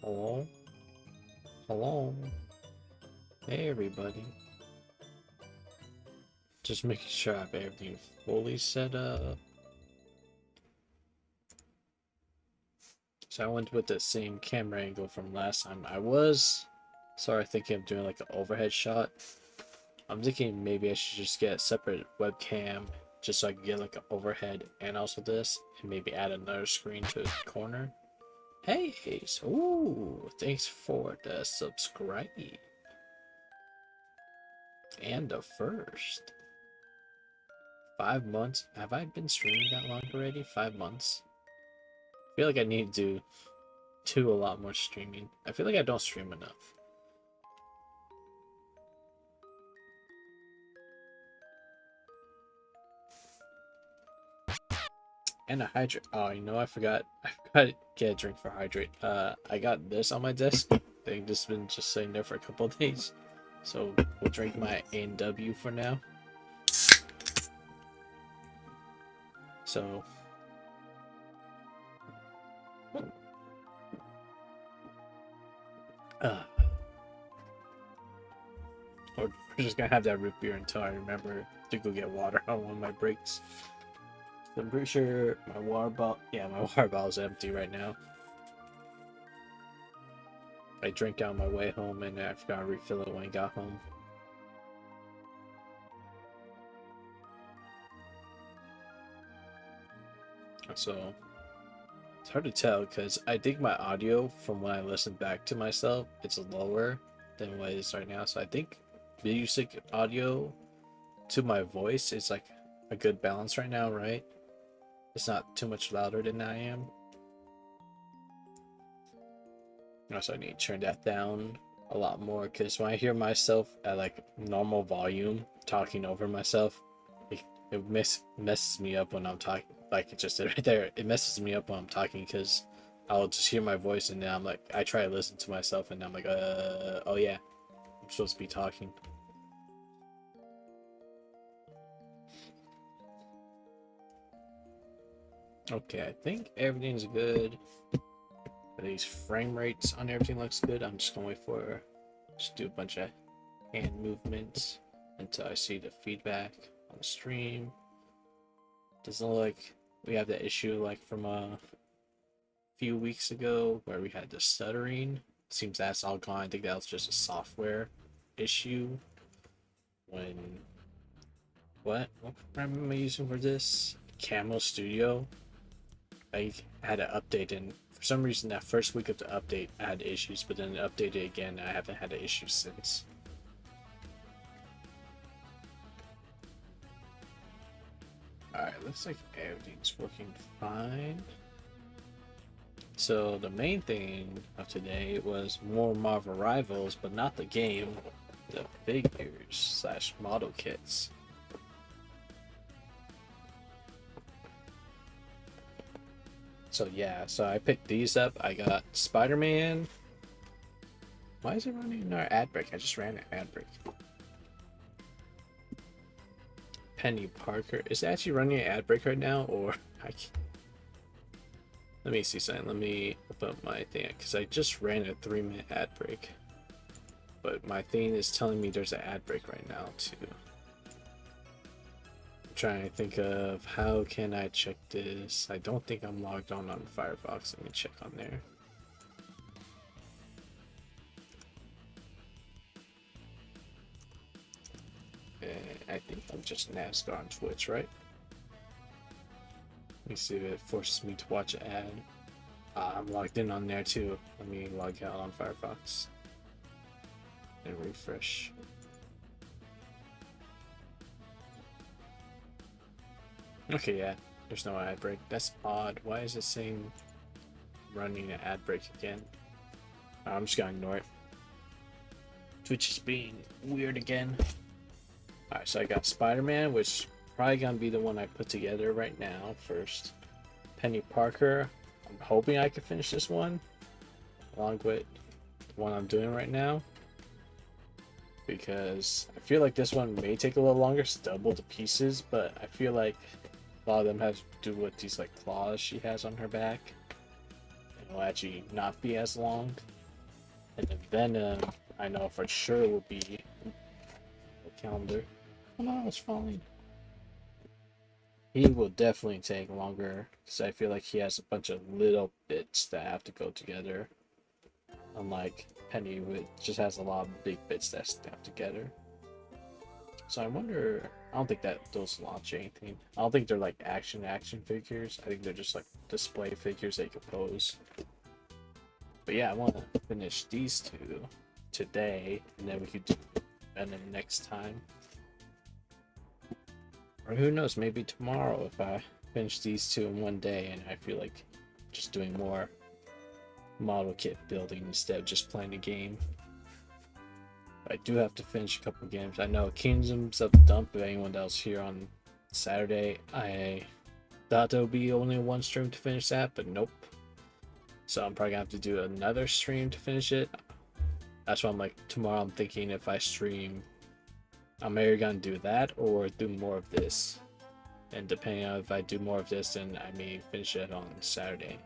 Hello? Hello? Hey everybody. Just making sure I have everything fully set up. So I went with the same camera angle from last time. Sorry, thinking of doing like an overhead shot. I'm thinking maybe I should just get a separate webcam just so I can get like an overhead and also this, and maybe add another screen to the corner. Hey, ooh, thanks for the subscribe and the first. 5 months? Have I been streaming that long already? 5 months? I feel like I need to do a lot more streaming. I feel like I don't stream enough. And a hydrate. Oh, you know, I forgot. I forgot to get a drink for hydrate. I got this on my desk. I think this has been just sitting there for a couple of days. So we'll drink my A&W for now. So uh, we're just gonna have that root beer until I remember to go get water on one of my breaks. I'm pretty sure my water bottle, yeah, my water bottle is empty right now. I drank out on my way home and I forgot to refill it when I got home. So it's hard to tell because I think my audio from when I listen back to myself, it's lower than what it is right now. So I think music audio to my voice is like a good balance right now, right? It's not too much louder than I am. Also, I need to turn that down a lot more because when I hear myself at like normal volume talking over myself, it messes me up when I'm talking. Like it just did right there. It messes me up when I'm talking because I'll just hear my voice and then I'm like, I try to listen to myself and I'm like, oh yeah, I'm supposed to be talking. Okay, I think everything's good. These frame rates on everything looks good. I'm just gonna wait for just do a bunch of hand movements until I see the feedback on the stream. Doesn't look like we have that issue like from a few weeks ago where we had the stuttering. Seems that's all gone. I think that was just a software issue. When what program am I using for this? Camo Studio. I had to update, and for some reason that first week of the update I had issues, but then updated again. I haven't had an issue since. Alright, looks like everything's working fine. So the main thing of today was more Marvel Rivals, but not the game, the figures slash model kits. So yeah, so I picked these up. I got Spider-Man. Why is it running our ad break? I just ran an ad break. Penny Parker. Is it actually running an ad break right now, or I can't... Let me see something. Let me open up my thing because I just ran a 3-minute ad break. But my thing is telling me there's an ad break right now too. I'm trying to think of how can I check this. I don't think I'm logged on Firefox. Let me check on there. I think I'm just NASCAR on Twitch, right? Let me see if it forces me to watch an ad. I'm logged in on there too. Let me log out on Firefox and refresh. Okay, yeah, there's no ad break. That's odd. Why is it saying running an ad break again? I'm just gonna ignore it. Twitch is being weird again. Alright, so I got Spider-Man, which probably gonna be the one I put together right now first. Penny Parker. I'm hoping I can finish this one along with the one I'm doing right now, because I feel like this one may take a little longer to double the pieces, but I feel like a lot of them have to do with these like claws she has on her back. it'll actually not be as long. And the Venom, I know for sure will be the calendar. Oh no, it's falling. He will definitely take longer because I feel like he has a bunch of little bits that have to go together. Unlike Penny, which just has a lot of big bits that snap together. So I wonder. I don't think that those launch anything. I don't think they're like action figures. I think they're just like display figures that you can pose. But yeah, I want to finish these two today, and then we could do Venom next time. Or who knows, maybe tomorrow if I finish these two in one day and I feel like just doing more model kit building instead of just playing the game. I do have to finish a couple games. I know Kingdoms of the Dump, if anyone else here on Saturday, I thought there would be only one stream to finish that, but nope. So I'm probably gonna have to do another stream to finish it. That's why I'm like, tomorrow I'm thinking if I stream, I'm either gonna do that or do more of this. And depending on if I do more of this, then I may finish it on Saturday.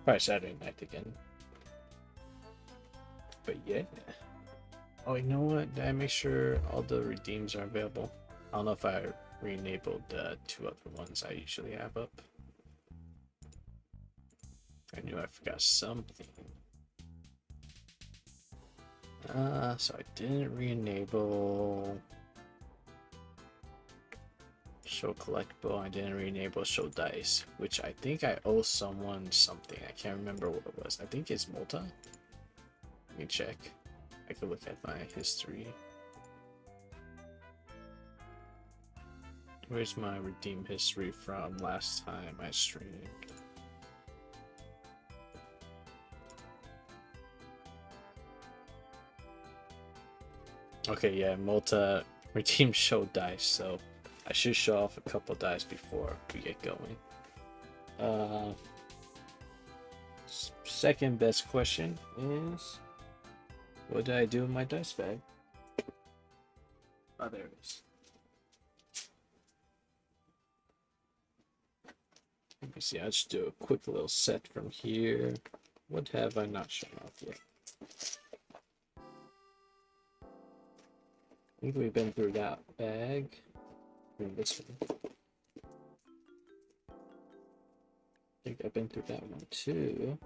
Probably Saturday night again. But yeah. Oh, you know what? Did I make sure all the redeems are available? I don't know if I re-enabled the two other ones I usually have up. I knew I forgot something. So I didn't re-enable show collectible. I didn't re-enable show dice, which I think I owe someone something. I can't remember what it was. I think it's Malta. Let me check. I could look at my history. Where's my redeem history from last time I streamed? Okay, yeah, Malta redeem show dice, so I should show off a couple dice before we get going. Second best question is, what did I do with my dice bag? Oh, there it is. Let me see, I'll just do a quick little set from here. What have I not shown off yet? I think we've been through that bag. And this one. I think I've been through that one too.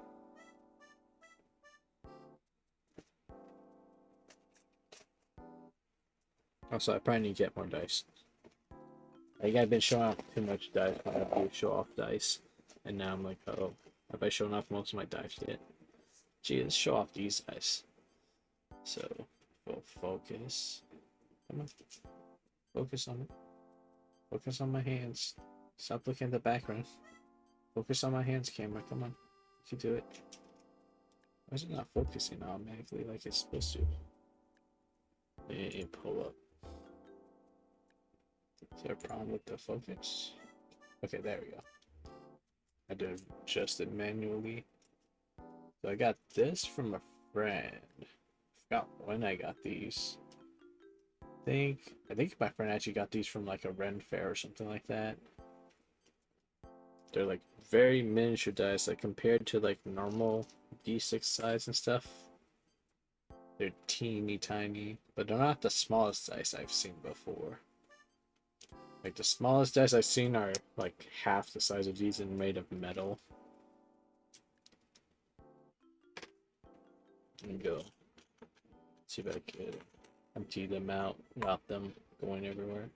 Also, I probably need to get more dice. I think I've been showing off too much dice when I do show off dice. And now I'm like, oh, have I shown off most of my dice yet? Gee, let's show off these dice. So, we'll focus. Come on. Focus on it. Focus on my hands. Stop looking at the background. Focus on my hands, camera. Come on. You can do it. Why is it not focusing automatically like it's supposed to? And pull up. Is there a problem with the focus? Okay, there we go. I did adjust it manually. So I got this from a friend. I forgot when I got these. I think my friend actually got these from like a Ren fair or something like that. They're like very miniature dice, like compared to like normal D6 size and stuff. They're teeny tiny, but they're not the smallest dice I've seen before. Like the smallest dice I've seen are like half the size of these and made of metal. And go. See if I can empty them out without them going everywhere.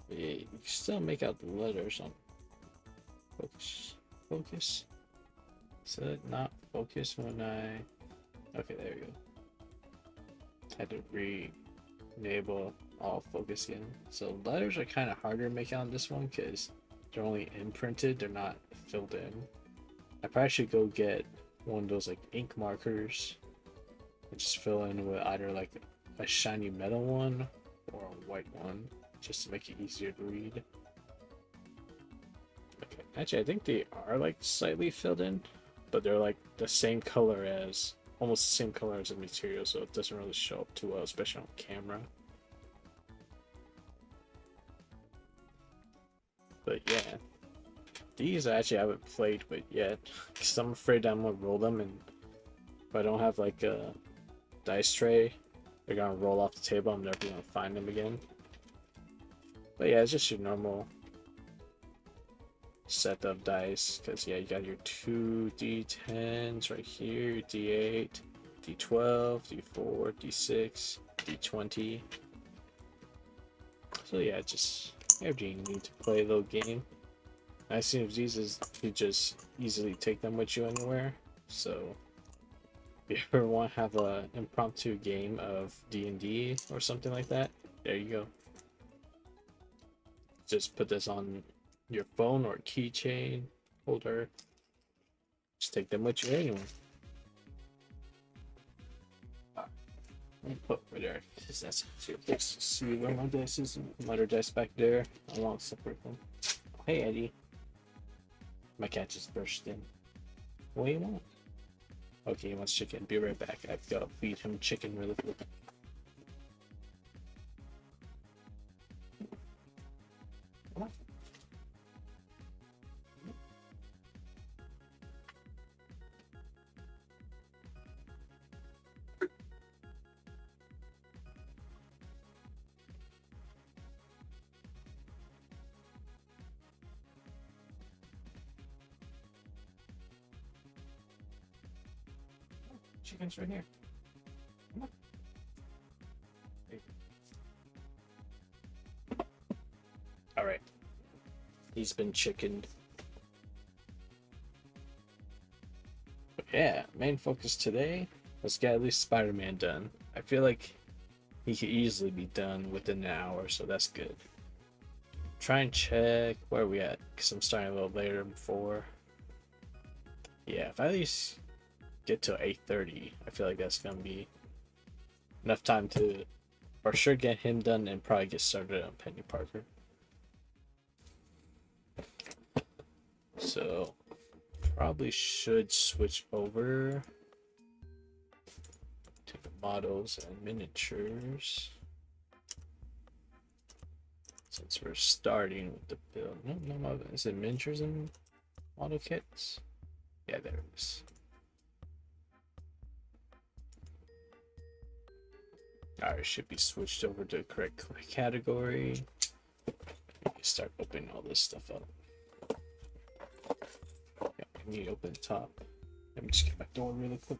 But yeah, you can still make out the letters on. Focus. Focus. So it not focus when I. Okay, there we go. Had to re-enable all focus again. So letters are kind of harder to make out on this one because they're only imprinted, they're not filled in. I probably should go get one of those like ink markers and just fill in with either like a shiny metal one or a white one just to make it easier to read. Okay, actually I think they are like slightly filled in, but they're like the same color as, almost the same color as the material, so it doesn't really show up too well, especially on camera. But yeah, These I actually haven't played with yet, because I'm afraid I'm gonna roll them, and if I don't have like a dice tray, they're gonna roll off the table. I'm never gonna find them again. But yeah, it's just your normal set of dice, because yeah, you got your two D10s right here, your D8, D12, D4, D6, D20. So yeah, just everything you need to play a little game. I see these is you just easily take them with you anywhere. So if you ever want to have a impromptu game of D&D or something like that, there you go. Just put this on your phone or keychain holder. Just take them with you anywhere. Let me put right there. That's your place. See where my dice is. Another dice back there. I won't separate them. Hey Eddie. My cat just burst in. What do you want? Okay, he wants chicken. Be right back. I've got to feed him chicken really quick. Come on. Chicken's right here. Come on. Hey. All right. He's been chickened. But yeah, main focus today. Let's get at least Spider-Man done. I feel like he could easily be done within an hour, so that's good. Try and check where are we at, because I'm starting a little later than before. Yeah, if I at least get to 8:30, I feel like that's gonna be enough time to for sure get him done and probably get started on Penny Parker. So probably should switch over to the models and miniatures since we're starting with the build. No, is it miniatures and model kits? Yeah, there it is. Alright, should be switched over to the correct category. Start opening all this stuff up. Yeah, I need to open the top. Let me just get my door really quick.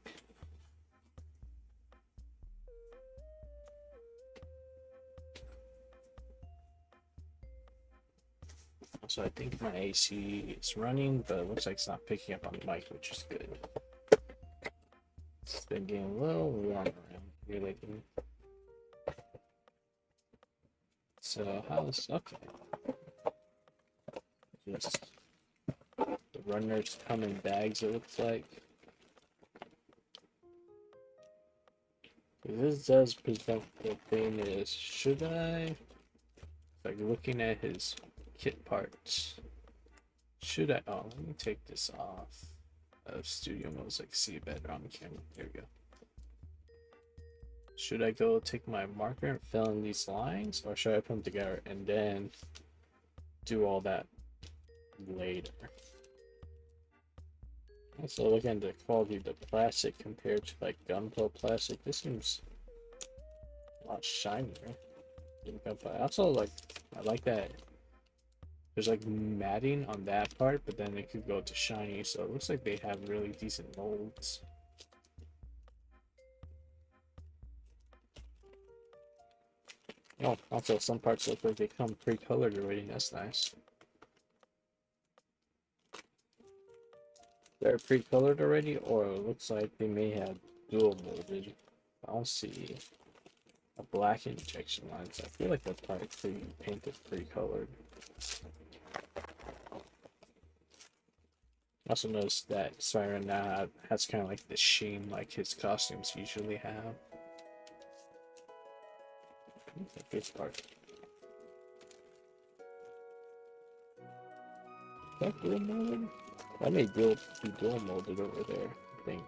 So I think my AC is running, but it looks like it's not picking up on the mic, which is good. It's been getting a little warm around here lately. So how's okay? Just the runners come in bags. It looks like this does present the thing is should I like looking at his kit parts? Should I? Oh, let me take this off of studio mode so I can see better on the camera. There we go. Should I go take my marker and fill in these lines, or should I put them together and then do all that later? Also, looking at the quality of the plastic compared to like gunpowder plastic, this seems a lot shinier than gunpowder. Also, like I like that there's like matting on that part, but then it could go to shiny, so it looks like they have really decent molds. Oh, also some parts look like they come pre-colored already. That's nice. They're pre-colored already, or it looks like they may have dual molded. I don't see a black injection lines. I feel like that's probably painted pre-colored. Also noticed that Siren now has kind of like the sheen like his costumes usually have. This part. Is that dual molded? I may be dual molded over there, I think.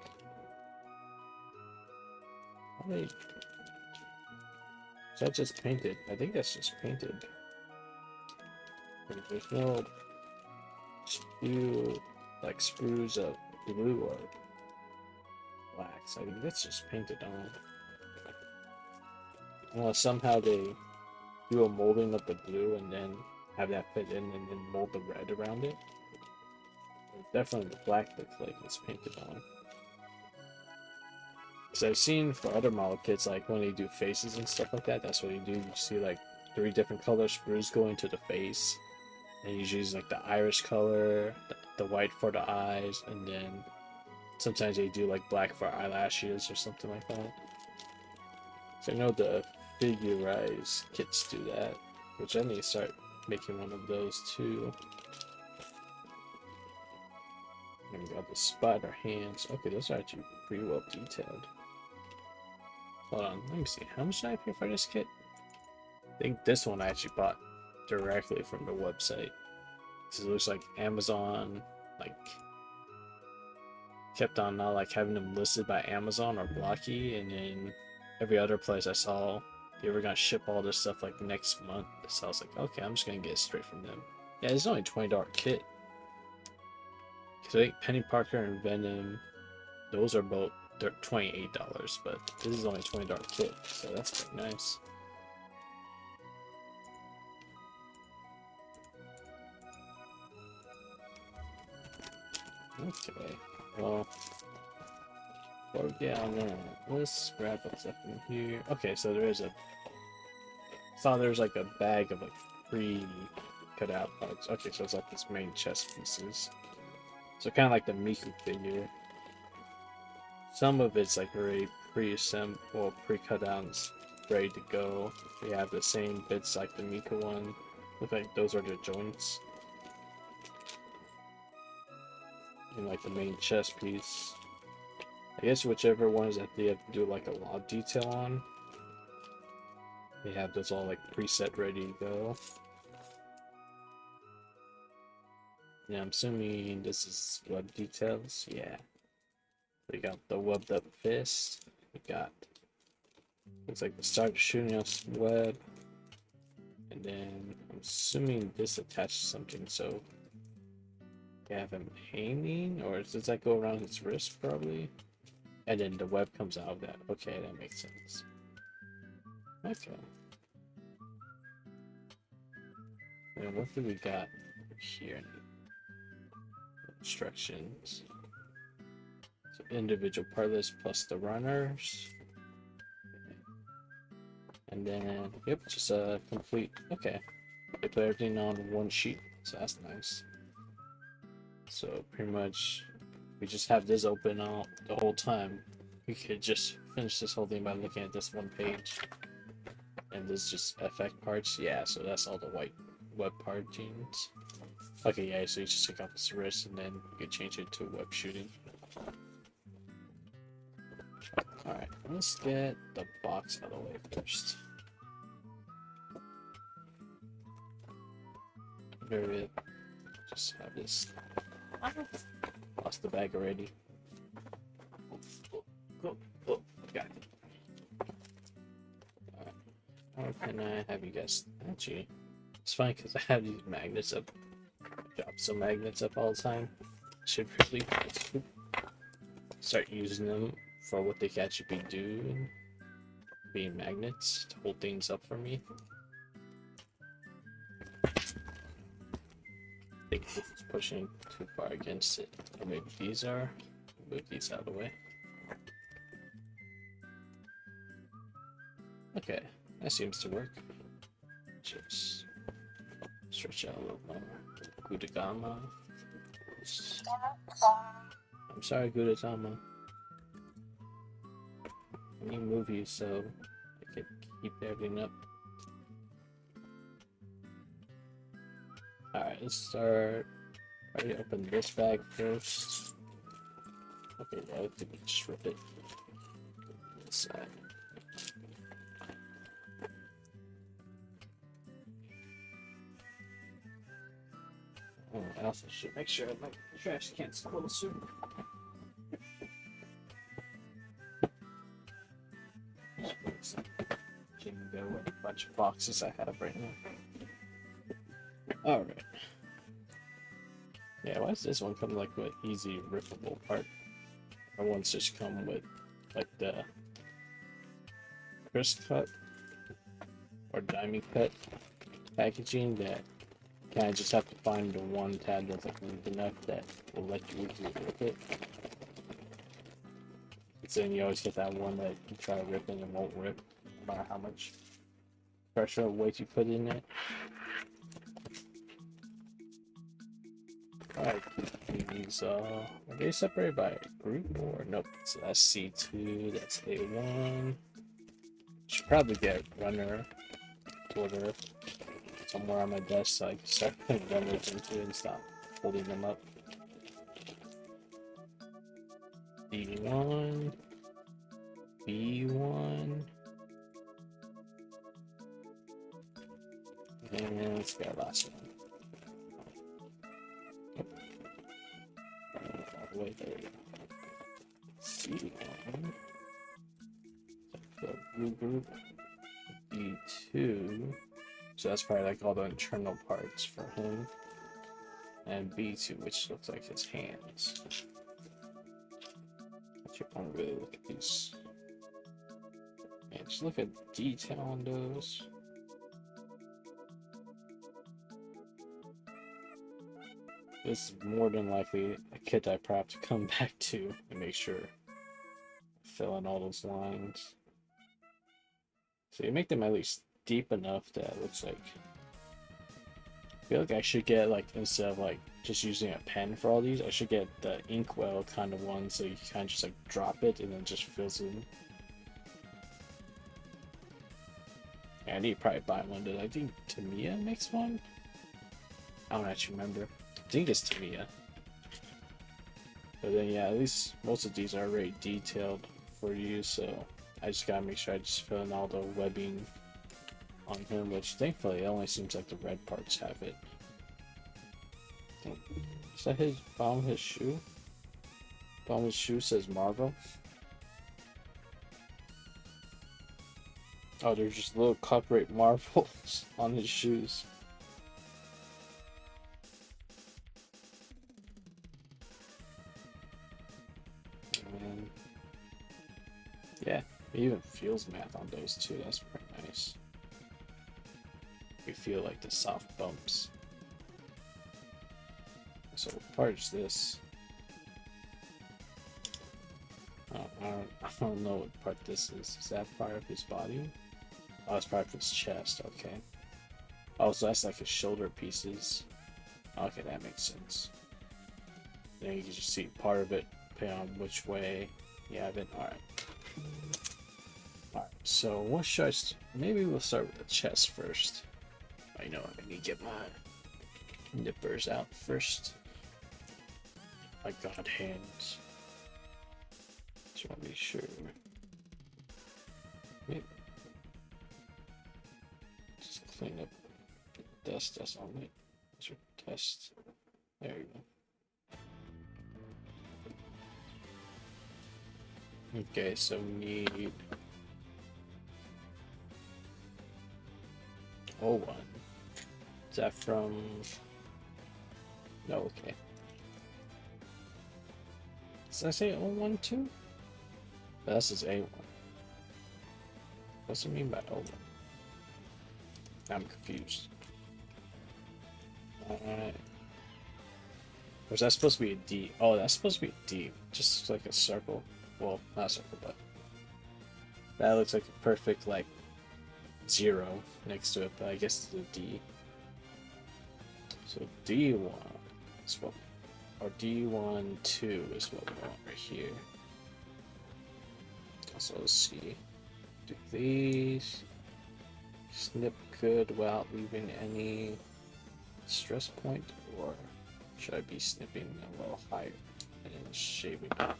Is that just painted? I think that's just painted. There's no spew like sprues of blue or black. So I think that's just painted on. Unless somehow they do a molding of the blue and then have that fit in and then mold the red around it. Definitely the black looks like it's painted on. Because I've seen for other model kits, like when they do faces and stuff like that, that's what you do. You see like 3 different color sprues go into the face. And usually use like the iris color, the white for the eyes, and then sometimes they do like black for eyelashes or something like that. So I know the figurize kits do that, which I need to start making one of those too. And we got the spider hands. Okay, those are actually pretty well detailed. Hold on, let me see. How much did I pay for this kit? I think this one I actually bought directly from the website. Because it looks like Amazon, like, kept on not like having them listed by Amazon or Blockee, and then every other place I saw they were gonna ship all this stuff like next month. So I was like, okay, I'm just gonna get it straight from them. Yeah, it's only $20 kit. Because I think Penny Parker and Venom, those are both, they're $28, but this is only $20 kit, so that's pretty nice. Okay, well, before we get on that, let's grab what's stuff in here. Okay, so there is a, saw there's like a bag of like pre-cut out parts. Okay, so it's like this main chest pieces. So kind of like the Miku figure. Some of it's like already pre-assembled, or pre-cut out and ready to go. We have the same bits like the Miku one. Look like those are the joints. And like the main chest piece. I guess whichever ones that they have to do like a lot of detail on, they have those all like preset ready to go. Yeah, I'm assuming this is web details. Yeah. We got the webbed up fist. We got, looks like the start shooting us web. And then I'm assuming this attached to something, so we have him hanging, or does that go around his wrist probably? And then the web comes out of that. Okay, that makes sense. Okay. And what do we got here? Instructions. So individual part list plus the runners. And then, yep, just a complete, okay. They put everything on one sheet, so that's nice. So pretty much, we just have this open all the whole time. We could just finish this whole thing by looking at this one page. And this just effect parts, yeah, so that's all the white web partings. Okay, yeah, so you just take off this wrist and then you can change it to web shooting. Alright, let's get the box out of the way first. Very good. Just have this. Lost the bag already. Go. Oh, got it. Alright. How can I have you guys? Actually, it's fine because I have these magnets up. I drop some magnets up all the time. Should really start using them for what they can actually be doing. Being magnets to hold things up for me. I think this is pushing too far against it. Or maybe these are. Move these out of the way. Okay, that seems to work. Just stretch out a little more. Gudagama. I'm sorry, Gudagama. Let me move you so I can keep everything up. Alright, let's start. Probably open this bag first. Okay, yeah, I think we just rip it. This side. Oh, I also should make sure my trash can's closer. Jingo and a bunch of boxes I have right now. Alright. Yeah, why does this one come like with easy rippable part? Or ones just come with like the crisp cut or diamond cut packaging that kind of just have to find the one tab that's like enough that will let you easily rip it. So then you always get that one that you try to rip and it won't rip, no matter how much pressure or weight you put in it. Alright, these are they separated by group or nope? So that's C2, that's A1. Should probably get runner order somewhere on my desk so I can start putting runners into it and stop holding them up. D1, B1, and let's get our last one. All the way there. C1, the blue group, B2, so that's probably like all the internal parts for him, and B2, which looks like his hands. I want to really look at these. Man, just look at detail on those. This is more than likely a kit I probably have to come back to and make sure I fill in all those lines. So you make them at least deep enough that it looks like. I feel like I should get like instead of like just using a pen for all these, I should get the inkwell kind of one so you kind of just like drop it and then it just fills in. Yeah, I need to probably buy one. Did I think Tamiya makes one? I don't actually remember. I think it's Tamiya. But then yeah, at least most of these are already detailed for you, so I just gotta make sure I just fill in all the webbing on him, which thankfully it only seems like the red parts have it. Is that his bottom of his shoe? Bottom of his shoe says Marvel. Oh, there's just little copyright marbles on his shoes. And yeah, it even feels matte on those too. That's pretty nice. You feel like the soft bumps. So what part is this? I don't know what part this is. Is that part of his body? Oh, it's part of his chest. Okay. Oh, so that's like his shoulder pieces. Okay, that makes sense. Then you can just see part of it depending on which way you have it. Alright. Alright, so what should I maybe we'll start with the chest first. I know I need to get my nippers out first. My god hands. Just want to be sure. Maybe. Just clean up the dust that's on it. Test. There you go. Okay, so we need O1. Is that from? No, okay. Did I say O1 too? This is A1. What's it mean by O1? I'm confused. Alright. Or is that supposed to be a D? Oh, that's supposed to be a D. Just like a circle. Well, not a circle, but that looks like a perfect like 0 next to it, but I guess it's a D. So D1 is what, or D1 2 is what we want right here. So let's see. Do these snip good without leaving any stress point, or should I be snipping a little higher and then shaving off?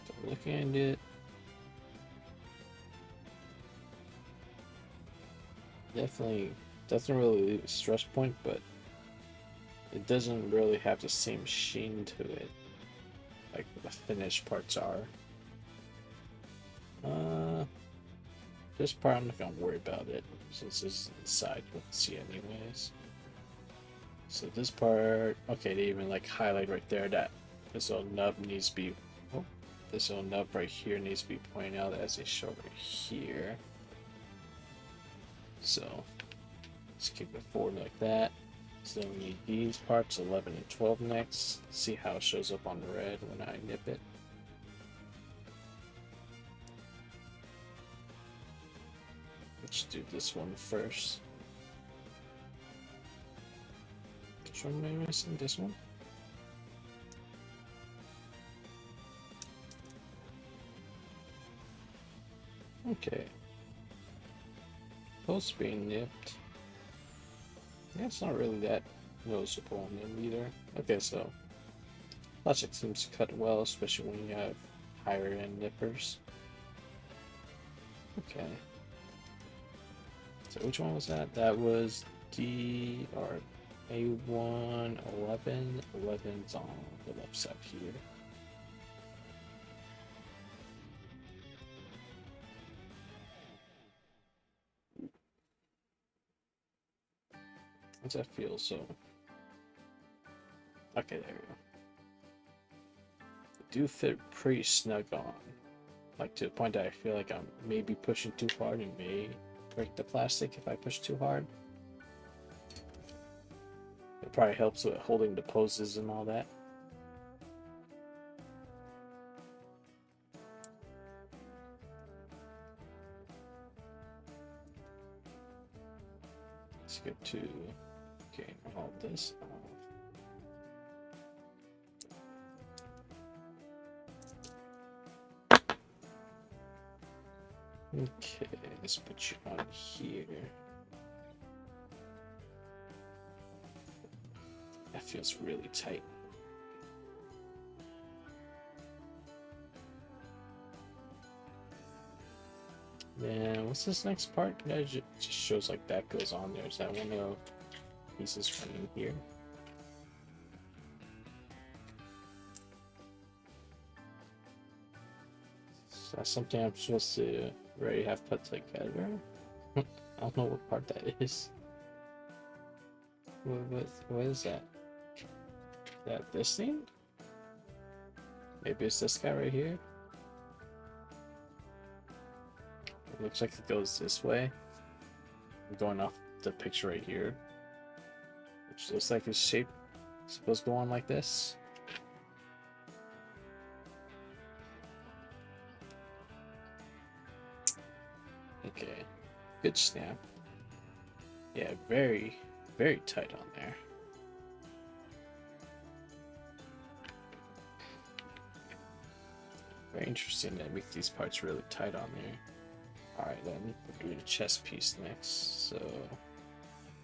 So looking at it, definitely doesn't really leave a stress point, but it doesn't really have the same sheen to it like the finished parts are. this part I'm not gonna worry about it since this is inside. You won't see anyways. So this part, okay, they even like highlight right there that this little nub needs to be, oh, this little nub right here needs to be pointed out as they show right here. So let's keep it forward like that. So we need these parts 11 and 12 next. See how it shows up on the red when I nip it. Let's do this one first. Which one am I missing? This one? Okay. Supposed to be nipped. Yeah, it's not really that noticeable on them either. Okay, so plastic seems to cut well, especially when you have higher end nippers. Okay. So which one was that? That was D or A1 11. 11's on the left side here. How's that feel? So okay, there we go. They do fit pretty snug on. Like to the point that I feel like I'm maybe pushing too hard and may break the plastic if I push too hard. It probably helps with holding the poses and all that. Let's get to all this off. Okay, let's put you on here. That feels really tight. Then what's this next part? That just shows like that goes on there. Is that one of the pieces from in here? Is that something I'm supposed to already have put together? I don't know what part that is. What is that? Is that this thing? Maybe it's this guy right here? It looks like it goes this way. I'm going off the picture right here, which looks like it's shape supposed to go on like this. Okay, good snap. Yeah, very, very tight on there. Very interesting to make these parts really tight on there. Alright, then we'll do the chest piece next. So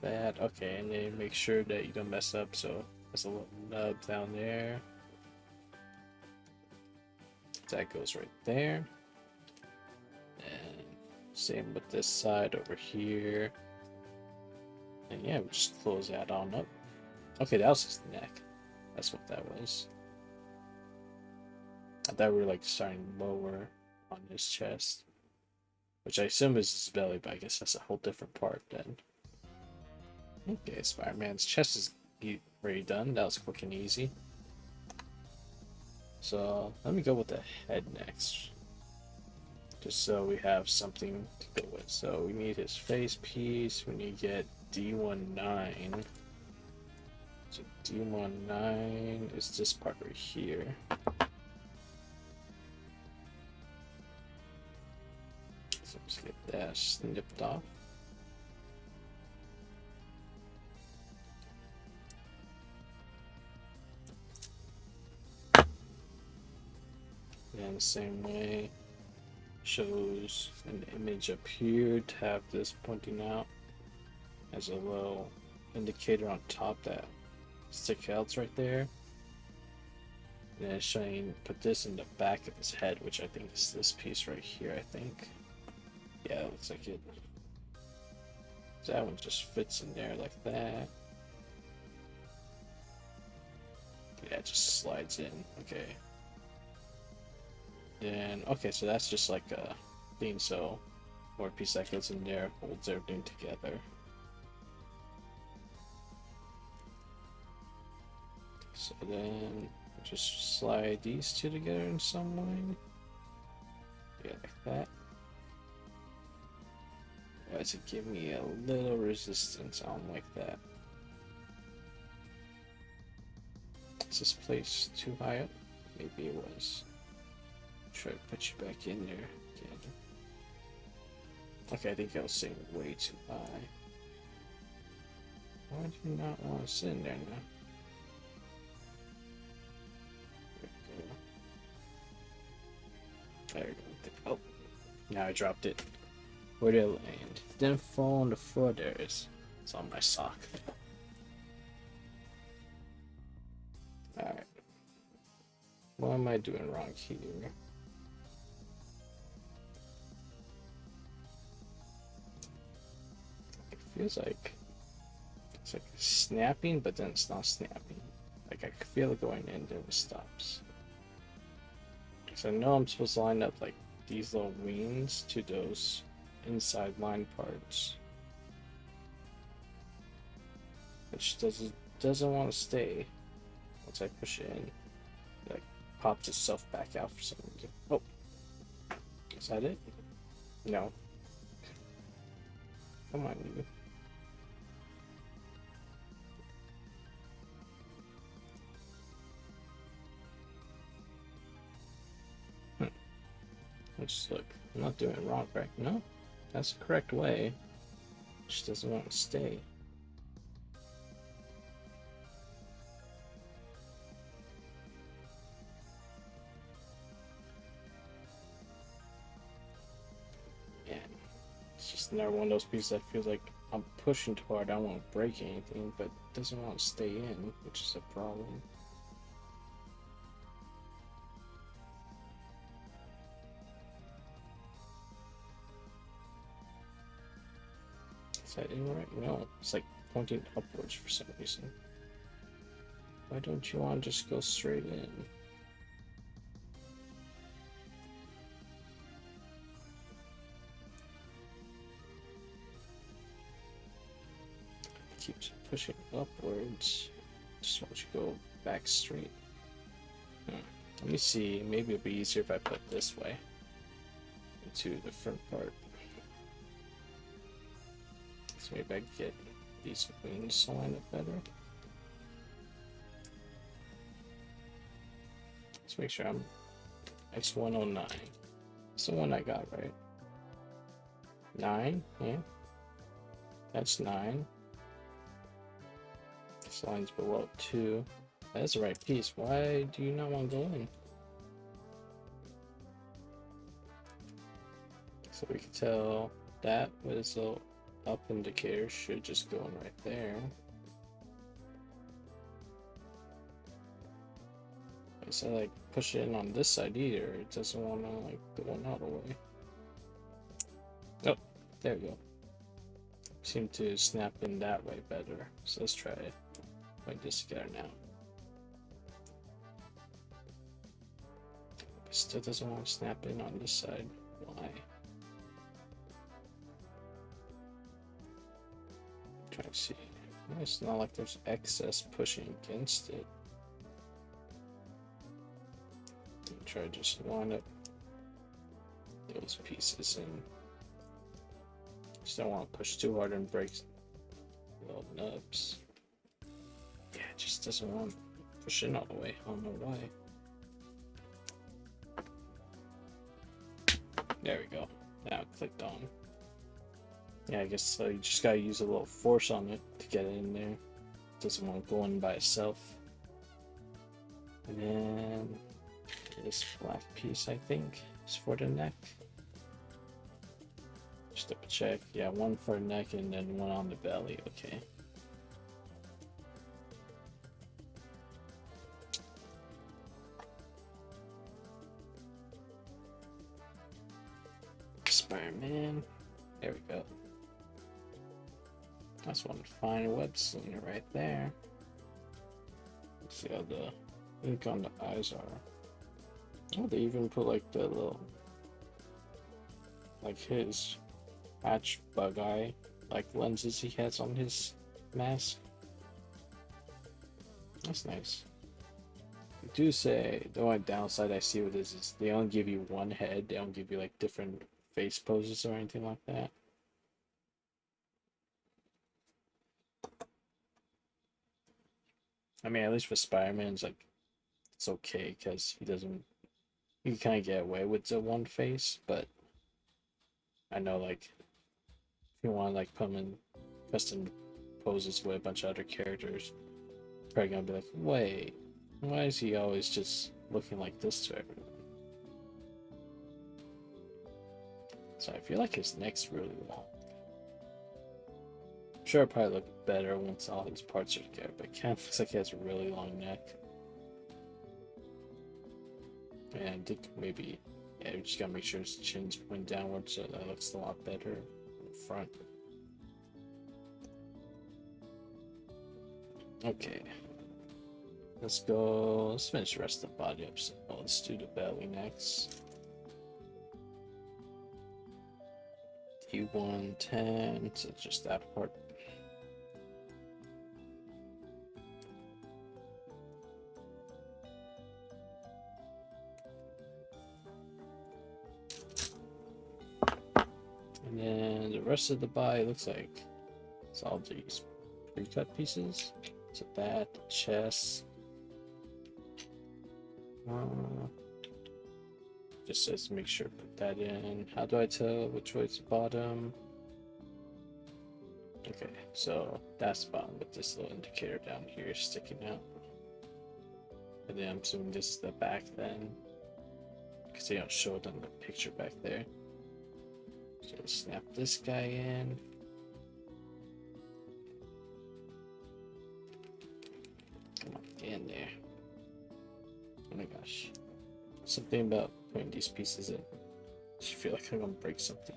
that, okay, and then make sure that you don't mess up. So there's a little nub down there. That goes right there. And same with this side over here. And yeah, we just close that on up. Okay, that was his neck. That's what that was. I thought we were like starting lower on his chest, which I assume is his belly, but I guess that's a whole different part then. Okay, Spider-Man's chest is already done. That was quick and easy. So let me go with the head next, just so we have something to go with. So we need his face piece. We need to get D19. So D19 is this part right here. So let's get that snipped off. And the same way, shows an image up here to have this pointing out as a little indicator on top that stick outs right there. And then showing, put this in the back of his head, which I think is this piece right here, I think. Yeah, it looks like it. So that one just fits in there like that. Yeah, it just slides in. Okay. Then, okay, so that's just like a thing. So More piece that goes in there, holds everything together. So then just slide these two together in some way. Yeah, like that. Why does it give me a little resistance? I don't like that. Is this place too high up? Maybe it was. Try to put you back in there again. Okay, I think I was sitting way too high. Why do you not want to sit in there now? There we go. Oh, now I dropped it. Where did it land? Didn't fall on the floor. There it is. It's on my sock. Alright. What am I doing wrong here? It feels like it's like snapping, but then it's not snapping. Like I can feel it going in, then it stops. So I know I'm supposed to line up like these little wings to those inside line parts. Which doesn't want to stay. Once I push it in, it like pops itself back out for some reason. Oh, is that it? No. Come on, you. Let's look. I'm not doing it wrong, right? No, that's the correct way. It just doesn't want to stay. Man, it's just another one of those pieces that feels like I'm pushing too hard. I don't want to break anything, but it doesn't want to stay in, which is a problem. Is that in right? No, it's like pointing upwards for some reason. Why don't you want to just go straight in? It keeps pushing upwards. Just want you to go back straight. Let me see. Maybe it'll be easier if I put it this way into the front part. So maybe I can get these wings to line up better. Let's make sure I'm X109. It's the one I got, right? 9, yeah. That's 9. This line's below 2. That's the right piece. Why do you not want to go in? So we can tell that was a up indicator should just go in right there. So like push it in on this side either. It doesn't want to like go in all the way. Oh, there we go. Seem to snap in that way better. So let's try it. Put this together now. It still doesn't want to snap in on this side. Why? Trying to see. It's not like there's excess pushing against it. Try to just line up those pieces in. Just don't want to push too hard and break little nubs. Yeah, it just doesn't want to push in all the way. I don't know why. There we go. Now it clicked on. Yeah, I guess so. You just gotta use a little force on it to get it in there. It doesn't want to go in by itself. And then this black piece, I think, is for the neck. Just double check. Yeah, one for the neck and then one on the belly. Okay. Spider-Man. There we go. That's one fine web slinger right there. Let's see how the ink on the eyes are. Oh, they even put like the little, like his patch bug eye like lenses he has on his mask. That's nice. I do say the only downside I see with this is they only give you one head. They don't give you like different face poses or anything like that. I mean, at least for Spider-Man, it's okay because he can kind of get away with the one face. But I know like if you want to like put him in custom poses with a bunch of other characters, probably gonna be like, wait, why is he always just looking like this to everyone? So I feel like his neck's really long. I'm sure it'll probably look better once all his parts are together, but it kind of looks like he has a really long neck. And I think maybe, yeah, we just gotta make sure his chin's pointing downward so that looks a lot better in front. Okay. Let's finish the rest of the body up. So let's do the belly next. D110, so just that part. And then the rest of the body looks like it's all these pre-cut pieces. So that, the chest. Just says make sure to put that in. How do I tell which way is the bottom? Okay, so that's the bottom with this little indicator down here sticking out. And then I'm assuming this is the back then, because they don't show it on the picture back there. So snap this guy in. Come on, get in there. Oh my gosh. Something about putting these pieces in. I just feel like I'm gonna break something.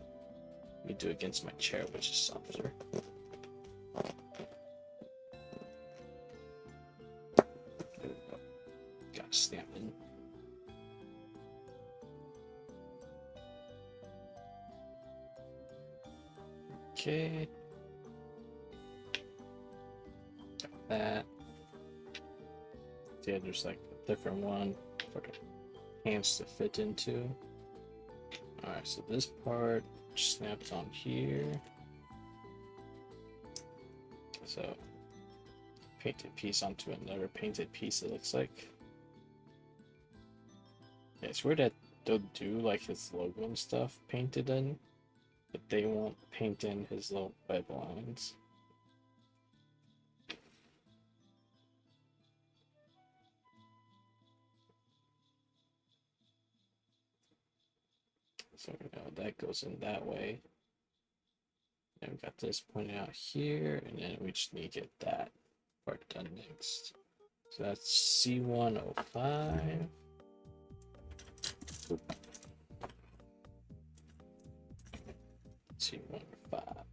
Let me do it against my chair, which is softer. There we go. Gotta snap in. Okay. Got that. Yeah, there's like a different one for the hands to fit into. Alright, so this part snaps on here. So, painted piece onto another painted piece, it looks like. Yeah, it's weird that they'll do like his logo and stuff painted in, but they won't paint in his little web lines. So we know that goes in that way. And we got this pointed out here, and then we just need to get that part done next. So that's C105. C105.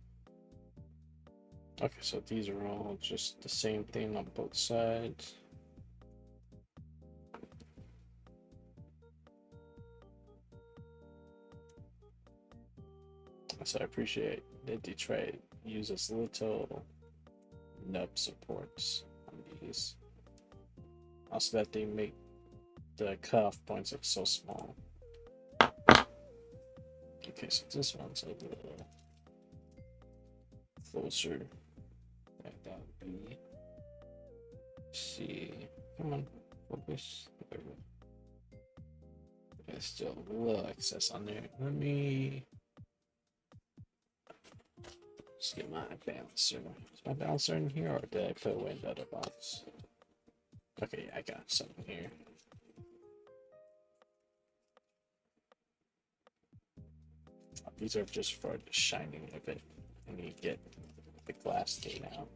Okay, so these are all just the same thing on both sides. So I appreciate that they try to use as little nub supports on these. Also that they make the cutoff points look so small. Okay, so this one's a little closer. Like that would be. See, come on, focus. There we go. There's still a little excess on there. Let me just get my balancer. Is my balancer in here, or did I put it away in the other box? Okay, I got something here. These are just for the shining of it. I need to get the glass thing out.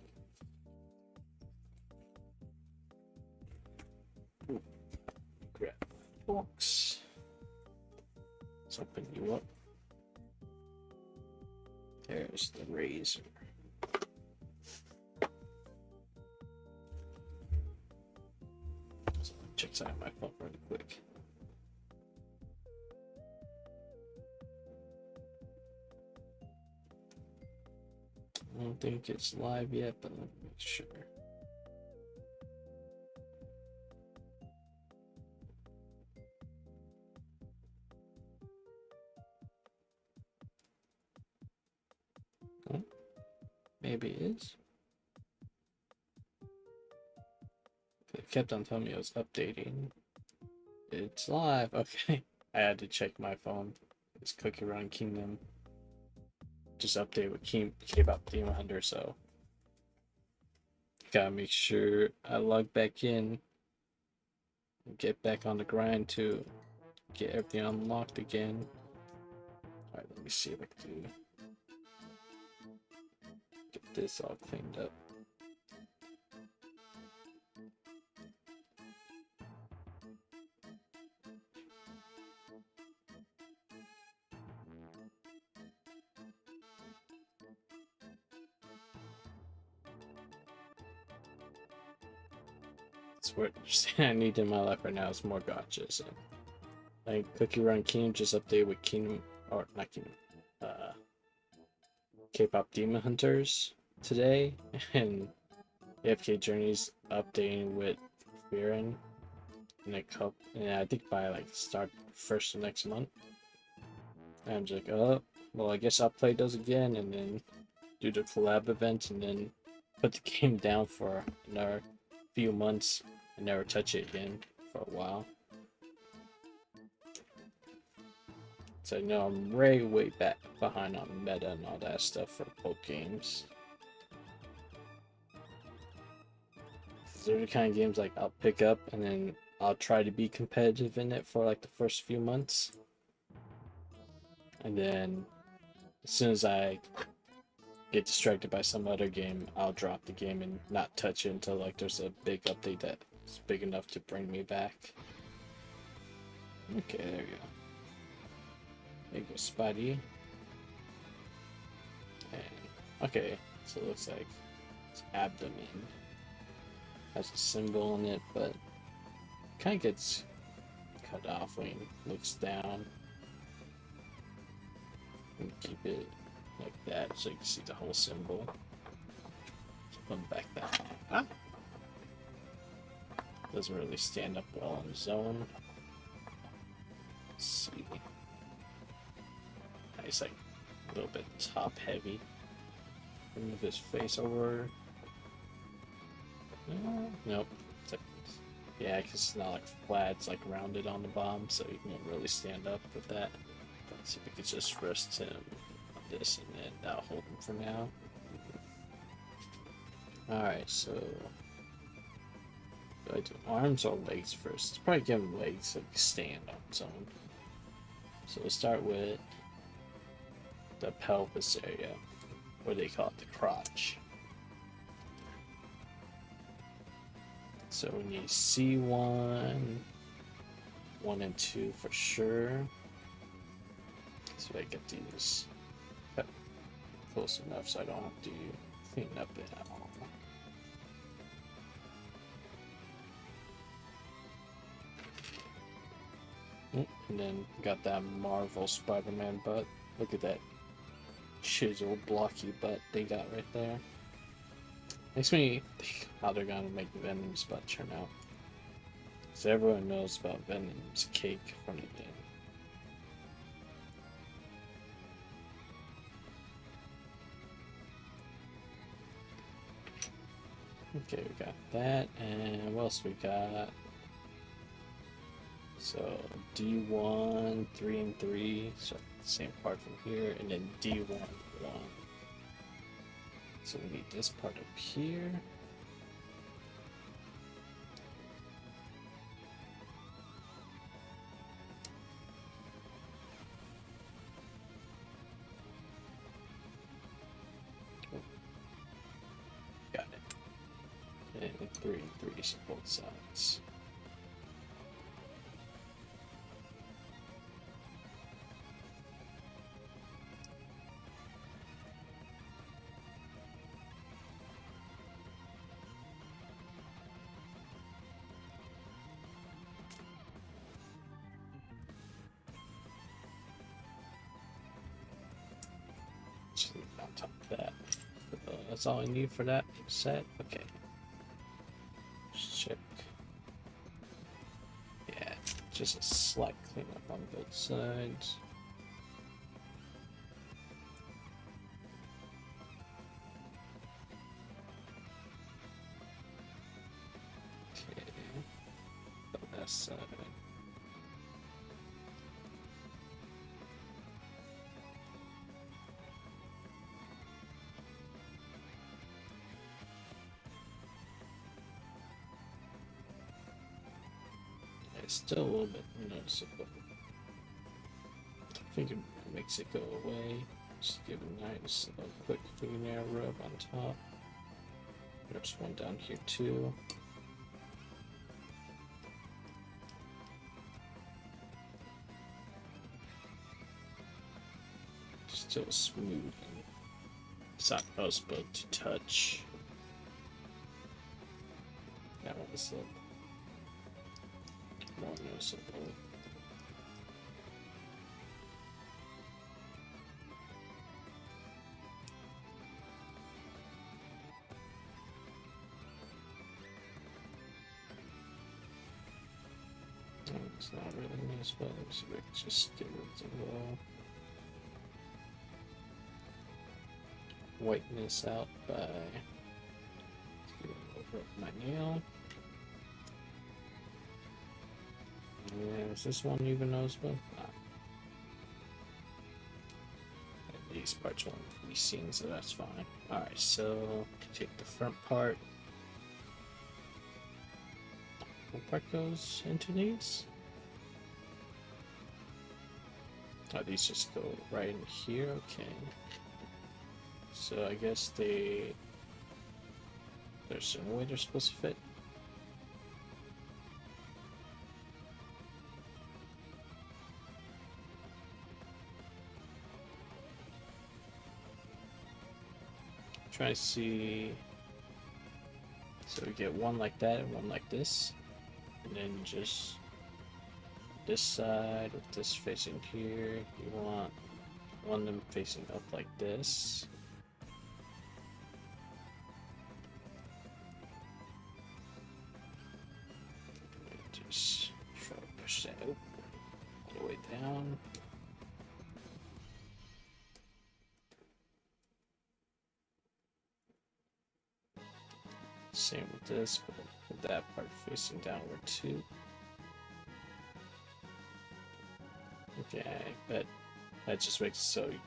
Ooh. Grab the box. Let's open you up. There's the razor. So check out my phone really quick. don't think it's live yet, but let me make sure. Oh, maybe it is. It kept on telling me it was updating. It's live. Okay. I had to check my phone. It's Cookie Run Kingdom. Just update with K-pop Demon Hunter, so gotta make sure I log back in and get back on the grind to get everything unlocked again. Alright, let me see if I can get this all cleaned up. That's what I need in my life right now is more gotchas. And like Cookie Run Kingdom just updated with Kingdom, or not Kingdom, K-pop Demon Hunters today, and AFK Journey's updating with Fearin in a couple, and I think by like start first of next month. And I'm just like, oh, well, I guess I'll play those again, and then do the collab event, and then put the game down for another few months and never touch it again for a while. So I know I'm way back behind on meta and all that stuff for both games. These are the kind of games like I'll pick up and then I'll try to be competitive in it for like the first few months. And then as soon as I get distracted by some other game, I'll drop the game and not touch it until like there's a big update that's big enough to bring me back. Okay, there we go. There you go, Spidey. And, okay, so it looks like it's abdomen. Has a symbol in it, but kind of gets cut off when it looks down. And keep it like that so you can see the whole symbol. Put back that. Ah! Doesn't really stand up well on its own. Let's see. It's like a little bit top heavy. Move his face over. Nope. It's like, yeah, because it's not like flat, it's like rounded on the bottom, so you can't really stand up with that. Let's see if we could just rest him on this and then that'll hold him for now. Alright, so do I do arms or legs first? Let's probably give him legs so he can stand on his own. So we'll start with the pelvis area, or they call it the crotch. So we need C1, 1 and 2 for sure. So I get these cut close enough so I don't have to clean up at all. And then got that Marvel Spider-Man butt. Look at that chiseled blocky butt they got right there. Makes me think how they're gonna make Venom's butt turn out. So everyone knows about Venom's cake from the game. Okay, we got that, and what else we got? So D1, 3 and 3, so the same part from here, and then D1, 1. So we need this part up here. Got it. And 3 and 3 on both sides. On top of that, put the that's all I need for that set. Okay. Let's check. Yeah, just a slight cleanup on both sides. Okay. On that side. It's still a little bit noticeable. I think it makes it go away. Just give a nice quick fingernail rub on top. There's one down here too. Still smooth. It's not noticeable to touch. That one's more noticeable. It's not really nice, but let's see if I can just get rid of the whiteness out by over my nail. Yeah, is this one even noticeable? These parts won't be seen, so that's fine. Alright, so take the front part. What part goes into these? Oh, these just go right in here, okay. So I guess there's a certain way they're supposed to fit. Try to see. So we get one like that and one like this, and then just this side with this facing here. You want one of them facing up like this. Just try to push that all the way down. Same with this, but with that part facing downward too. Okay, but that just makes it so you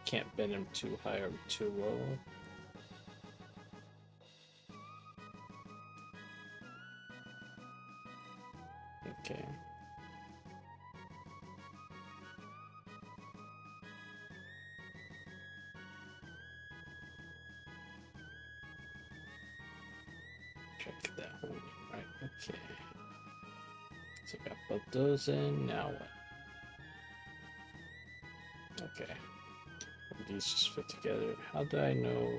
can't bend them too high or too low. Okay. Try to get that whole right. Okay. So got both those in. Now what? Okay. These just fit together. How do I know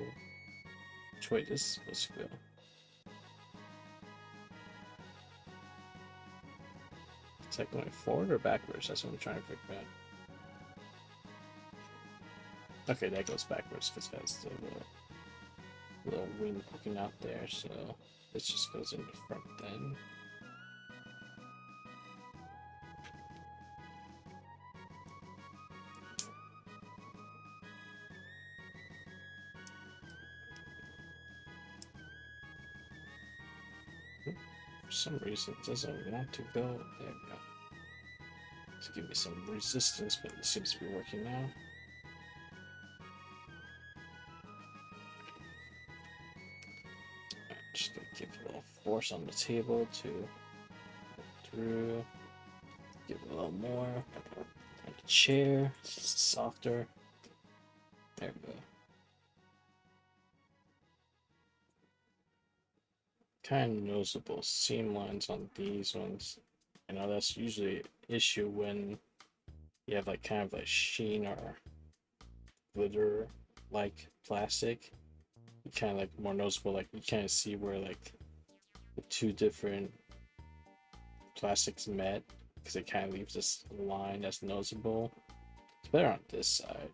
which way this is supposed to go? Is that going forward or backwards? That's what I'm trying to figure out. Okay, that goes backwards because that's the little wing poking out there, so this just goes in the front then. For some reason it doesn't want to go. There we go. To give me some resistance, but it seems to be working now. Just gonna give a little force on the table to go through. Give it a little more. On the chair, it's just softer. There we go. Kind of noticeable seam lines on these ones. I know that's usually an issue when you have like kind of like sheen or glitter like plastic. You kind of like more noticeable, like you kind of see where like the two different plastics met because it kind of leaves this line that's noticeable. It's better on this side.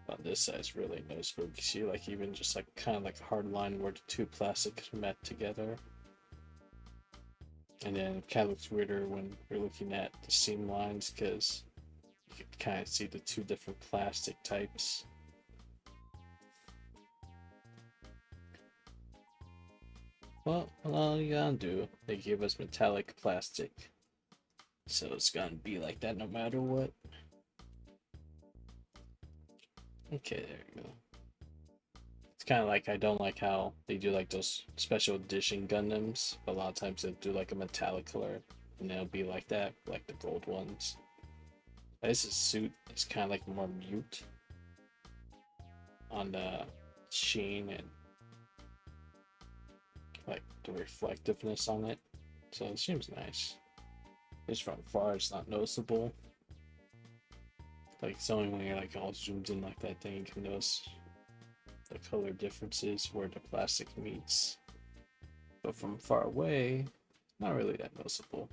On this side is really noticeable. You can see like even just like kind of like a hard line where the two plastics met together. And then it kind of looks weirder when you're looking at the seam lines because you can kind of see the two different plastic types. Well, all you gotta do, they give us metallic plastic. So it's gonna be like that no matter what. Okay, there you go. It's kind of like I don't like how they do like those special edition Gundams. But a lot of times they do like a metallic color, and it'll be like that, like the gold ones. This suit is kind of like more mute on the sheen and like the reflectiveness on it. So it seems nice. Just from far, it's not noticeable. Like it's only when you're like all zoomed in like that, then you can notice the color differences where the plastic meets. But from far away, not really that noticeable.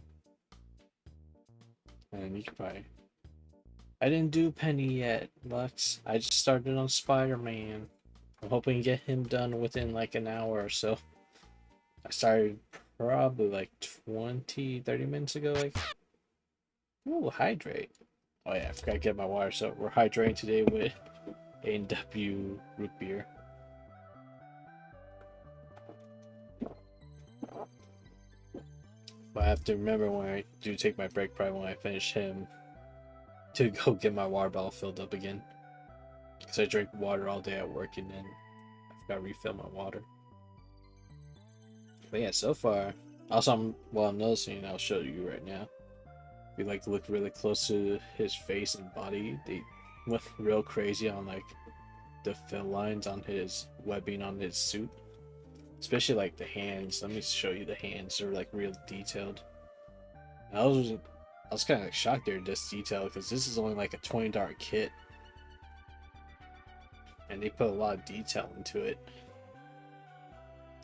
And you can probably. I didn't do Penny yet, Lux. I just started on Spider-Man. I'm hoping to get him done within like an hour or so. I started probably like 20-30 minutes ago. Like, ooh, hydrate. Oh yeah, I forgot to get my water. So we're hydrating today with A&W root beer. But I have to remember when I do take my break, probably when I finish him, to go get my water bottle filled up again. Because I drink water all day at work and then I forgot to refill my water. But yeah, so far, also I'm noticing, and I'll show you right now. If you like look really close to his face and body, they went real crazy on like the fill lines on his webbing on his suit. Especially like the hands. Let me show you the hands. They're like real detailed. I was kind of like shocked they're this detailed because this is only like a $20 kit, and they put a lot of detail into it.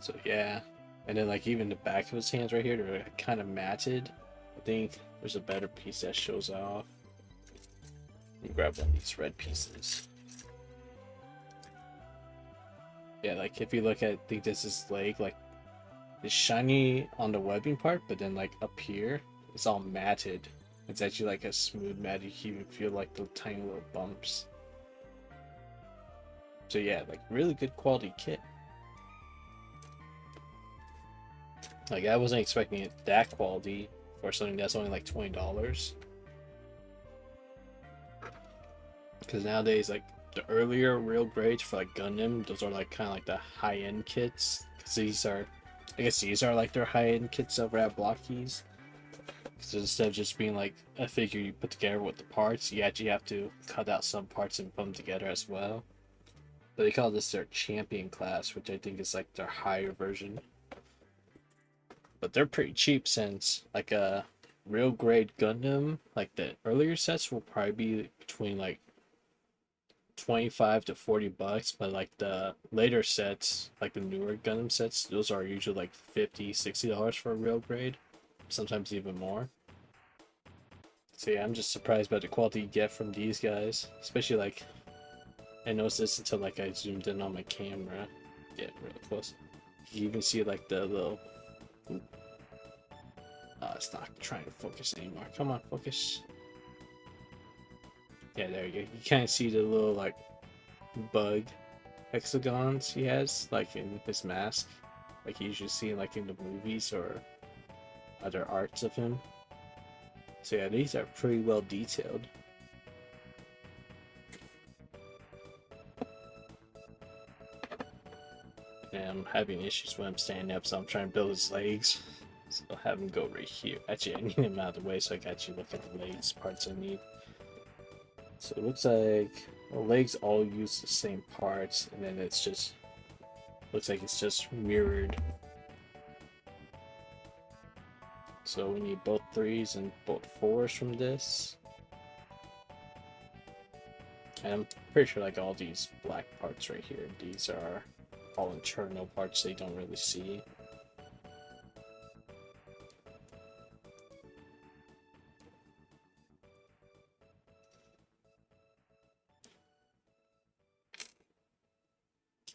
So yeah, and then like even the back of his hands right here, they're kind of matted. I think there's a better piece that shows off. Let me grab one of these red pieces. Yeah, like if you look at, I think this is leg, like it's shiny on the webbing part, but then like up here, it's all matted. It's actually like a smooth mat. You can even feel like the tiny little bumps. So yeah, like really good quality kit. Like I wasn't expecting it that quality for something that's only like $20. Because nowadays, like the earlier real grades for like Gundam, those are like kind of like the high end kits. Because these are, I guess these are like their high end kits over at Blockees. So instead of just being like a figure you put together with the parts, you actually have to cut out some parts and put them together as well. But they call this their champion class, which I think is like their higher version. But they're pretty cheap since like a real grade Gundam, like the earlier sets will probably be between like 25 to $40, but like the later sets, like the newer Gundam sets, those are usually like $50-$60 for a real grade, sometimes even more. So yeah, I'm just surprised by the quality you get from these guys, especially like I noticed this until like I zoomed in on my camera, get really close. You even see like the little. It's not trying to focus anymore. Come on, focus. Yeah, there you go. You kind of see the little like bug hexagons he has like in his mask, like you usually see like in the movies or other arts of him. So yeah, these are pretty well detailed. And I'm having issues when I'm standing up, so I'm trying to build his legs. So I'll have him go right here. Actually, I need him out of the way so I can actually look at the legs parts I need. So it looks like the legs all use the same parts, and then it's just looks like it's just mirrored. So we need both 3s and both 4s from this. And I'm pretty sure like all these black parts right here, these are all internal parts they don't really see.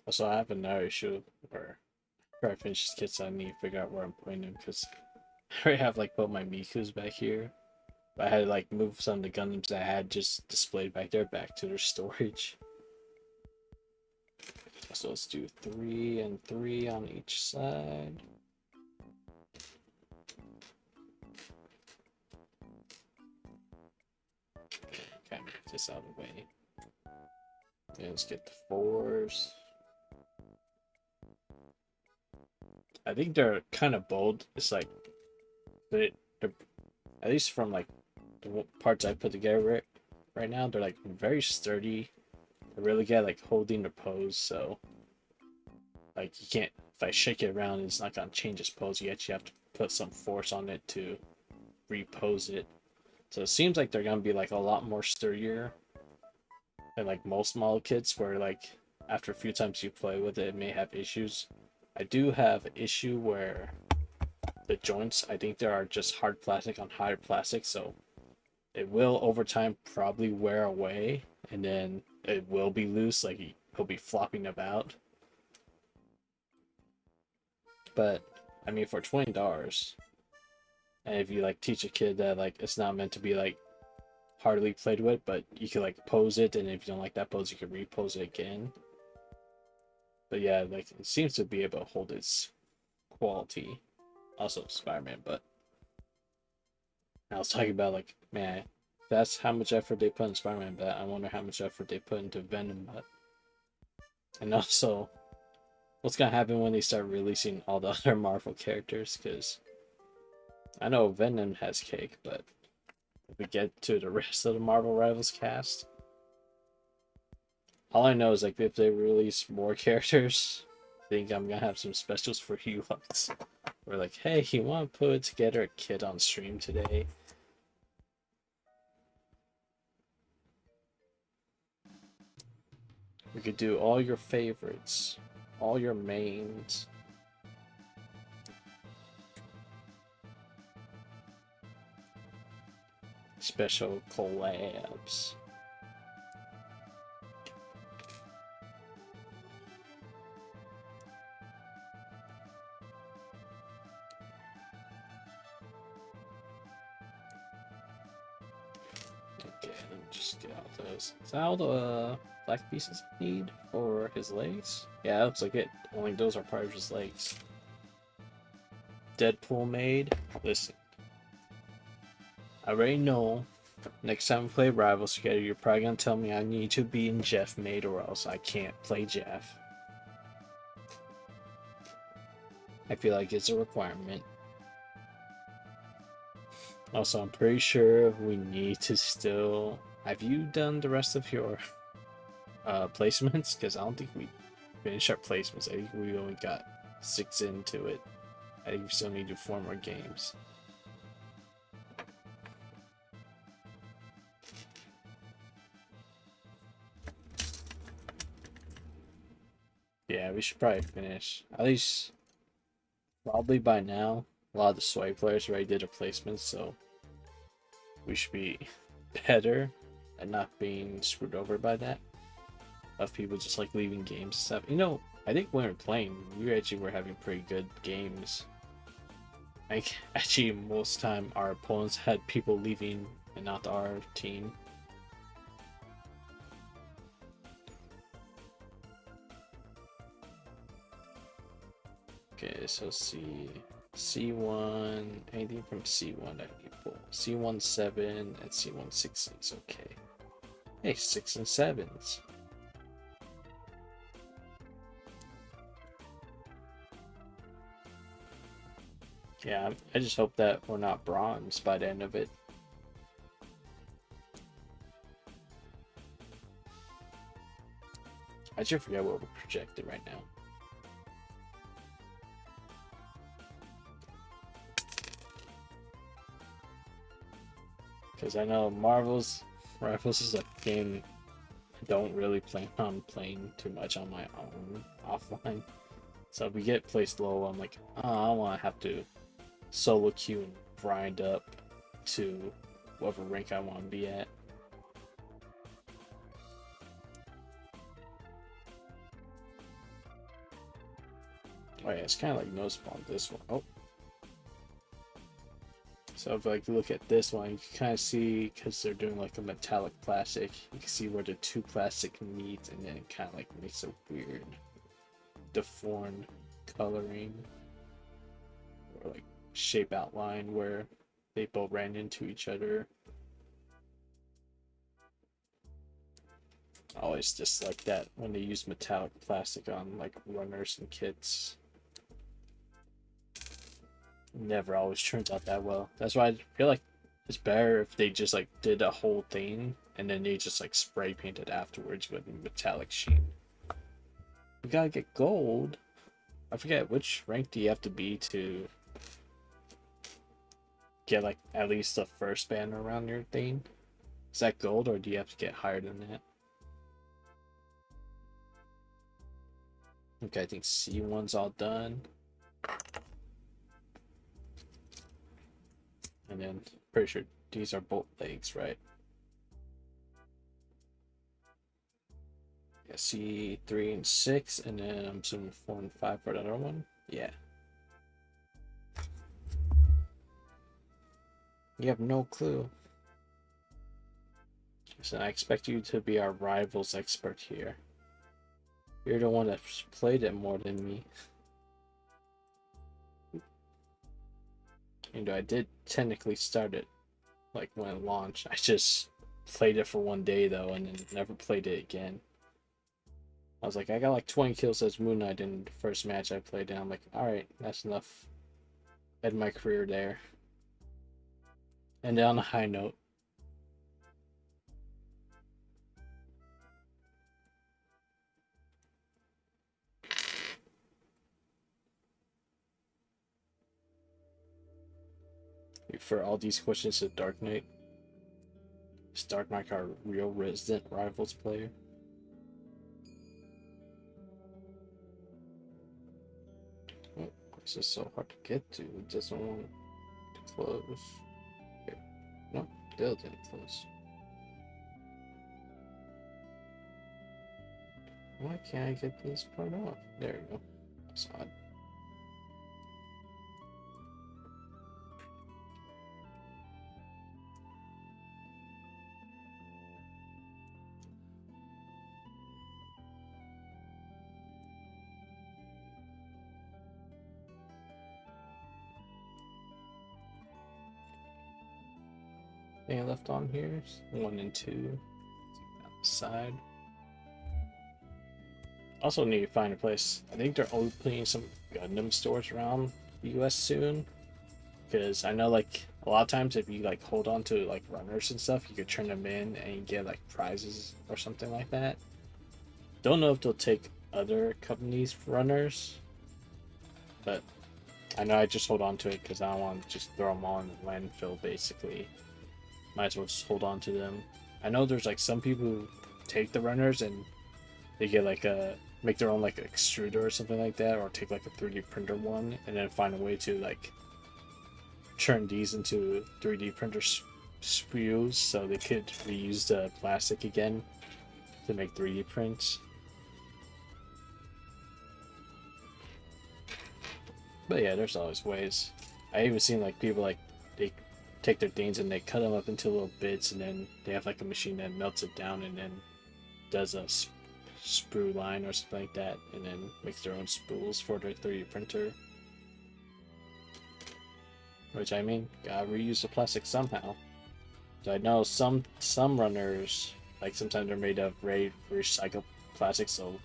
Also, I have another issue where after I finish these kits, I need to figure out where I'm putting them because I already have like both my Mikus back here. But I had to like move some of the Gundams that I had just displayed back there back to their storage. So let's do 3 and 3 on each side. Okay, move this out of the way. And let's get the 4s. I think they're kind of bold. It's like they're at least from like the parts I put together right now, they're like very sturdy. They're really good at like holding their pose. So like you can't, if I shake it around, it's not gonna change its pose. You actually have to put some force on it to repose it. So it seems like they're gonna be like a lot more sturdier than like most model kits, where like after a few times you play with it, it may have issues. I do have an issue where the joints, I think there are just hard plastic on hard plastic, so it will over time probably wear away, and then it will be loose, like he'll be flopping about. But I mean, for $20, and if you like teach a kid that like it's not meant to be like hardly played with, but you can like pose it, and if you don't like that pose, you can repose it again. But yeah, like it seems to be able to hold its quality. Also Spider-Man, but I was talking about like, man, that's how much effort they put in Spider-Man, but I wonder how much effort they put into Venom. But and also, what's gonna happen when they start releasing all the other Marvel characters? Because I know Venom has cake, but if we get to the rest of the Marvel Rivals cast, all I know is like if they release more characters, I think I'm gonna have some specials for you lots. We're like, hey, you want to put together a kit on stream today? We could do all your favorites, all your mains. Special collabs. Okay, let me just get out those. Is that all the black pieces I need for his legs? Yeah, that looks like it. Only those are part of his legs. Deadpool made. Listen, I already know. Next time we play Rivals together, you're probably gonna tell me I need to be in Jeff made, or else I can't play Jeff. I feel like it's a requirement. Also, I'm pretty sure we need to still. Have you done the rest of your placements? Because I don't think we finished our placements. I think we only got 6 into it. I think we still need to do 4 more games. Yeah, we should probably finish. At least, probably by now, a lot of the Sway players already did their placements, so we should be better at not being screwed over by that. Of people just like leaving games and stuff. You know, I think when we were playing, we actually were having pretty good games. Like, actually, most time our opponents had people leaving and not our team. Okay, so C1, anything from C1 that you pull. C1 7 and C1 6 is okay. Hey, 6 and 7s. Yeah, I just hope that we're not bronze by the end of it. I should forget what we're projected right now. Because I know Rivals is a game I don't really plan on playing too much on my own offline. So if we get placed low, I'm like, oh, I don't want to have to solo queue and grind up to whatever rank I want to be at. Oh yeah, it's kind of like no spawn this one. Oh. So if like look at this one, you can kind of see, because they're doing like a metallic plastic, you can see where the two plastic meet, and then it kind of like makes a weird deformed coloring or like shape outline where they both ran into each other. I always dislike that when they use metallic plastic on like runners and kits. Never always turns out that well. That's why I feel like it's better if they just like did a whole thing and then they just like spray painted afterwards with metallic sheen. We gotta get gold. I forget which rank do you have to be to get like at least the first banner around your thing. Is that gold or do you have to get higher than that? Okay, I think C1's all done. And then pretty sure these are both legs, right? Yeah, C3 and 6, and then I'm assuming 4 and 5 for the other one. Yeah. You have no clue. So I expect you to be our rivals expert here. You're the one that's played it more than me. You know, I did technically start it like when it launched. I just played it for one day though, and then never played it again. I was like, I got like 20 kills as Moon Knight in the first match I played, and I'm like, alright, that's enough. End my career there. And on a high note. For all these questions to Dark Knight. Is Dark Knight our real resident rivals player? Oh, this is so hard to get to. It doesn't want to close. Okay. No, still didn't close. Why can't I get this part off? There we go. That's odd. Thing left on here is 1 and 2. On the side. Also need to find a place. I think they're opening some Gundam stores around the US soon. Because I know like a lot of times if you like hold on to like runners and stuff, you could turn them in and you get like prizes or something like that. Don't know if they'll take other companies' runners, but I know I just hold on to it because I don't want to just throw them all in the landfill basically. Might as well just hold on to them. I know there's like some people who take the runners and they get like a make their own like extruder or something like that, or take like a 3D printer one and then find a way to like turn these into 3D printer sprues so they could reuse the plastic again to make 3D prints. But yeah, there's always ways. I even seen like people like they take their things and they cut them up into little bits, and then they have like a machine that melts it down and then does a sprue line or something like that, and then makes their own spools for their 3D printer. Which I mean, gotta reuse the plastic somehow. So I know some runners, like sometimes they're made of recycled plastic, so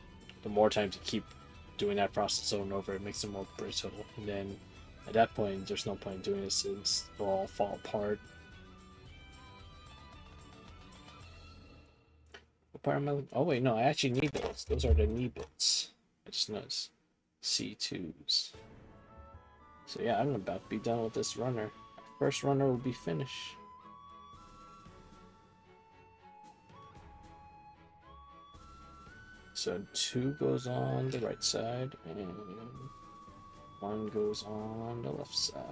the more times you keep doing that process over and over, it makes them more brittle. And then at that point, there's no point in doing it since they'll all fall apart. What part am I? Oh wait, no, I actually need those. Those are the knee bits. I just noticed. C2s. So yeah, I'm about to be done with this runner. First runner will be finished. So 2 goes on the right side, and 1 goes on the left side.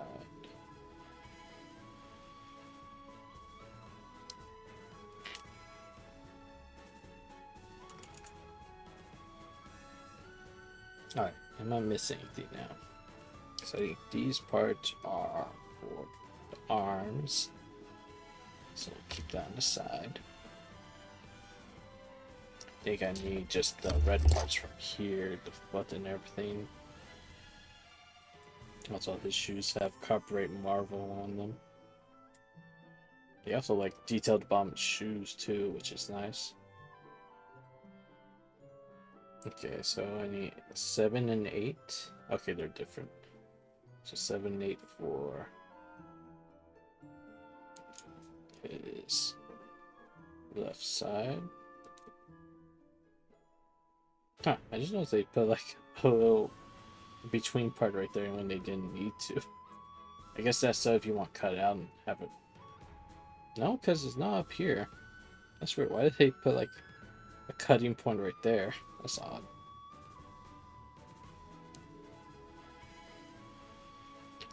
Alright, Am I missing anything now? So I think these parts are for the arms. So we'll keep that on the side. I think I need just the red parts from here, the foot and everything. Also, his shoes have copyright Marvel on them. They also like detailed bomb shoes too, which is nice. Okay, so I need 7 and 8. Okay, they're different. So 7 and 8 for his left side. Huh, I just noticed they put like a little between part right there when they didn't need to. I guess that's so if you want to cut it out and have it. No, because it's not up here. That's weird. Why did they put like a cutting point right there? That's odd.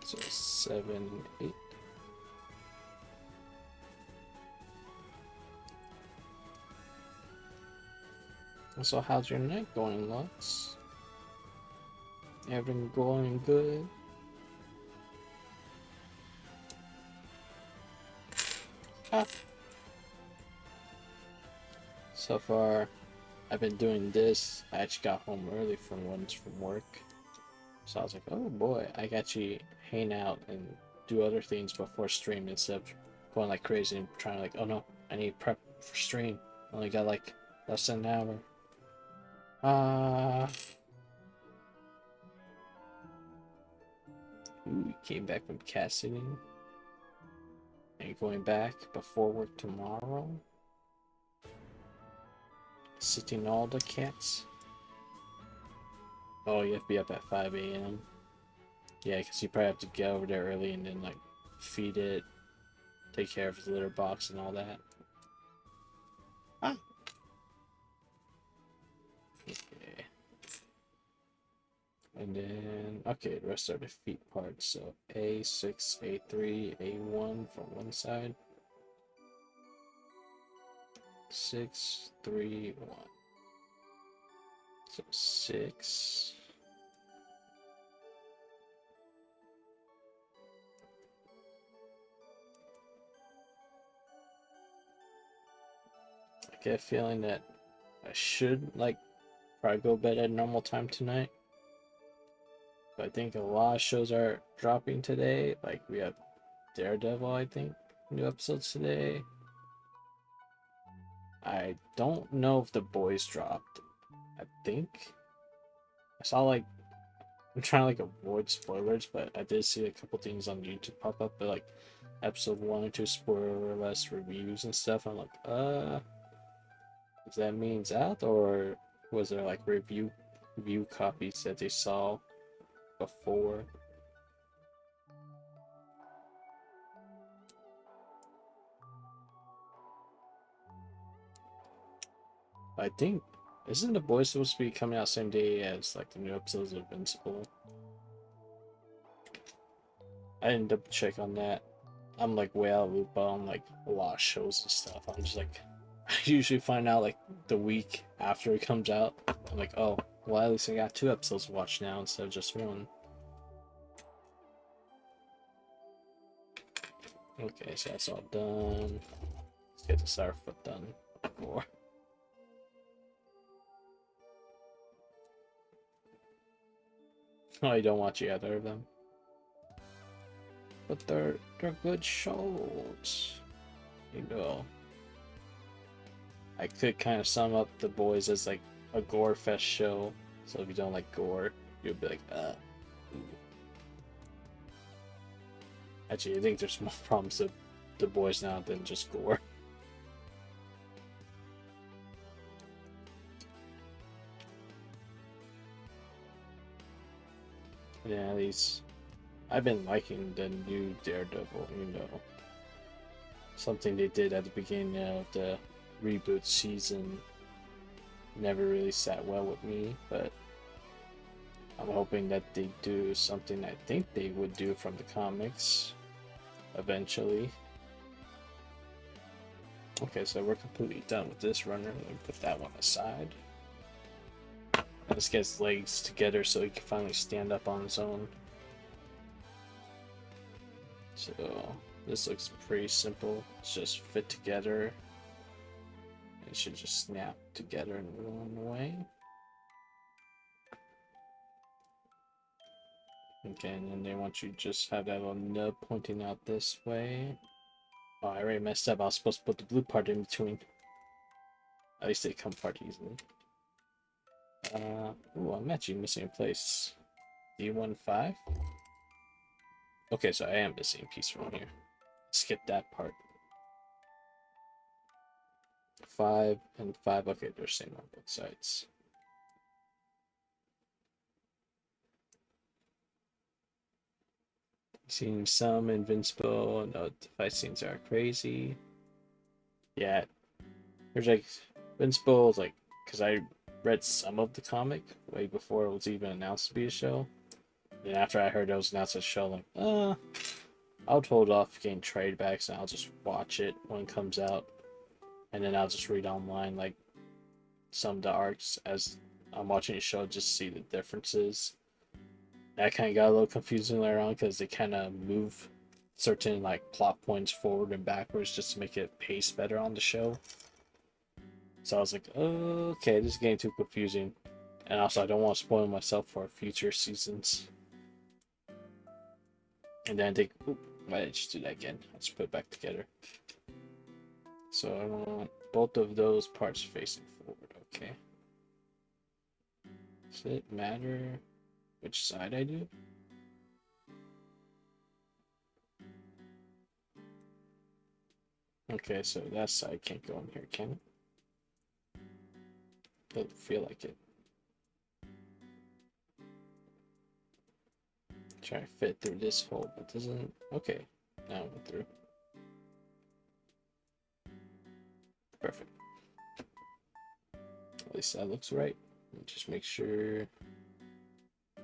So 7, 8. So how's your night going, Lux? Everything going good? Ah. So far, I've been doing this. I actually got home early from work. So I was like, oh boy, I can actually hang out and do other things before stream instead of going like crazy and trying to like, oh no, I need prep for stream. I only got like less than an hour. Ooh, came back from cat sitting. And going back before work tomorrow. Sitting all the cats. Oh, you have to be up at 5 a.m. Yeah, because you probably have to get over there early and then like feed it, take care of his litter box and all that. Ah. Okay. And then, okay, the rest are the feet parts. So A6, A3, A1 from one side. 6, 3, 1. So 6. I get a feeling that I should like probably go to bed at normal time tonight. But I think a lot of shows are dropping today. Like we have Daredevil, I think, new episodes today. I don't know if The Boys dropped. I think I saw like I'm trying to like avoid spoilers, but I did see a couple things on YouTube pop up, but like episode 1 or 2 spoiler-less reviews and stuff. I'm like, does that mean it's out, or was there like review copies that they saw before? I think isn't The Boys supposed to be coming out same day as like the new episodes of Invincible? I didn't double check on that. I'm like way out of loop on like a lot of shows and stuff. I'm just like I usually find out like the week after it comes out. I'm like, oh, well at least I got 2 episodes to watch now instead of just 1. Okay, so that's all done. Let's get the Sourfoot done before. Oh, you don't watch either of them? But they're good shows. You know. I could kind of sum up The Boys as like a gore fest show. So if you don't like gore, you'll be like, ooh. Actually, I think there's more problems with The Boys now than just gore. Yeah, these. I've been liking the new Daredevil, you know. Something they did at the beginning of the reboot season never really sat well with me, but I'm hoping that they do something I think they would do from the comics eventually. Okay, so we're completely done with this runner. Let me put that one aside. Let's get his legs together so he can finally stand up on his own. So this looks pretty simple. It's just fit together. It should just snap together in one way. Okay, and then they want you to just have that little nub pointing out this way. Oh, I already messed up. I was supposed to put the blue part in between. At least they come apart easily. Ooh, I'm actually missing a place. D15? Okay, so I am missing a piece from here. Skip that part. 5 and 5. Okay, they're same on both sides. Seeing some invincible. No, the fight scenes are crazy. Yeah, there's like invincible, like, because I read some of the comic way before it was even announced to be a show. And after I heard it was announced as a show, like, I'll hold off getting trade backs and I'll just watch it when it comes out. And then I'll just read online, like, some of the arcs as I'm watching the show, just to see the differences. That kind of got a little confusing later on because they kind of move certain, like, plot points forward and backwards just to make it pace better on the show. So I was like, okay, this is getting too confusing. And also, I don't want to spoil myself for future seasons. And then I think, oop, why did I just do that again? Let's put it back together. So I want both of those parts facing forward, okay. Does it matter which side I do? Okay, so that side can't go in here, can it? Doesn't feel like it. Try to fit through this hole, but doesn't. Okay, now it went through. Perfect. At least that looks right. Just make sure.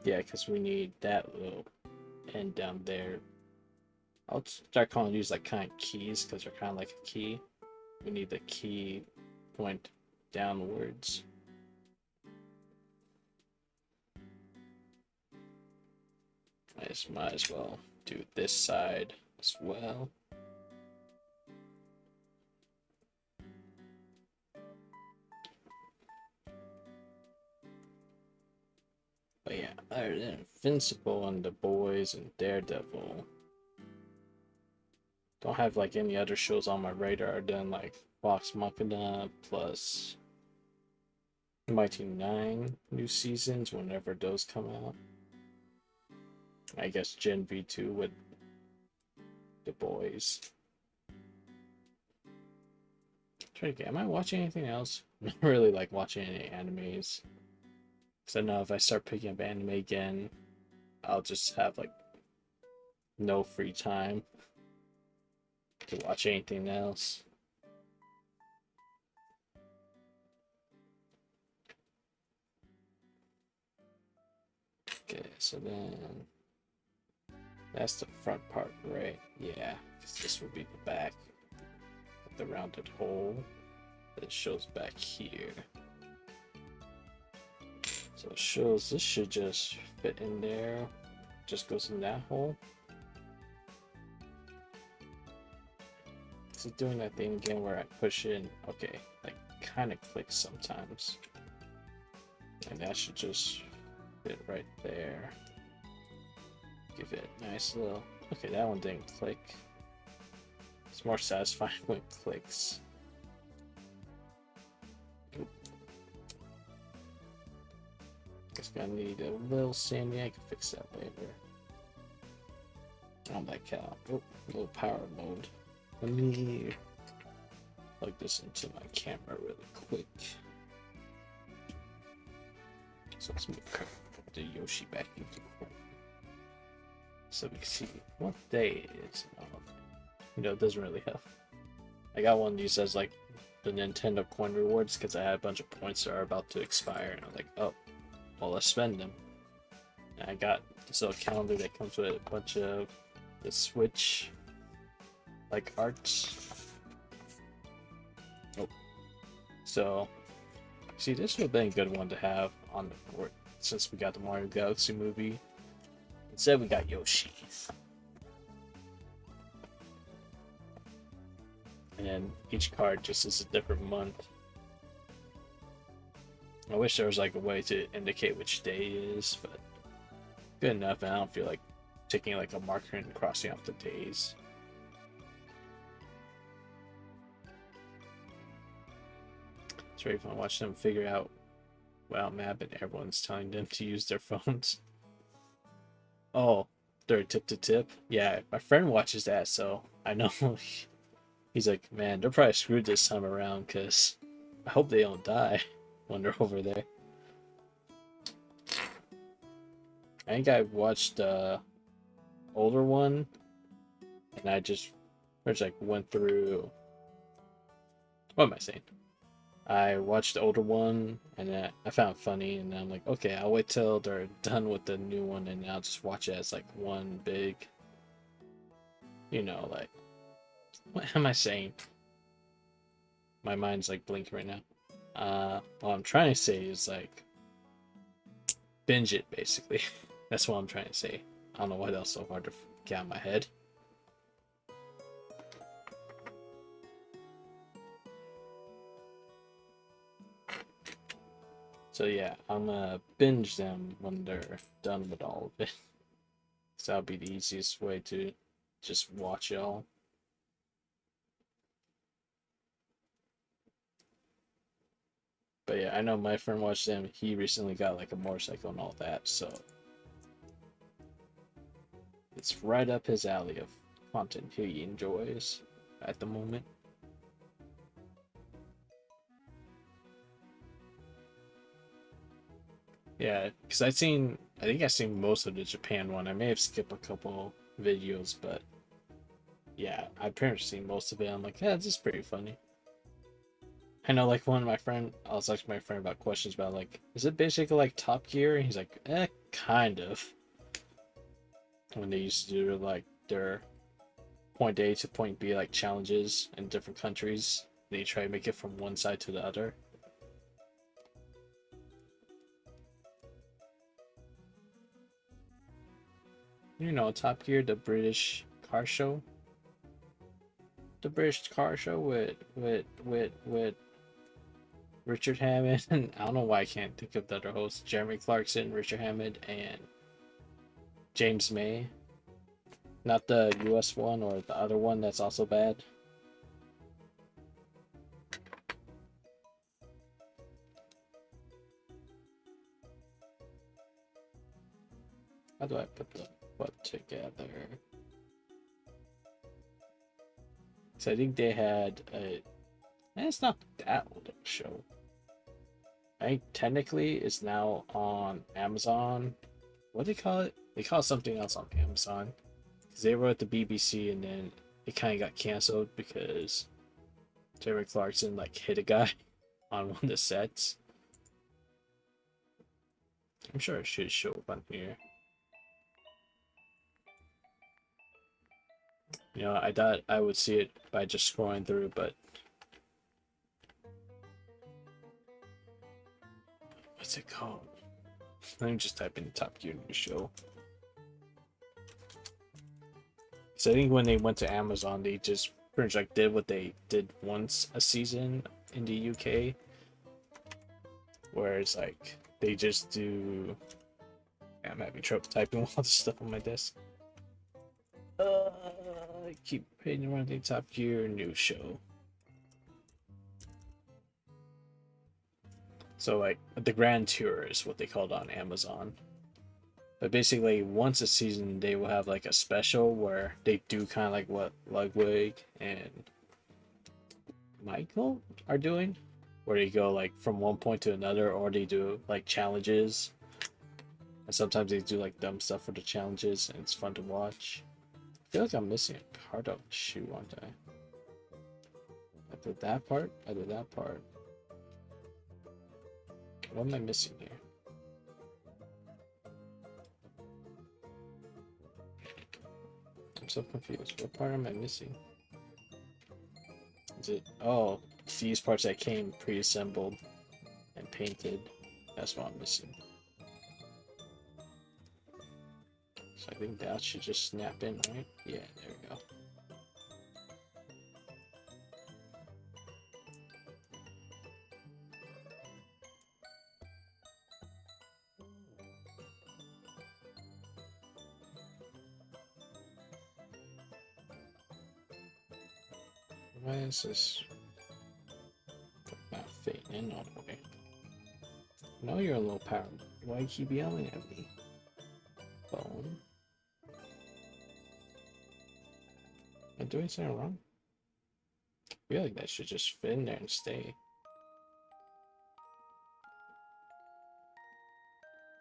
Yeah, because we need that little end down there. I'll start calling these like kind of keys because they're kind of like a key. We need the key point downwards. I just might as well do this side as well. But yeah, other than Invincible and the Boys and Daredevil, don't have like any other shows on my radar than like Vox Machina plus Mighty 9 new seasons whenever those come out. I guess Gen V2 with the Boys. Try to get, am I watching anything else? I'm not really like watching any animes. Because I know if I start picking up anime again, I'll just have like no free time to watch anything else. Okay, so then that's the front part, right? Yeah, because this would be the back of the rounded hole that it shows back here. So it shows this should just fit in there, just goes in that hole. Is it doing that thing again where I push in? Okay, like kind of clicks sometimes. And that should just fit right there. Give it a nice little. Okay, that one didn't click. It's more satisfying when it clicks. Oop. It's gonna need a little sanding. I can fix that later. Oh my cow. Oh, little power mode. Let me plug this into my camera really quick. So let's move the Yoshi back into the corner. So we can see what day it is. You know, it doesn't really help. I got one of these as like the Nintendo coin rewards because I had a bunch of points that are about to expire, and I'm like, oh, well, let's spend them. And I got this little calendar that comes with a bunch of the Switch like arts. Oh, so See, this would have been a good one to have on the board since we got the Mario Galaxy movie. Instead, we got Yoshi. And then each card just is a different month. I wish there was like a way to indicate which day it is, but good enough, and I don't feel like taking like a marker and crossing off the days. It's very fun watching them figure out WoW map and everyone's telling them to use their phones. Oh, they're tip to tip? Yeah, my friend watches that, so I know. He's like, man, they're probably screwed this time around because I hope they don't die when they're over there. I think I watched the older one, and I just like went through. What am I saying? I watched the older one, and I found it funny, and I'm like, okay, I'll wait till they're done with the new one, and I'll just watch it as like one big, like, what am I saying? My mind's like blinking right now. What I'm trying to say is like binge it, basically. That's what I'm trying to say. I don't know what else so hard to get out of my head. So yeah, I'm gonna binge them when they're done with all of it. So that'll be the easiest way to just watch it all. But yeah, I know my friend watched them. He recently got like a motorcycle and all that, so it's right up his alley of content he enjoys at the moment. Yeah, because I think I've seen most of the Japan one. I may have skipped a couple videos, but yeah, I've pretty much seen most of it. I'm like, yeah, this is pretty funny. I know, like, I was asking my friend about questions about, like, is it basically like Top Gear? And he's like, kind of. When they used to do, like, their point A to point B, like, challenges in different countries, they try to make it from one side to the other. Top Gear, the British car show. The British car show with Richard Hammond. I don't know why I can't think of the other hosts. Jeremy Clarkson, Richard Hammond, and James May. Not the US one or the other one that's also bad. How do I put the what together? So I think they had a. And it's not that old of a show. I think technically it's now on Amazon. What do they call it? They call it something else on Amazon. Because they wrote the BBC and then it kind of got canceled because Jeremy Clarkson like hit a guy on one of the sets. I'm sure it should show up on here. I thought I would see it by just scrolling through, but what's it called? Let me just type in Top Gear new show. So I think when they went to Amazon, they just pretty much like did what they did once a season in the UK, where it's like they just do. I'm having trouble typing all this stuff on my desk. I keep hitting around the Top Gear new show. So like the Grand Tour is what they called on Amazon. But basically, once a season, they will have like a special where they do kind of like what Ludwig and Michael are doing, where they go like from one point to another, or they do like challenges. And sometimes they do like dumb stuff for the challenges, and it's fun to watch. I feel like I'm missing a part of the shoe, aren't I? I did that part. I did that part. What am I missing here? I'm so confused. What part am I missing? Is it? Oh, it's these parts that came pre-assembled and painted. That's what I'm missing. So I think that should just snap in, right? Yeah, there we go. Why is this not fitting in all the way? I know you're a low power. Why you keep yelling at me? Phone. Am I doing something wrong? I feel like that should just fit in there and stay.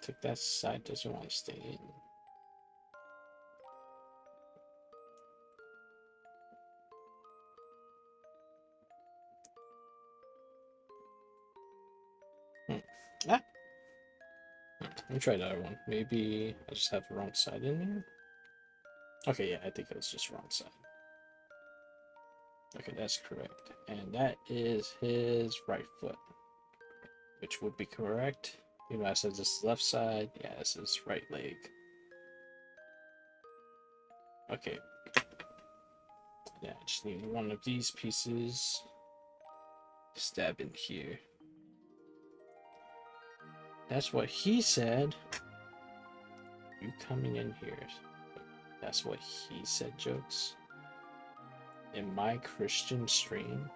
I think that side doesn't want to stay in. Ah! Let me try the other one. Maybe I just have the wrong side in there. Okay, yeah, I think it was just wrong side. Okay, that's correct. And that is his right foot, which would be correct. You know, I said this is left side. Yeah, this is right leg. Okay. Yeah, I just need one of these pieces. Stab in here. That's what he said. You coming in here. That's what he said, jokes. In my Christian stream.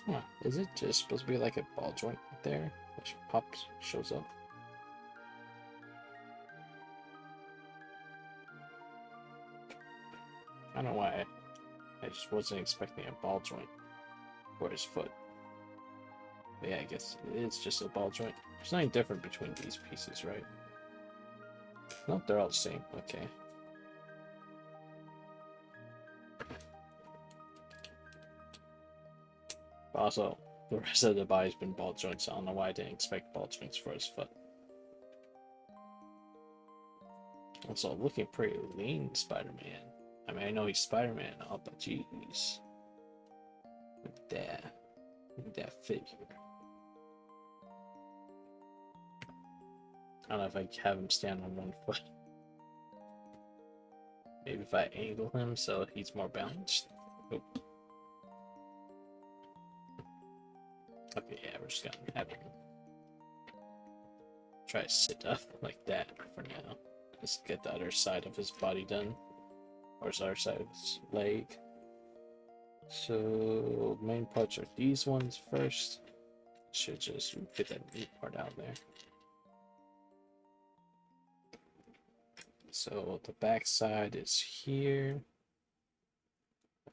Huh, is it just supposed to be like a ball joint there? That pops, shows up. I don't know why. I just wasn't expecting a ball joint for his foot. But yeah, I guess it's just a ball joint. There's nothing different between these pieces, right? Nope, they're all the same. Okay. Also, the rest of the body's been ball joints. I don't know why I didn't expect ball joints for his foot. Also, looking pretty lean, Spider-Man. I mean, I know he's Spider-Man and all, but jeez. Look at that. Look at that figure. I don't know if I have him stand on one foot. Maybe if I angle him so he's more balanced. Oh. Okay, yeah, we're just gonna have him try to sit up like that for now. Just get the other side of his body done. Or his other side of his leg. So, main parts are these ones first. Should just get that meat part out there. So, the back side is here.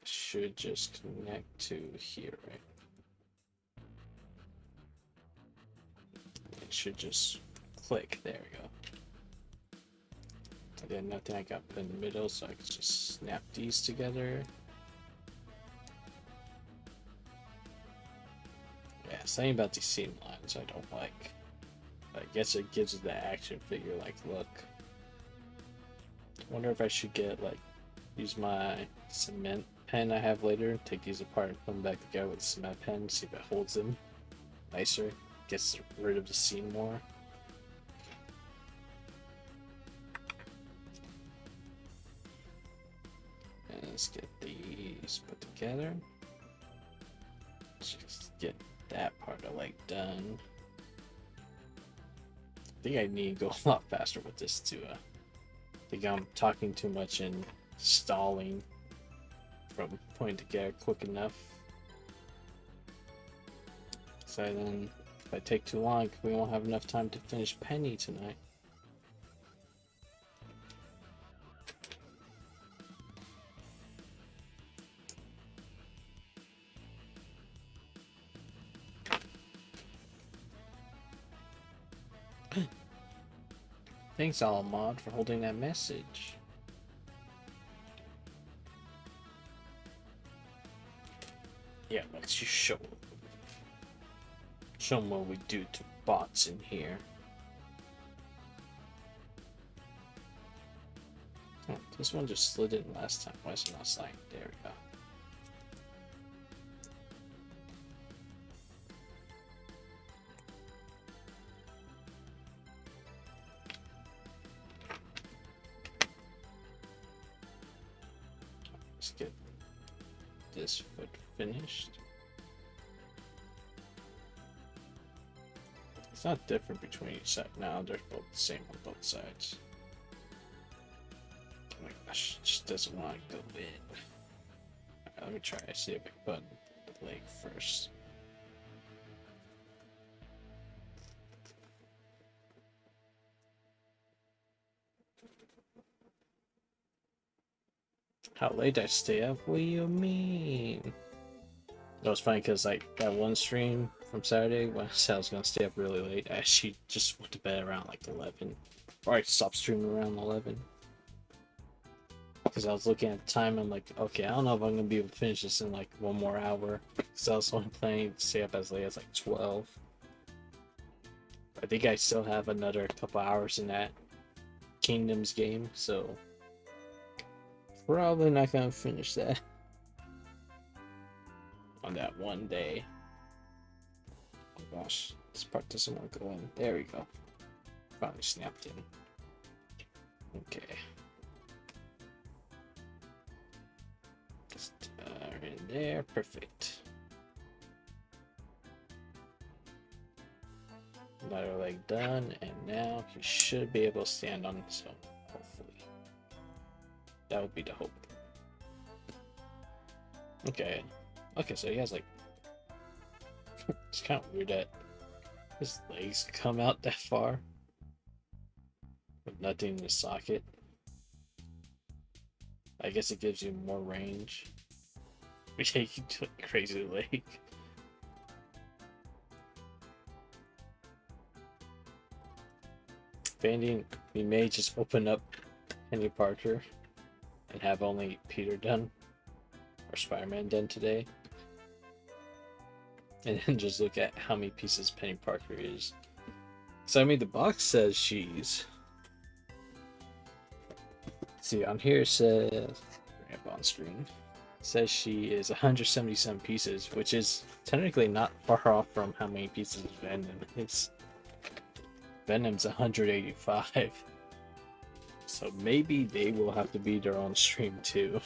It should just connect to here, right? It should just click. There we go. And then nothing I got in the middle, so I can just snap these together. Yeah, something about these seam lines I don't like. But I guess it gives it the action figure like look. I wonder if I should get like use my cement pen I have later, take these apart and put them back together with a cement pen, see if it holds them nicer, gets rid of the seam more. And let's get these put together. Just get that part of like done. I think I need to go a lot faster with this too. I think I'm talking too much and stalling from putting together quick enough. So then, if I take too long, we won't have enough time to finish Penny tonight. Thanks, Alamod, for holding that message. Yeah, let's just show them what we do to bots in here. Oh, this one just slid in last time. Why is it not sliding? There we go. Let's get this foot finished. It's not different between each side. No, they're both the same on both sides. Oh my gosh, it just doesn't want to go in. Right, let me try. See if I can button the leg first. How late I stay up? What do you mean? It was funny because like that one stream from Saturday when I said I was gonna stay up really late, I actually just went to bed around like 11, or I stopped streaming around 11 because I was looking at the time. I'm like, okay, I don't know if I'm gonna be able to finish this in like one more hour. So I was only planning to stay up as late as like 12. I think I still have another couple hours in that Kingdoms game, so probably not gonna finish that on that one day. Oh gosh, this part doesn't want to go in. There we go. Finally snapped in. Okay. Just in there. Perfect. Another leg done, and now he should be able to stand on his own. Hopefully. That would be the hope. Okay. Okay, so he has like it's kind of weird that his legs come out that far with nothing in the socket. I guess it gives you more range. Yeah, you can do a crazy leg. Banding, we may just open up Penny Parker and have only Peter done or Spider-Man done today. And then just look at how many pieces Penny Parker is. So I mean, the box says she's. Let's see, on here it says, bring up on screen. It says she is 177 pieces, which is technically not far off from how many pieces Venom is. Venom's 185. So maybe they will have to be their own stream too.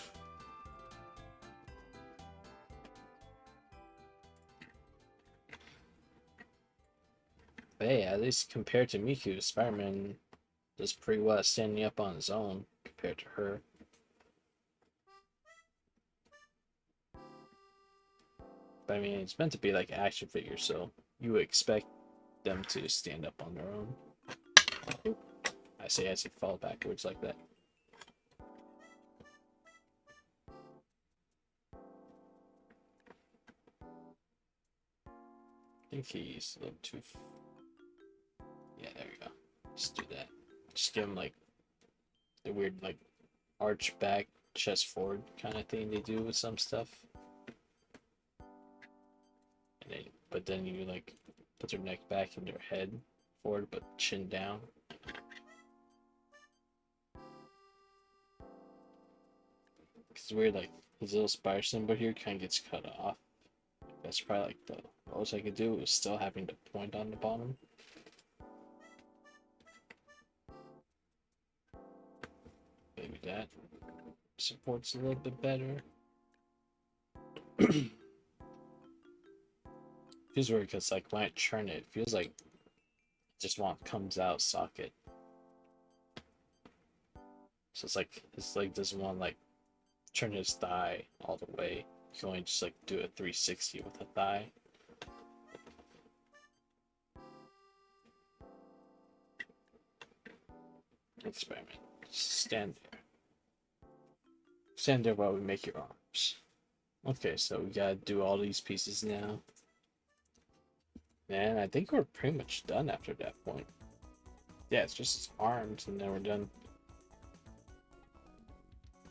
But hey, at least compared to Miku, Spider-Man does pretty well standing up on his own compared to her. But I mean, it's meant to be like action figures, so you would expect them to stand up on their own. I say as he fall backwards like that. I think he's a little too. Yeah, there we go. Just do that. Just give him like the weird like arch back, chest forward kind of thing they do with some stuff. And then, but then you like put their neck back and their head forward, but chin down. It's weird, like his little spider symbol here kind of gets cut off. That's probably like the most I could do is still having the point on the bottom. Maybe that supports a little bit better. Feels weird because like when I turn it, it feels like just one comes out socket. So it's like his leg doesn't want to like turn his thigh all the way. You can only just like do a 360 with a thigh. Experiment. Stand there. Stand there while we make your arms. Okay, so we gotta do all these pieces now. And I think we're pretty much done after that point. Yeah, it's just his arms and then we're done.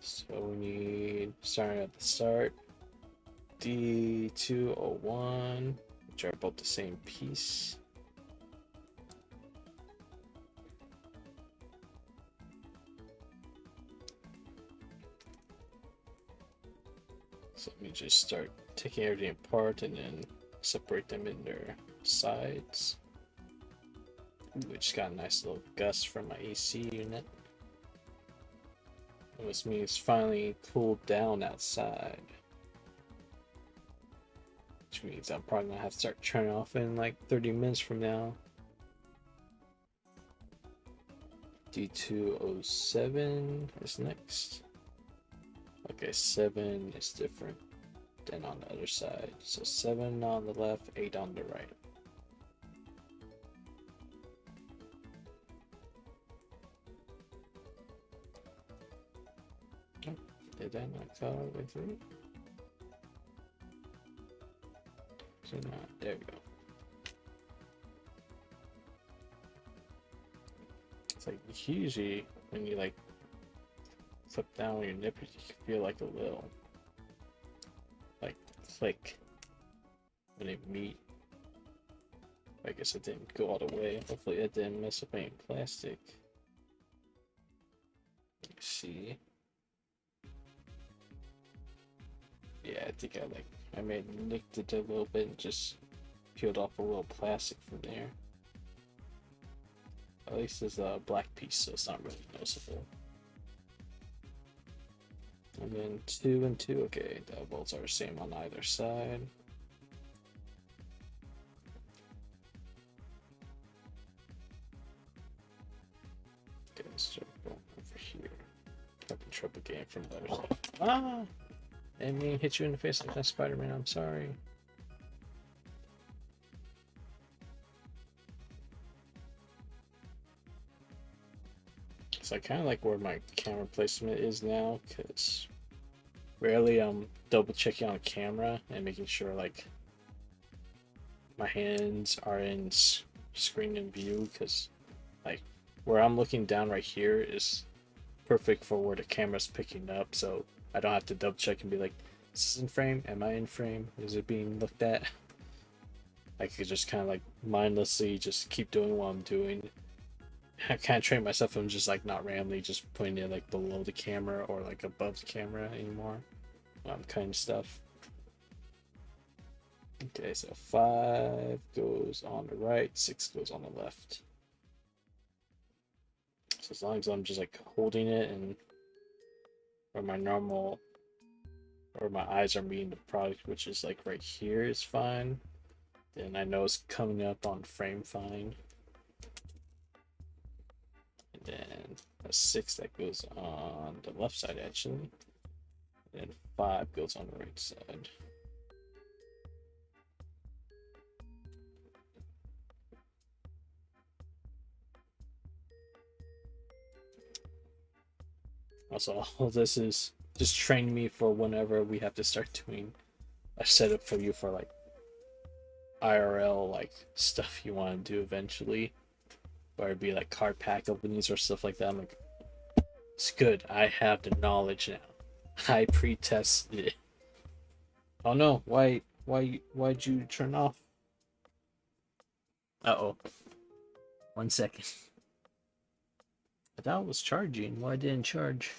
So we need, starting at the start, D201, which are both the same piece. So let me just start taking everything apart and then separate them in their sides. Which got a nice little gust from my AC unit. Which means it's finally cooled down outside. Which means I'm probably gonna have to start turning off in like 30 minutes from now. D207 is next. Okay, 7 is different than on the other side. So 7 on the left, 8 on the right. Oh, did that not cut all the way through? So now, there we go. It's like usually when you like flip down your nippers, you can feel like a little like click when they meet. I guess it didn't go all the way. Hopefully it didn't mess up any plastic. Let's see. Yeah, I think I may have nicked it a little bit and just peeled off a little plastic from there. At least it's a black piece, so it's not really noticeable. And then 2 and 2, okay, the bolts are the same on either side. Okay, let's start going over here. Having trouble getting from the other side. Ah! I didn't mean to hit you in the face like that, Spider-Man, I'm sorry. So I kind of like where my camera placement is now, because rarely I'm double checking on camera and making sure like my hands are in screen in view, because like where I'm looking down right here is perfect for where the camera's picking up, so I don't have to double check and be like, is this in frame? Am I in frame? Is it being looked at? I could just kind of like mindlessly just keep doing what I'm doing. I can't train myself. I'm just like not randomly just putting it like below the camera or like above the camera anymore when I'm cutting stuff. Okay, so 5 goes on the right, 6 goes on the left. So as long as I'm just like holding it and or my normal or my eyes are meeting the product, which is like right here, is fine. Then I know it's coming up on frame fine. And then a 6 that goes on the left side actually. And 5 goes on the right side. Also, all this is just training me for whenever we have to start doing a setup for you for like IRL like stuff you want to do eventually, whether it be like card pack openings or stuff like that. I'm like, it's good. I have the knowledge now. I pre-tested it. Oh no! Why'd you turn off? Uh-oh. 1 second. I thought it was charging. Why didn't it charge?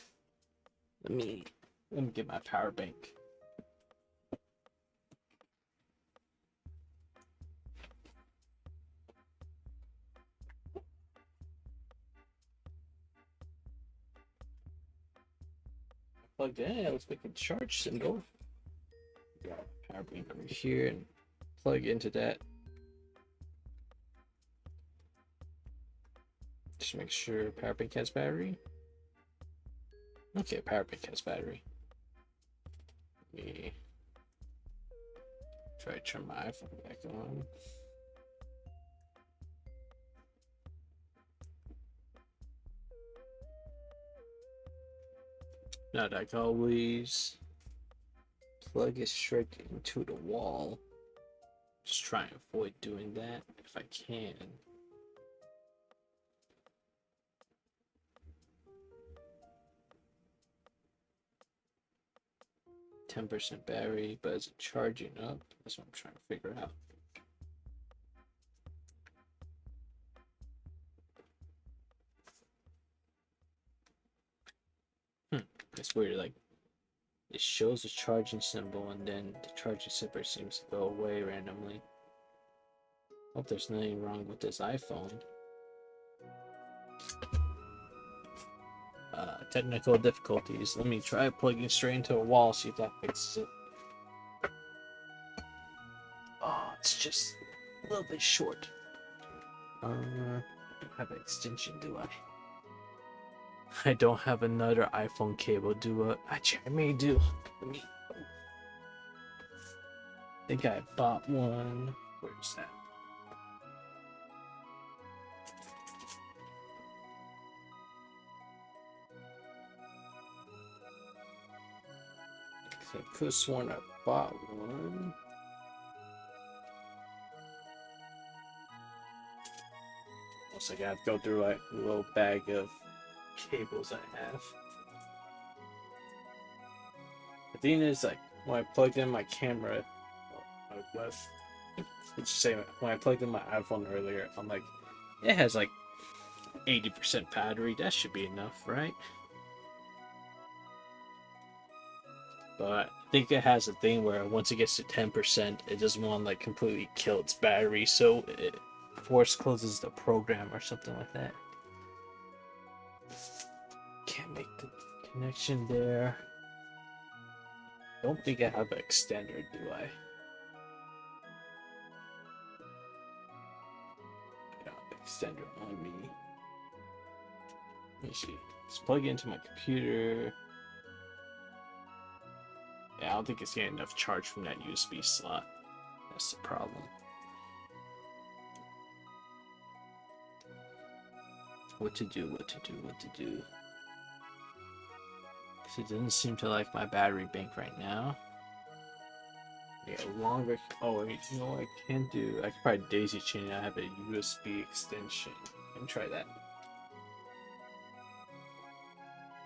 Let me get my power bank. Plugged in. It looks like a charge symbol. Got power bank over here and plug into that. Just make sure power bank has battery. Okay, power bank has battery. Let me try to turn my iPhone back on. Now I can always plug it straight into the wall. Just try and avoid doing that if I can. %10 battery, but is it charging up? That's what I'm trying to figure out. It's weird, like It shows a charging symbol and then the charging symbol seems to go away randomly. Hope there's nothing wrong with this iPhone. Technical difficulties. Let me try plugging straight into a wall, see if that fixes it. Oh, it's just a little bit short. I don't have an extension, do I? I don't have another iPhone cable, do I? I may do. Let me. I think I bought one. Where's that? I could have sworn I bought one. Looks like I have to go through like a little bag of cables I have. The thing is, like, when I plugged in my camera, let's just say when I plugged in my iPhone earlier, I'm like, it has like 80% battery. That should be enough, right? But I think it has a thing where once it gets to 10%, it doesn't want to like completely kill its battery, so it force closes the program or something like that. Can't make the connection there. Don't think I have an extender, do I? Yeah, extender on me. Let me see. Let's plug it into my computer. Yeah, I don't think it's getting enough charge from that USB slot. That's the problem. What to do, what to do, what to do. Because it doesn't seem to like my battery bank right now. Yeah, longer. Oh, wait, you know what I can do? I could probably daisy chain it. I have a USB extension. Let me try that.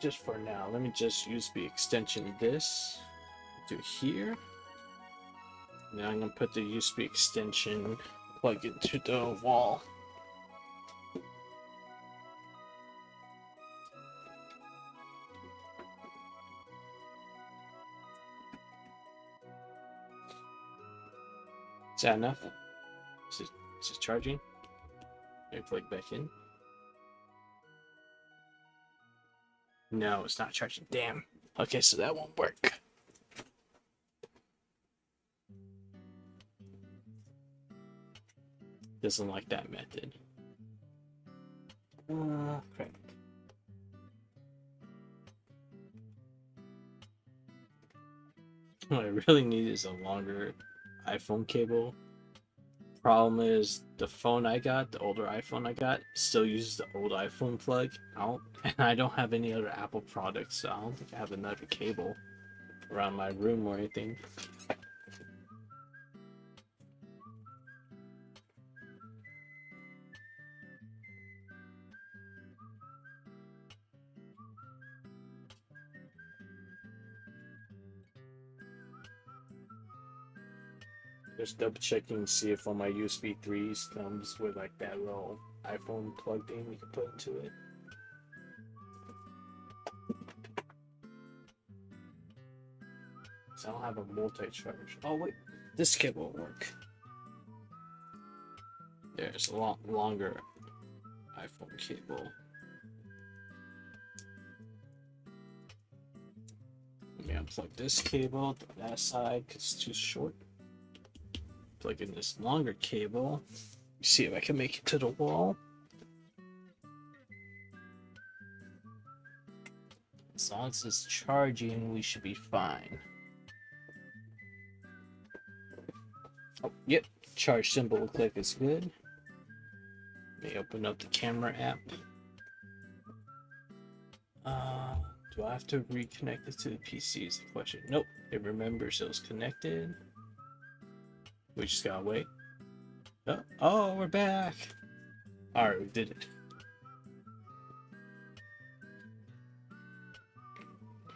Just for now, let me just USB extension this to here. Now I'm gonna put the USB extension plug into the wall. Is that enough? Is it charging? Let me plug back in. No, it's not charging. Damn. Okay, so that won't work. Doesn't like that method. Crap. What I really need is a longer iPhone cable. Problem is, the phone I got, the older iPhone I got, still uses the old iPhone plug. And I don't have any other Apple products, so I don't think I have another cable around my room or anything. Just double checking to see if on my USB 3s comes with like that little iPhone plug thing you can put into it. So I don't have a multi-charge. Oh wait, this cable will work. There's a lot longer iPhone cable. Let me unplug this cable to that side because it's too short. Plug in this longer cable. See if I can make it to the wall. As long as it's charging, we should be fine. Oh, yep. Charge symbol looks like it's good. Let me open up the camera app. Do I have to reconnect it to the PC is the question. Nope. It remembers it was connected. We just gotta wait. Oh, we're back. Alright, we did it.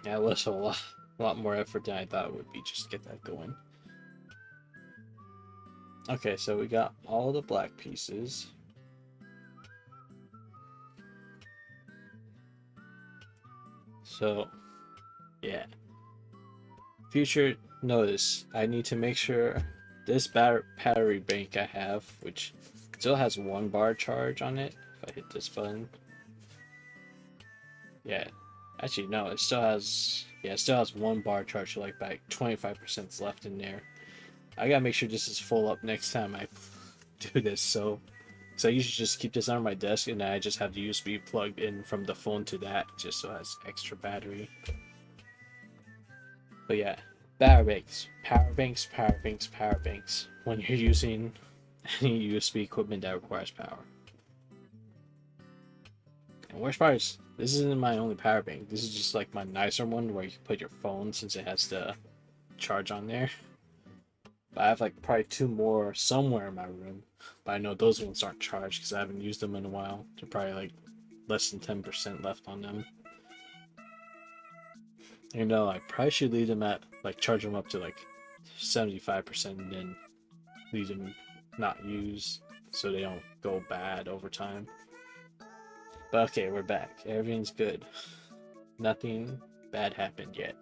Yeah, it was a lot more effort than I thought it would be just to get that going. Okay, so we got all the black pieces. So, yeah. future notice, I need to make sure this battery bank I have, which still has 1 bar charge on it, if I hit this button. Yeah, actually no, it still has, yeah, it still has 1 bar charge, so like 25% left in there. I gotta make sure this is full up next time I do this, so I usually just keep this on my desk and I just have the USB plugged in from the phone to that, just so it has extra battery. But yeah, power banks, power banks, power banks, power banks. When you're using any USB equipment that requires power. And worst part is, this isn't my only power bank. This is just like my nicer one where you can put your phone since it has the charge on there. But I have like probably 2 more somewhere in my room. But I know those ones aren't charged because I haven't used them in a while. They're probably like less than 10% left on them. You know, I probably should leave them at, like, charge them up to like 75% and then leave them not used so they don't go bad over time. But okay, we're back. Everything's good. Nothing bad happened yet.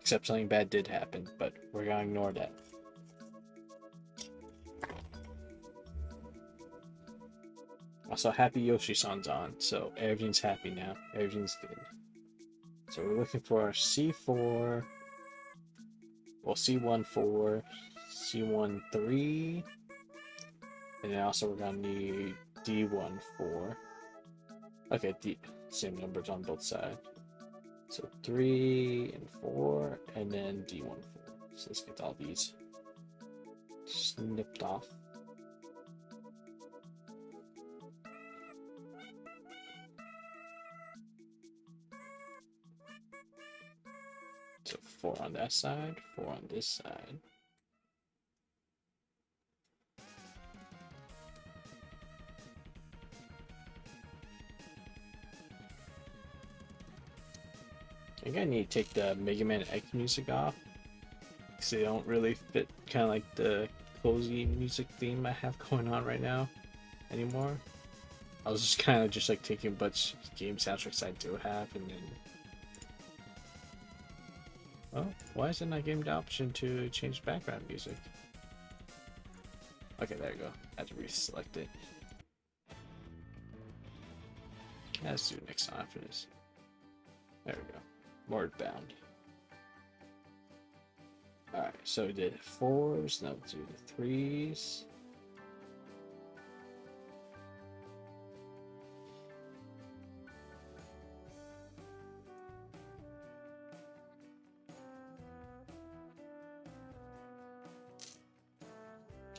Except something bad did happen, but we're gonna ignore that. Also, happy Yoshi-san's on, so everything's happy now. Everything's good. So we're looking for C4, well, C1 4, C1 3, and then also we're gonna need D1 4. Okay, same numbers on both sides. So 3 and 4, and then D1 4. So let's get all these snipped off. So 4 on that side, 4 on this side. I think I need to take the Mega Man X music off, because they don't really fit kind of like the cozy music theme I have going on right now anymore. I was just kind of just like taking a bunch of game soundtracks I do have and then... Oh, why is it not giving the option to change background music? Okay, there you go. I had to reselect it. Let's do it next time after this. There we go. Word bound. Alright, so we did 4s, now we'll do the 3s.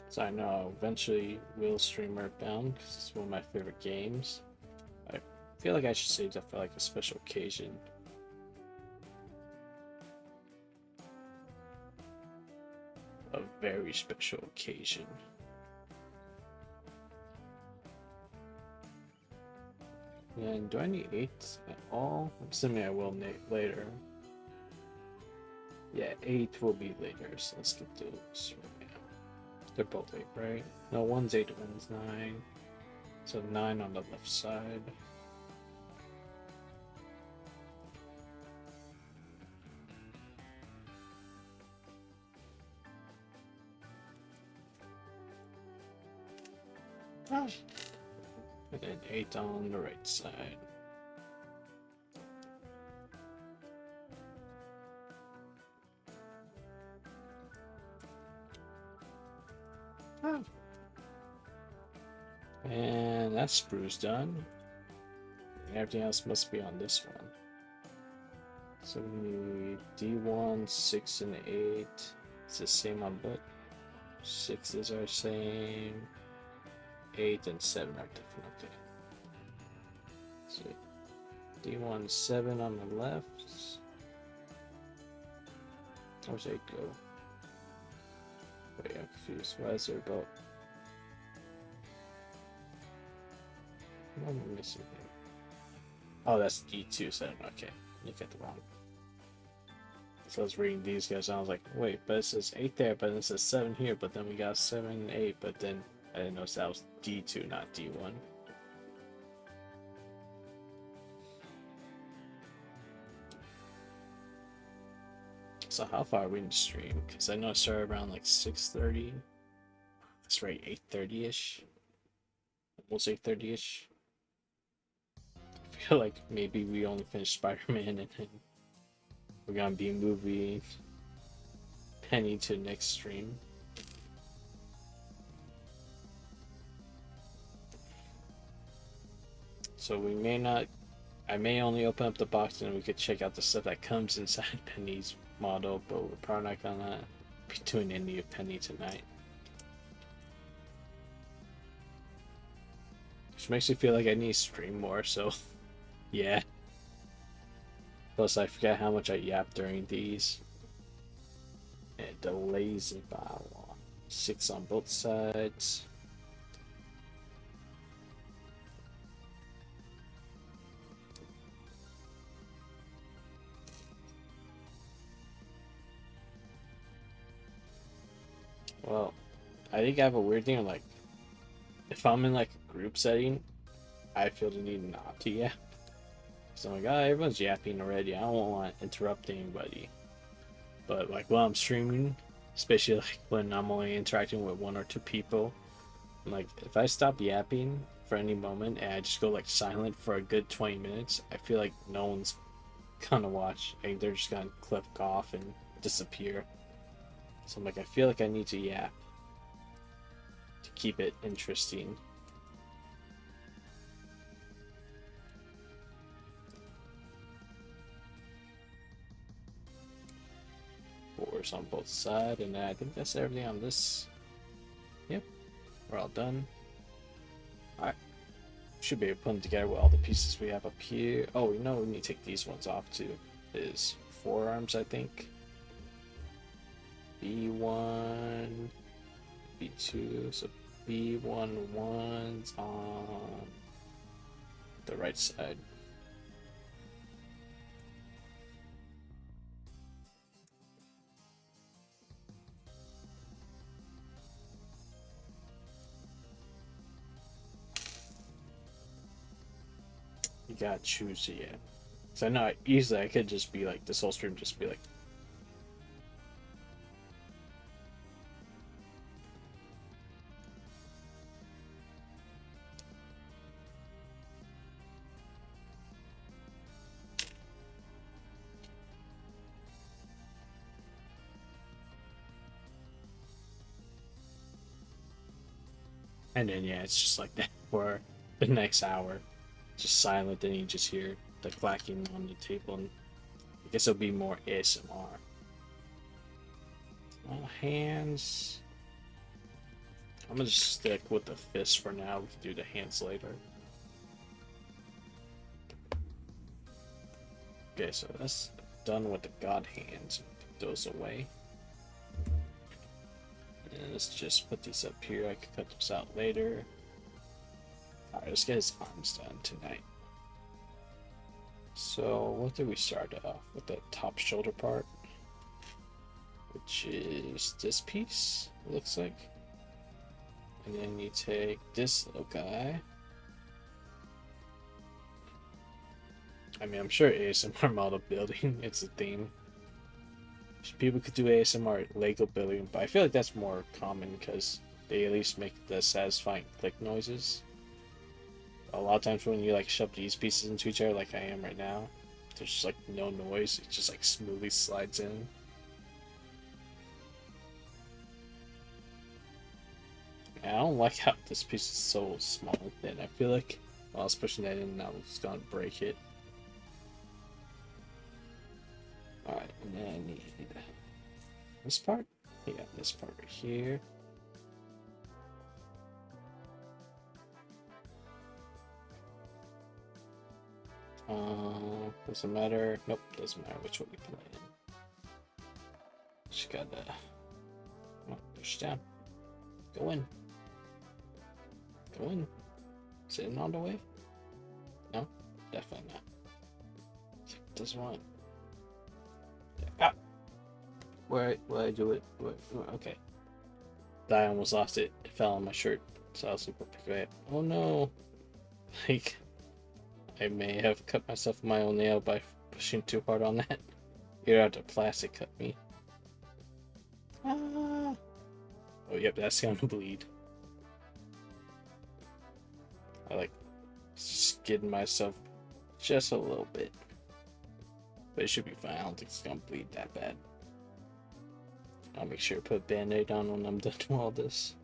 So I know eventually will stream Earthbound because it's one of my favorite games. I feel like I should save that for like a special occasion. A very special occasion. And do I need 8 at all? I'm assuming I will later. Yeah, 8 will be later, so let's get those right now. They're both 8, right? No, one's 8, one's 9. So 9 on the left side. Oh. And then 8 on the right side. Oh. And that sprue's done. And everything else must be on this one. So we need D1, 6, and 8. It's the same on both. 6s are same. 8 and 7 are different. Okay. So D1, 7 on the left. Where's 8 go? Wait, I'm confused. Why is there about... What am I missing here? Oh, that's D2 7. Okay, you get the wrong. So I was reading these guys and I was like, wait, but it says 8 there, but it says 7 here, but then we got 7 and 8, but then I didn't notice that was D2, not D1. So how far are we in the stream? Because I know I started around like 6:30. That's right, 8:30ish. Almost 8:30ish. I feel like maybe we only finished Spider-Man and then we're gonna be moving Penny to next stream. So we may not. I may only open up the box and we could check out the stuff that comes inside Penny's model, but we're probably not gonna be doing any of Penny tonight. Which makes me feel like I need to stream more, so yeah. Plus I forgot how much I yap during these. It delays about 6 on both sides. Well, I think I have a weird thing like if I'm in like a group setting, I feel the need not to yap. So I'm like, oh, everyone's yapping already. I don't want to interrupt anybody. But like while I'm streaming, especially like when I'm only interacting with 1 or 2 people, I'm like if I stop yapping for any moment and I just go like silent for a good 20 minutes, I feel like no one's gonna watch. Like they're just gonna click off and disappear. So I'm like, I feel like I need to yap to keep it interesting. Fours on both sides, and I think that's everything on this. Yep, we're all done. Alright, should be able to put them together with all the pieces we have up here. Oh, you know, we need to take these ones off too. His forearms, I think. B1, B2, so B1 ones on the right side. You gotta choose it, yeah. So I know easily I could just be like, this whole stream just be like, and then yeah, it's just like that for the next hour. Just silent, then you just hear the clacking on the table, and I guess it'll be more ASMR. Hands. I'm gonna just stick with the fist for now. We can do the hands later. Okay, so that's done with the god hands. Put those away. And let's just put these up here. I can cut those out later. Alright, let's get his arms done tonight. So, what did we start off with? The top shoulder part, which is this piece, it looks like. And then you take this little guy. I mean, I'm sure ASMR model building, it's a theme. People could do ASMR Lego building, but I feel like that's more common because they at least make the satisfying click noises. A lot of times when you like shove these pieces into each other like I am right now, there's just like no noise, it just like smoothly slides in. And I don't like how this piece is so small and thin. I feel like while I was pushing that in, I was gonna break it. Alright, and then I need this part? Yeah, this part right here. Doesn't matter. Nope, doesn't matter which one you put in. Just gotta push down. Go in. Go in. Sitting on the way? No, definitely not. Doesn't want. Ah! Where I do it? Okay. I almost lost it. It fell on my shirt, so I was able to pick it up. Oh no! Like, I may have cut myself with my own nail by pushing too hard on that. You'd have to plastic cut me. Ah. Oh, yep, that's gonna bleed. I like skidding myself just a little bit. But it should be fine. I don't think it's gonna bleed that bad. I'll make sure to put a band-aid on when I'm done with all this.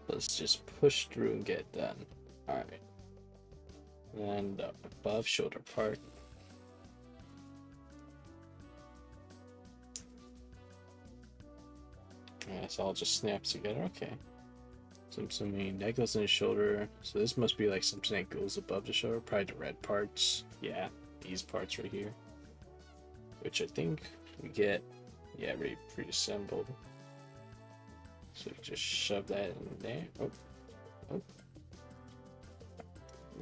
Let's just push through and get it done. Alright. And the above shoulder part. Yeah, so all just snaps together. Okay. So I'm assuming that goes in the shoulder. So this must be like something that goes above the shoulder. Probably the red parts. Yeah, these parts right here. Which I think we get, yeah, already pre-assembled. So just shove that in there. Oh, oh.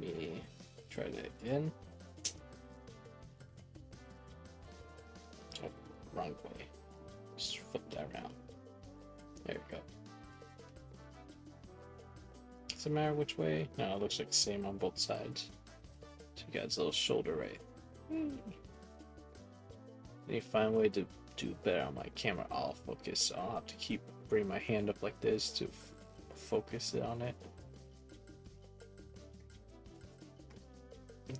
Let me try that again. Oh, wrong way. Just flip that around. There we go. Does it matter which way? No, it looks like the same on both sides. So you got his little shoulder right. I need to find a way to do better on my camera autofocus, so I'll have to bring my hand up like this to focus it on it.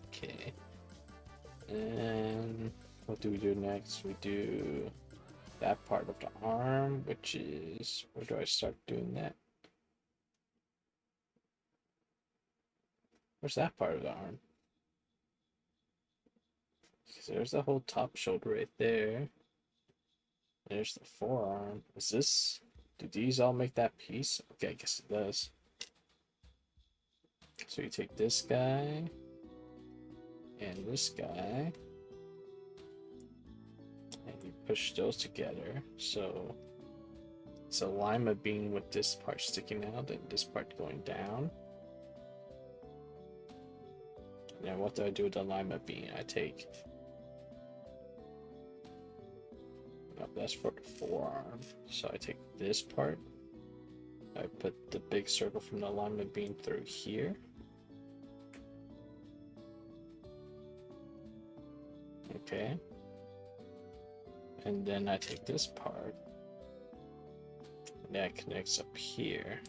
Okay. And what do we do next? We do that part of the arm, which is, where do I start doing that? Where's that part of the arm? Because there's the whole top shoulder right there. There's the forearm. Is this, do these all make that piece? Okay, I guess it does. So you take this guy and this guy and you push those together. So it's a lima beam with this part sticking out and this part going down. Now what do I do with the lima beam? I take, no, that's for the forearm. So I take this part, I put the big circle from the lima beam through here. Okay. And then I take this part, and that connects up here.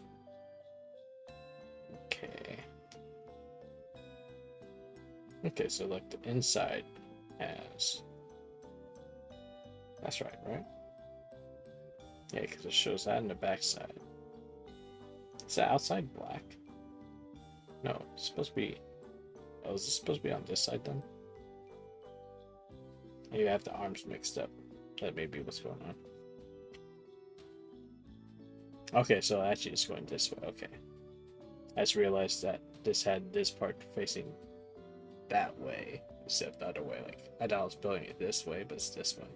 Okay. Okay, so like the inside has, that's right, right? Yeah, because it shows that in the back side. Is the outside black? No, it's supposed to be, oh, is this supposed to be on this side then? You have the arms mixed up. That may be what's going on. Okay, so actually it's going this way. Okay. I just realized that this had this part facing that way instead of the other way. Like, I thought I was building it this way, but it's this way.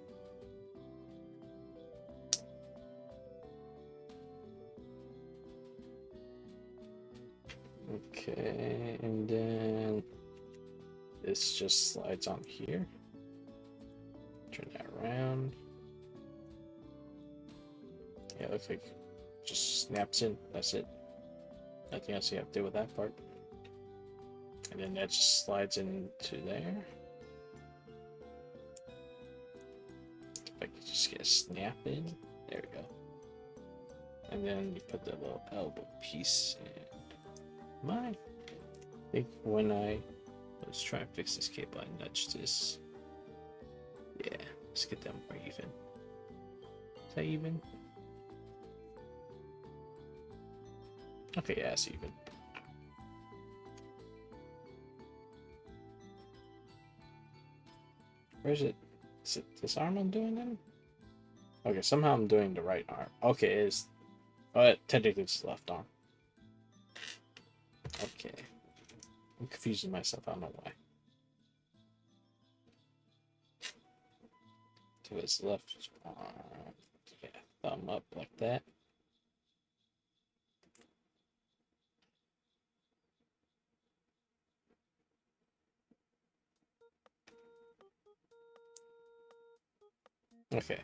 Okay, and then this just slides on here. Turn that around. Yeah, it looks like it just snaps in. That's it. Nothing else you have to do with that part. And then that just slides into there. If I could just get a snap in. There we go. And then you put the little elbow piece in. I think when let's try and fix this cable, I nudged this. Yeah, let's get them more even. Is that even? Okay, yeah, it's even. Where's it? Is it this arm I'm doing then? Okay, somehow I'm doing the right arm. Okay, it is. But technically it's the left arm. Okay. I'm confusing myself, I don't know why. To his left arm. Yeah, thumb up like that. Okay.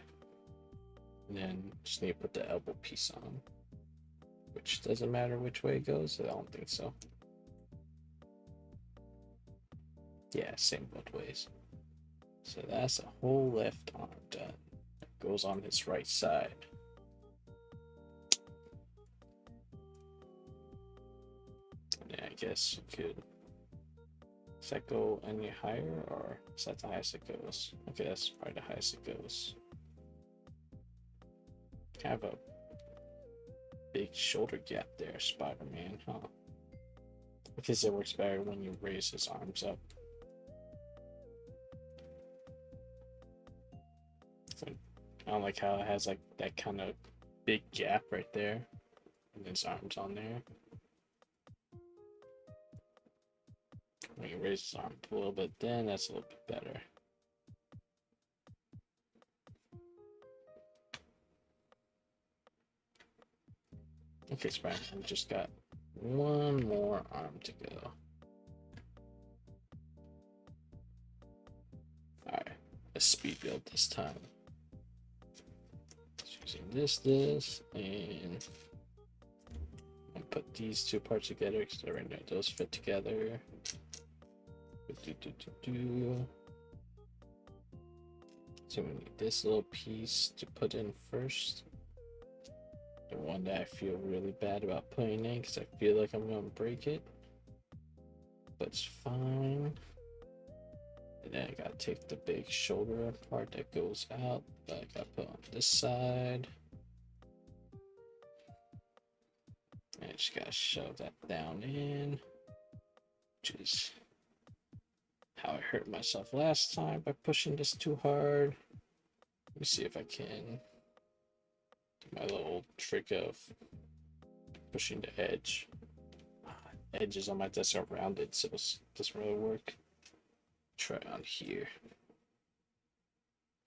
And then just need to put the elbow piece on. Which doesn't matter which way it goes, I don't think so. Yeah, same both ways. So that's the whole left arm done. goes on his right side. Yeah, I guess you could. Does that go any higher, or is that the highest it goes? Okay, that's probably the highest it goes. Kind of a big shoulder gap there, Spider-Man, huh? I guess it works better when you raise his arms up. I don't like how it has like that kind of big gap right there, and his arms on there. When you raise his arm up a little bit, then that's a little bit better. Okay, Spider-Man just got one more arm to go. Alright, let's speed build this time. Just using this, and I'll put these two parts together because I already know those fit together. So we need this little piece to put in first. The one that I feel really bad about putting in because I feel like I'm gonna break it. But it's fine. And then I gotta take the big shoulder part that goes out that I gotta put on this side. And I just gotta shove that down in. Which is how I hurt myself last time by pushing this too hard. Let me see if I can do my little trick of pushing the edge. Edges on my desk are rounded, so it doesn't really work. Try on here.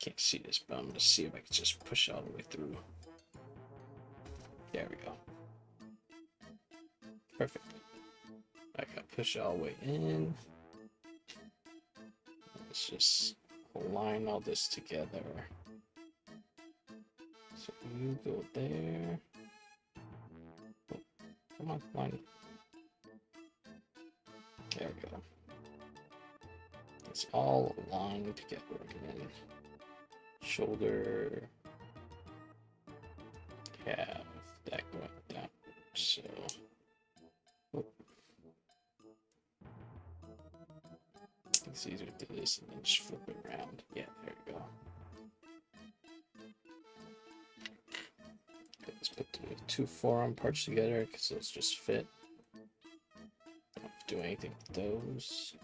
Can't see this, but I'm gonna see if I can just push it all the way through. There we go. Perfect. I gotta push it all the way in. Let's just align all this together. So you go there. Oh, come on, line. There we go. It's all aligned together again. Shoulder. Have that going down. So. Oh. It's easier to do this and then just flip it around. Yeah, there we go. Okay, let's put the two forearm parts together because those just fit. Don't have to do anything with those.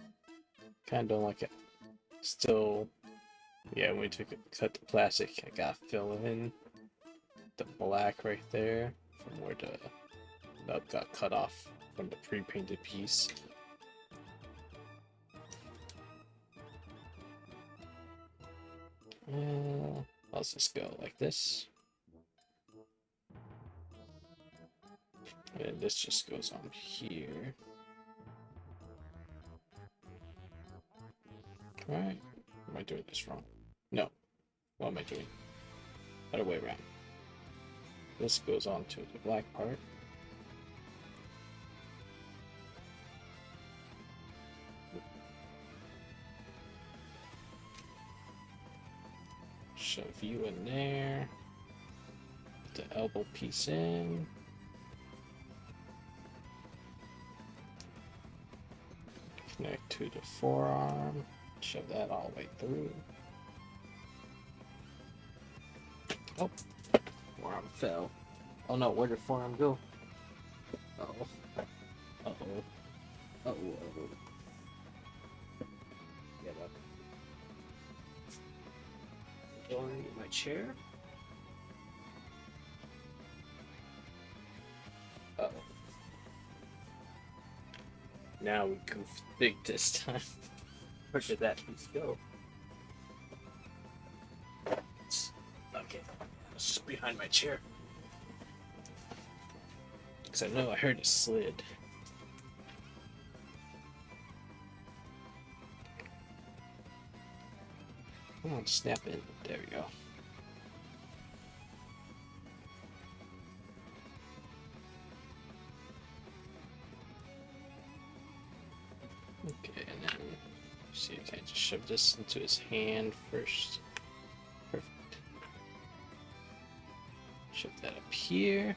Kind of don't like it. Still, yeah, when we cut the plastic, I gotta fill in the black right there from where the nub got cut off from the pre-painted piece. Let's just go like this. And this just goes on here. Right? Am I doing this wrong? No. What am I doing? Other way around. This goes on to the black part. Shove you in there. Put the elbow piece in. Connect to the forearm. Shove that all the way through. Oh, forearm fell. Oh no, where did forearm go? Uh-oh. Uh-oh. Uh-oh. Get up. Going in my chair. Uh-oh. Now we goofed big this time. Where did that piece go? Okay, it's just behind my chair. Because I know I heard it slid. Come on, snap in. There we go. Okay, and then see, I can just shove this into his hand first. Perfect. Shift that up here.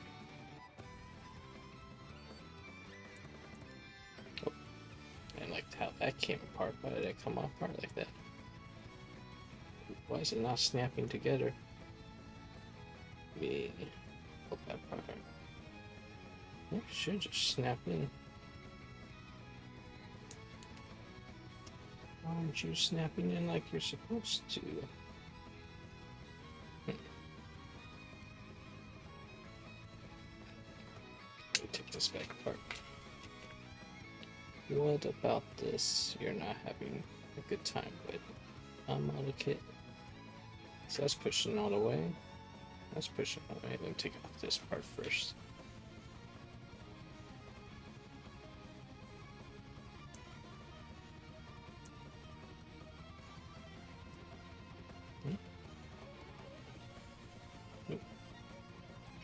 Oh, I liked how that came apart. Why did it come apart like that? Why is it not snapping together? Yeah, pull that apart. It should just snap in. Why aren't you snapping in like you're supposed to? Let me take this back apart. What about this you're not having a good time with? I'm out of kit. So that's pushing all the way. That's pushing all the way. Let me take off this part first.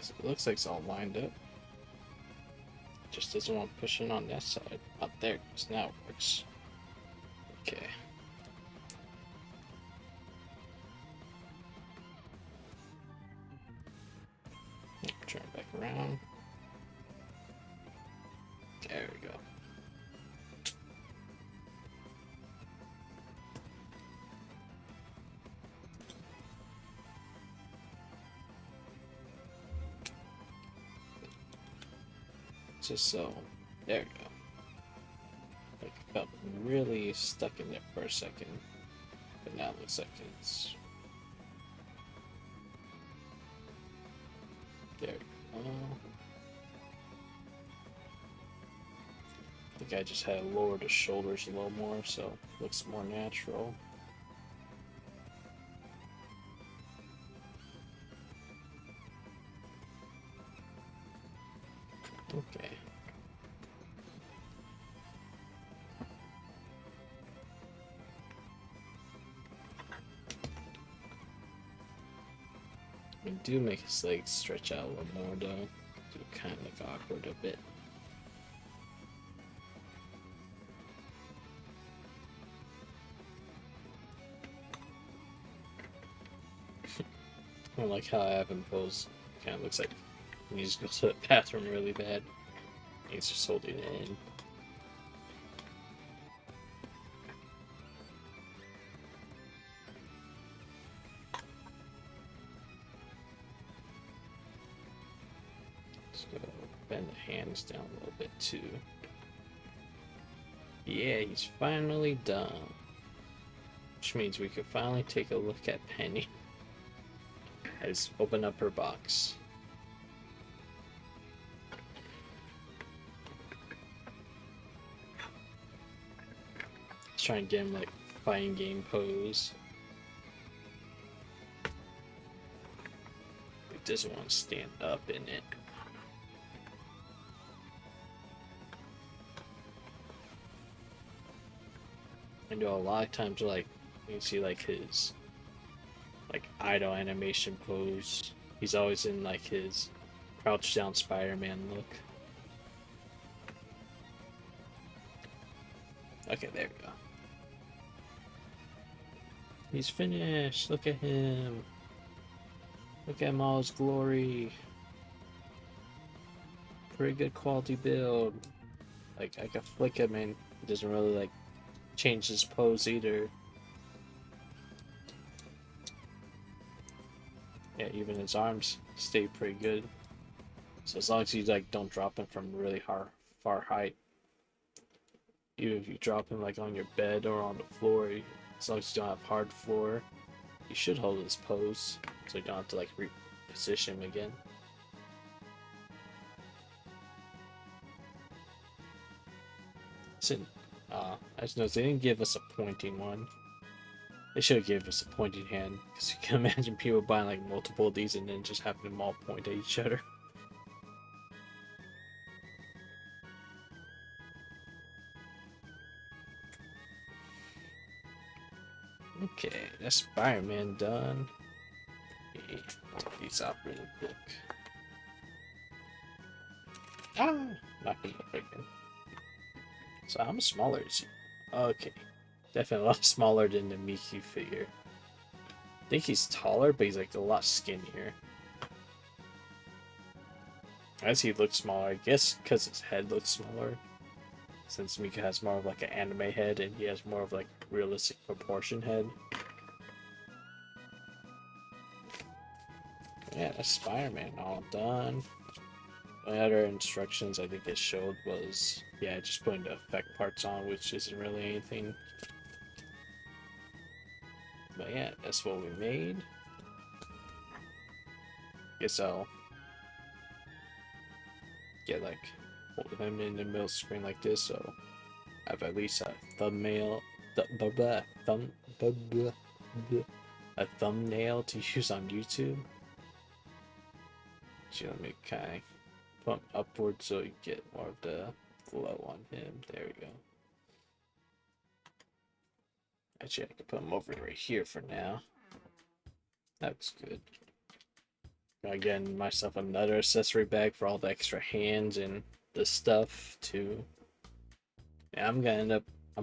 It looks like it's all lined up. Just doesn't want pushing on that side. Up there, because now it works. Okay. Turn it back around. There we go. Just so, there we go. Like, it felt really stuck in there for a second, but now it looks like it's. There we go. I think I just had to lower the shoulders a little more so it looks more natural. Okay. We do make his legs stretch out a little more though. Do kind of look awkward a bit. I don't like how I have him pose. Kind of looks like he needs to go to the bathroom really bad. He's just holding it in. Let's go bend the hands down a little bit too. Yeah, he's finally done. Which means we could finally take a look at Penny. Let's open up her box. Let's try and get him like fighting game pose. He doesn't want to stand up in it. I know a lot of times like you see like his like idle animation pose. He's always in like his crouch down Spider-Man look. Okay, there we go. He's finished. Look at him. Look at him all his glory. Pretty good quality build. Like I can flick him and he doesn't really like change his pose either. Yeah, even his arms stay pretty good. So as long as you like don't drop him from really far height. Even if you drop him like on your bed or on the floor, as long as you don't have hard floor, you should hold his pose so you don't have to like reposition him again. So, I just noticed they didn't give us a pointing one. They should have given us a pointing hand, because you can imagine people buying like multiple of these and then just having them all point at each other. Okay, that's Spider-Man done. Okay, take these out really quick. Ah! Knocked him up again. So how much smaller is he? Okay. Definitely a lot smaller than the Mickey figure. I think he's taller, but he's like a lot skinnier. As he looks smaller, I guess because his head looks smaller. Since Mika has more of like an anime head and he has more of like realistic proportion head. Yeah, that's Spider-Man all done. My other instructions I think it showed was, yeah, just putting the effect parts on, which isn't really anything. But yeah, that's what we made. Guess I'll get like hold him in the middle screen like this, so I have at least a thumbnail, a thumbnail to use on YouTube. So let me kind of pump upward so you get more of the glow on him. There we go. Actually, I can put him over right here for now. That's good. Again, myself another accessory bag for all the extra hands and the stuff too. Yeah, I'm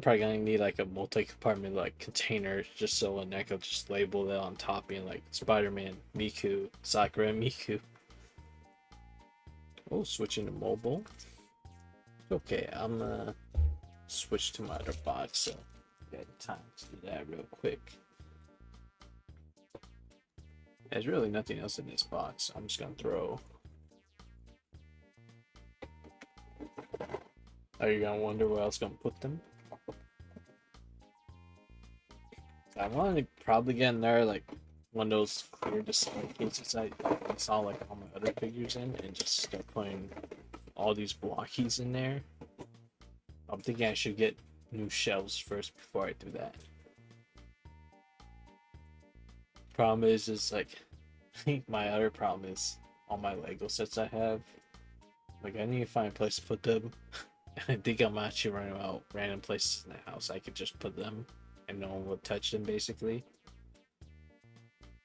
probably gonna need like a multi-compartment like container just so when I could just label it on top being like Spider-Man, Miku, Sakura, and Miku. Oh, switching to mobile. Okay, I'm gonna switch to my other box, so got time to do that real quick. There's really nothing else in this box. I'm just gonna throw. Are you gonna wonder where I was gonna put them? I want to probably get in there like one of those clear display cases I saw like all my other figures in, and just start putting all these Blockees in there. I'm thinking I should get new shelves first before I do that. Problem is like I think my other problem is all my Lego sets I have. Like I need to find a place to put them. I think I'm actually running out random places in the house I could just put them and no one would touch them basically.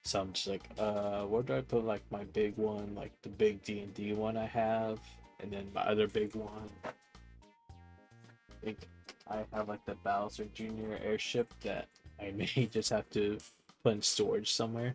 So I'm just like, where do I put like my big one, like the big D&D one I have, and then my other big one. I think I have like the Bowser Jr. airship that I may just have to put in storage somewhere.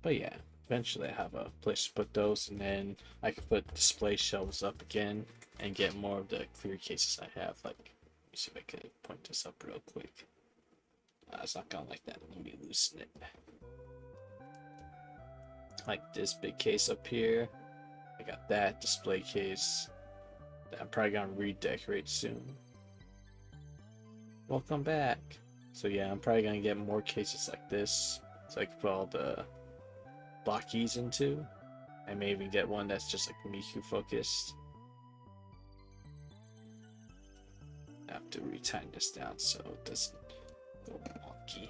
But yeah, eventually I have a place to put those, and then I can put display shelves up again and get more of the clear cases I have. Like, let me see if I can point this up real quick. It's not gonna like that. Let me loosen it. Like this big case up here. I got that display case that I'm probably gonna redecorate soon. Welcome back. So yeah, I'm probably gonna get more cases like this, so I can put all the Blockees into. I may even get one that's just like Miku focused. I have to retighten this down so it doesn't go wonky.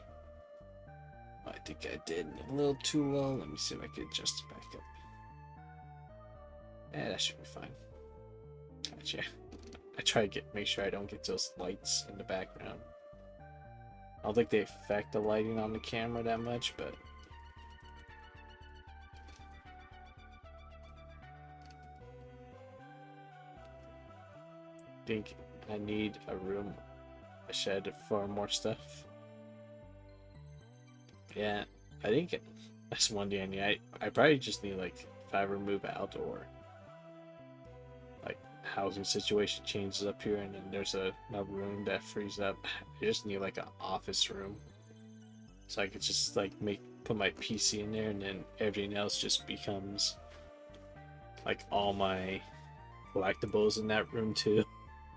I think I did a little too low. Let me see if I can adjust it back up. Yeah, that should be fine. Gotcha. I try to make sure I don't get those lights in the background. I don't think they affect the lighting on the camera that much, but I think I need a room, a shed for more stuff. Yeah, I think that's one thing I need. I probably just need like if I ever move out or like housing situation changes up here and then there's another room that frees up. I just need like an office room so I could just like put my PC in there and then everything else just becomes like all my collectibles in that room too.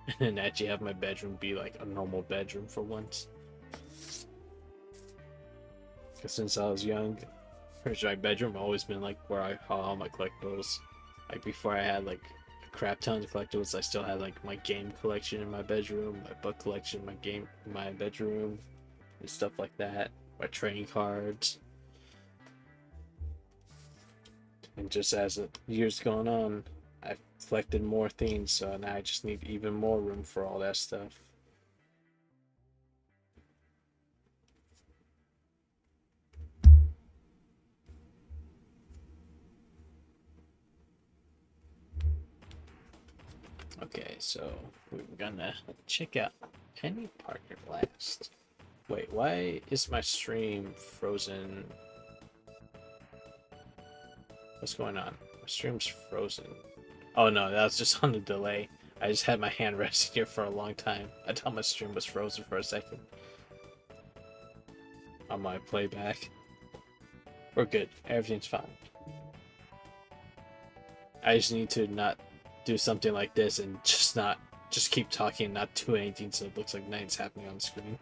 And then actually have my bedroom be like a normal bedroom for once. Because since I was young, my bedroom always been like where I had all my collectibles. Like before I had like a crap ton of collectibles, I still had like my game collection in my bedroom, my book collection in my bedroom, and stuff like that. My trading cards. And just as the years gone on, I've collected more things, so now I just need even more room for all that stuff. Okay, so we're gonna check out Penny Parker last. Wait, why is my stream frozen What's going on? My stream's frozen. Oh no, that was just on the delay. I just had my hand resting here for a long time. I thought my stream was frozen for a second. On my playback. We're good. Everything's fine. I just need to not do something like this and just keep talking and not do anything so it looks like nothing's happening on the screen.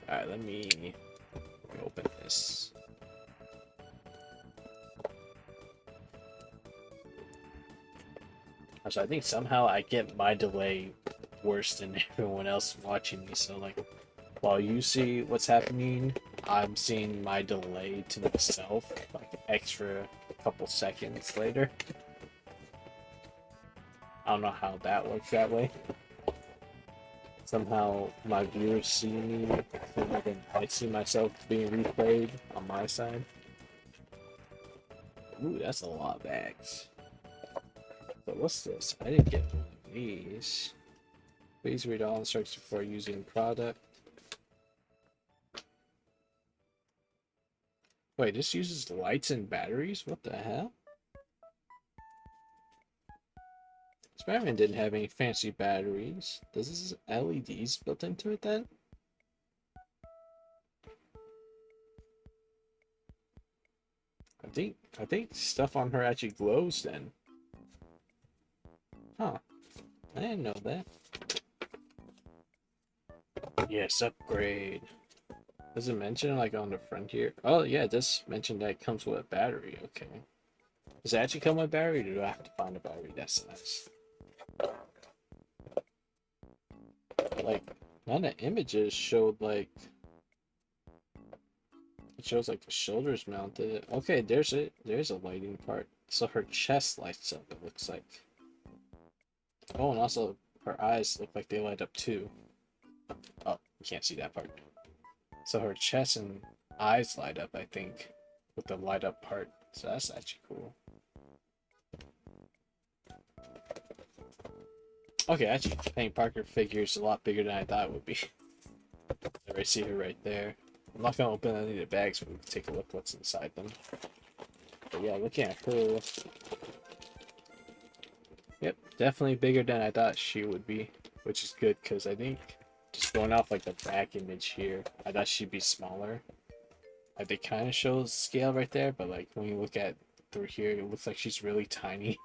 Alright, let me open this. So I think somehow I get my delay worse than everyone else watching me. So like, while you see what's happening, I'm seeing my delay to myself, like extra couple seconds later. I don't know how that works that way. Somehow my viewers see me, and I see myself being replayed on my side. Ooh, that's a lot of bags. But what's this? I didn't get one of these. Please read all instructions before using product. Wait, this uses lights and batteries? What the hell? Spider-Man didn't have any fancy batteries. Does this have LEDs built into it then? I think stuff on her actually glows then. Huh. I didn't know that. Yes, upgrade. Does it mention like on the front here? Oh yeah, it does mention that it comes with a battery. Okay. Does it actually come with a battery, or do I have to find a battery that size? Like, none of the images showed like... It shows like the shoulders mounted. Okay, there's a lighting part. So her chest lights up, it looks like. Oh, and also her eyes look like they light up too. Oh, you can't see that part. So her chest and eyes light up, I think, with the light up part. So that's actually cool. Okay, actually, Penny Parker figure is a lot bigger than I thought it would be. I see her right there. I'm not gonna open any of the bags, but we can take a look what's inside them. But yeah, looking at her. Yep, definitely bigger than I thought she would be, which is good because I think just going off like the back image here, I thought she'd be smaller. Like they kind of show scale right there, but like when you look at through here, it looks like she's really tiny.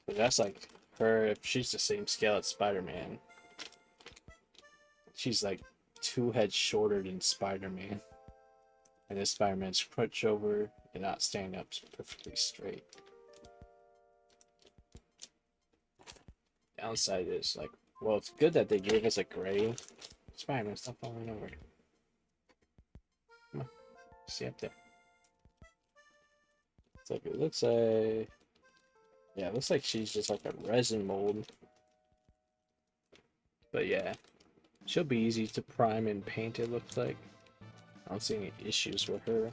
But that's like her, if she's the same scale as Spider-Man, she's like 2 heads shorter than Spider-Man. And this Spider-Man's crouched over and not standing up perfectly straight. Downside is like, well, it's good that they gave us a gray. Spider-Man, stop falling over. Come on, see up there. It's like, it looks like, yeah, it looks like she's just like a resin mold. But yeah, she'll be easy to prime and paint, it looks like. I don't see any issues with her.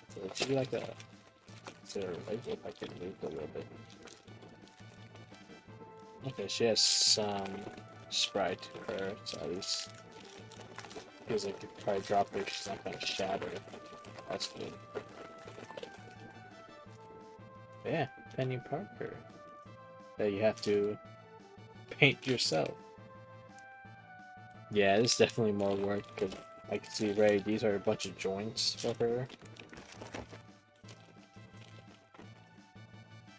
So she like a, so her legs look like they moved a little bit. Okay, she has some sprite to her, so at least feels like if I drop her, she's not gonna shatter. That's good. But yeah, Penny Parker. That you have to paint yourself. Yeah, this is definitely more work because I can see right, these are a bunch of joints for her.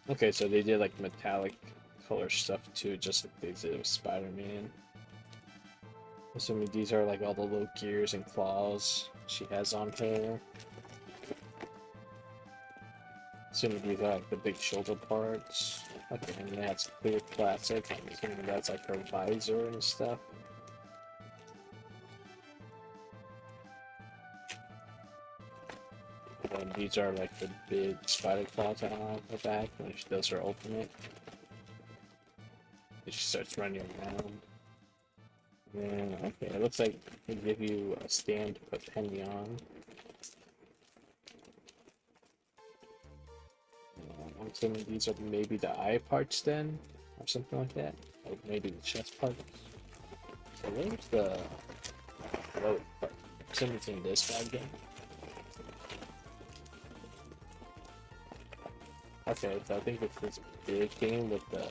Okay, so they did like metallic color stuff too, just like they did with Spider-Man. Assuming these are like all the little gears and claws she has on her. Assuming these are like the big shoulder parts. Okay, and that's clear plastic. I'm assuming that's like her visor and stuff. And these are like the big spider claws on her back when she does her ultimate. And she starts running around. And okay, it looks like they give you a stand to put Penny on. I'm assuming these are maybe the eye parts then, or something like that. Or maybe the chest parts. So where's the float part? Assuming it's in this bad game. Okay, so I think it's this big game with the,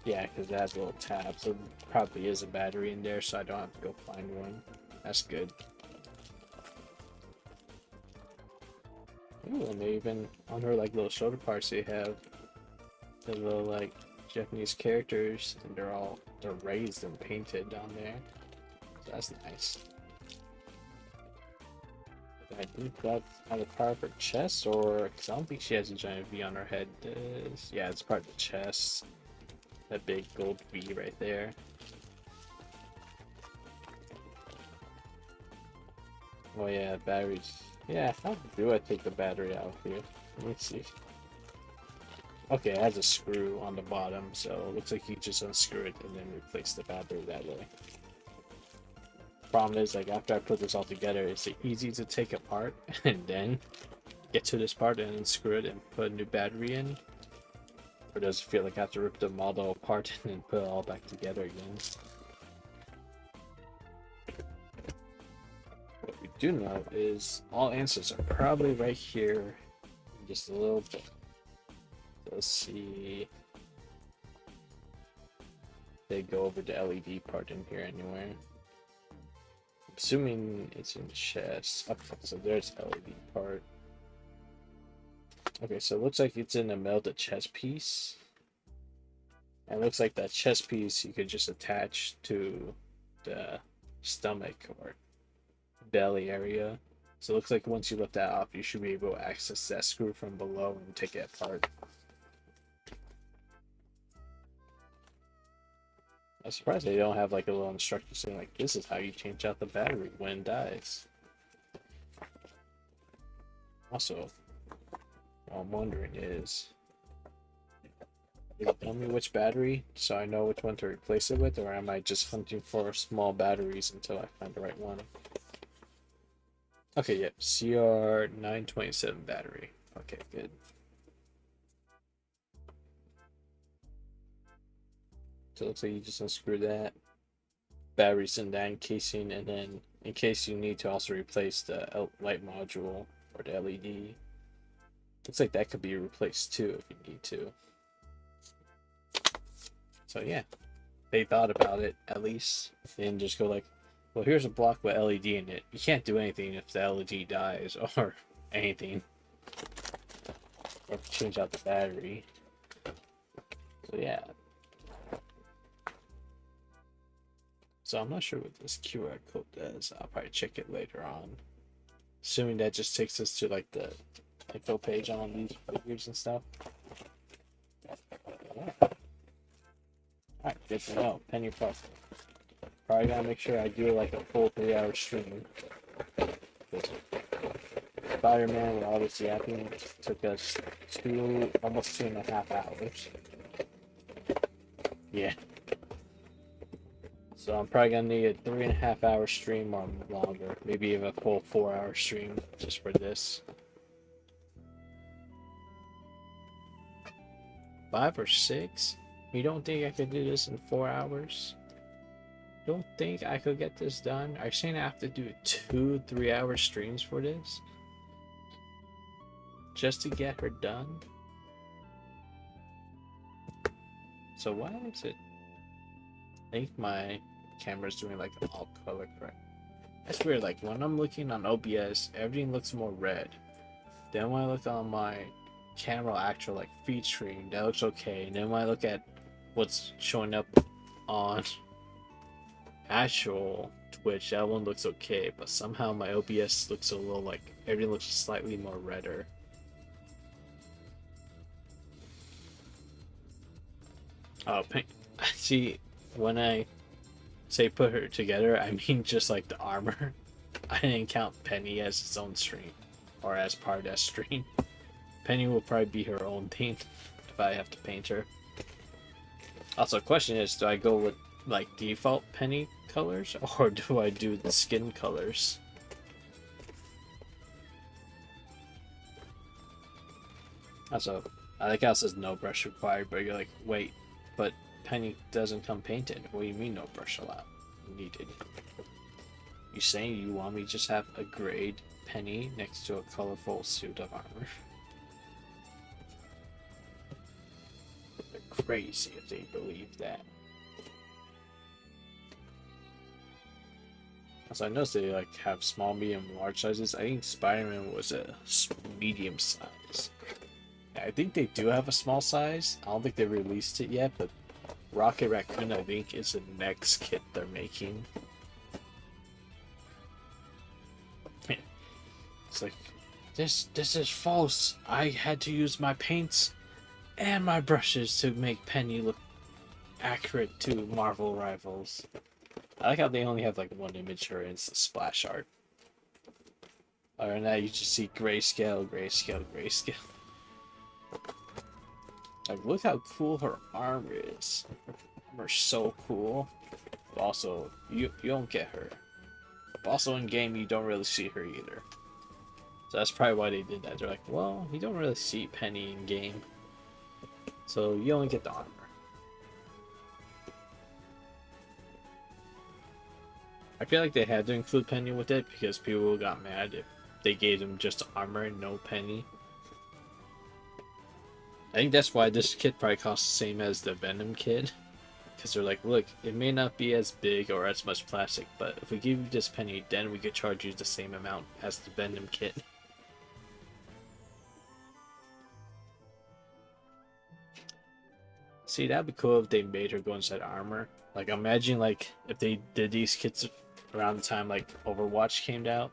yeah, because it has a little tab, so probably is a battery in there, so I don't have to go find one. That's good. Ooh, and they even, on her like little shoulder parts, they have the little like Japanese characters, and they're raised and painted down there. So that's nice. I think that's either part of her chest, or because I don't think she has a giant V on her head. Yeah, it's part of the chest. That big gold V right there. Oh yeah, batteries. Yeah, how do I take the battery out here? Let me see. Okay, it has a screw on the bottom, so it looks like you just unscrew it and then replace the battery that way. Problem is, like, after I put this all together, is it easy to take apart and then get to this part and unscrew it and put a new battery in? Or does it feel like I have to rip the model apart and then put it all back together again? What we do know is all answers are probably right here in just a little bit. So let's see. They go over the LED part in here anywhere. Assuming it's in chest. Okay, so there's LED part. Okay, so it looks like it's in the middle of the chest piece. And it looks like that chest piece you could just attach to the stomach or belly area. So it looks like once you lift that off, you should be able to access that screw from below and take it apart. I'm surprised they don't have like a little instruction saying like, this is how you change out the battery when it dies. Also, what I'm wondering is, tell me which battery so I know which one to replace it with, or am I just hunting for small batteries until I find the right one? Okay, yep, CR927 battery. Okay, good. So it looks like you just unscrew that. Batteries in that casing, and then in case you need to also replace the light module or the LED. Looks like that could be replaced too if you need to. So yeah, they thought about it at least. They didn't just go like, well, here's a block with LED in it. You can't do anything if the LED dies or anything. Or change out the battery. So yeah. So I'm not sure what this QR code does. I'll probably check it later on. Assuming that just takes us to like the info page on these figures and stuff. Yeah. Alright, good to know. Penny plus. Probably gotta make sure I do like a full 3-hour stream. Spider-Man, with all this yapping, took us almost 2.5 hours. Yeah. So I'm probably gonna need a 3.5-hour stream or longer, maybe even a full 4-hour stream just for this. 5 or 6? You don't think I could do this in 4 hours? Don't think I could get this done? Are you saying I have to do 2 3-hour streams for this? Just to get her done? So why is it? I think my camera's doing like an all color correct. That's weird, like when I'm looking on OBS, everything looks more red. Then when I look on my camera actual like feed stream, that looks okay. And then when I look at what's showing up on actual Twitch, that one looks okay. But somehow my OBS looks a little like everything looks slightly more redder. Oh, see, when I say put her together, I mean just like the armor. I didn't count Penny as its own stream, or as part of that stream. Penny will probably be her own thing if I have to paint her. Also, the question is, do I go with like default Penny colors, or do I do the skin colors? Also, I like how it says no brush required, but you're like, wait, but Penny doesn't come painted. What do you mean no brush allowed? needed. You saying you want me to just have a grade penny next to a colorful suit of armor? They're crazy if they believe that. So I noticed they like have small, medium, large sizes. I think Spider-Man was a medium size. I think they do have a small size. I don't think they released it yet, but Rocket Raccoon I think is the next kit they're making. It's like, this is false. I had to use my paints and my brushes to make Penny look accurate to Marvel rivals. I like how they only have like one image her and it's the splash art. Other than that, you just see grayscale, grayscale, grayscale. Like, look how cool her arm is. Her armor's so cool. But also, you don't get her. But also in game, you don't really see her either. So that's probably why they did that. They're like, well, you don't really see Penny in game, so you only get the armor. I feel like they had to include Penny with it because people got mad if they gave them just armor and no Penny. I think that's why this kit probably costs the same as the Venom kit. Because they're like, look, it may not be as big or as much plastic, but if we give you this Penny, then we could charge you the same amount as the Venom kit. See, that'd be cool if they made her go inside armor. Like, imagine, like, if they did these kits around the time, like, Overwatch came out.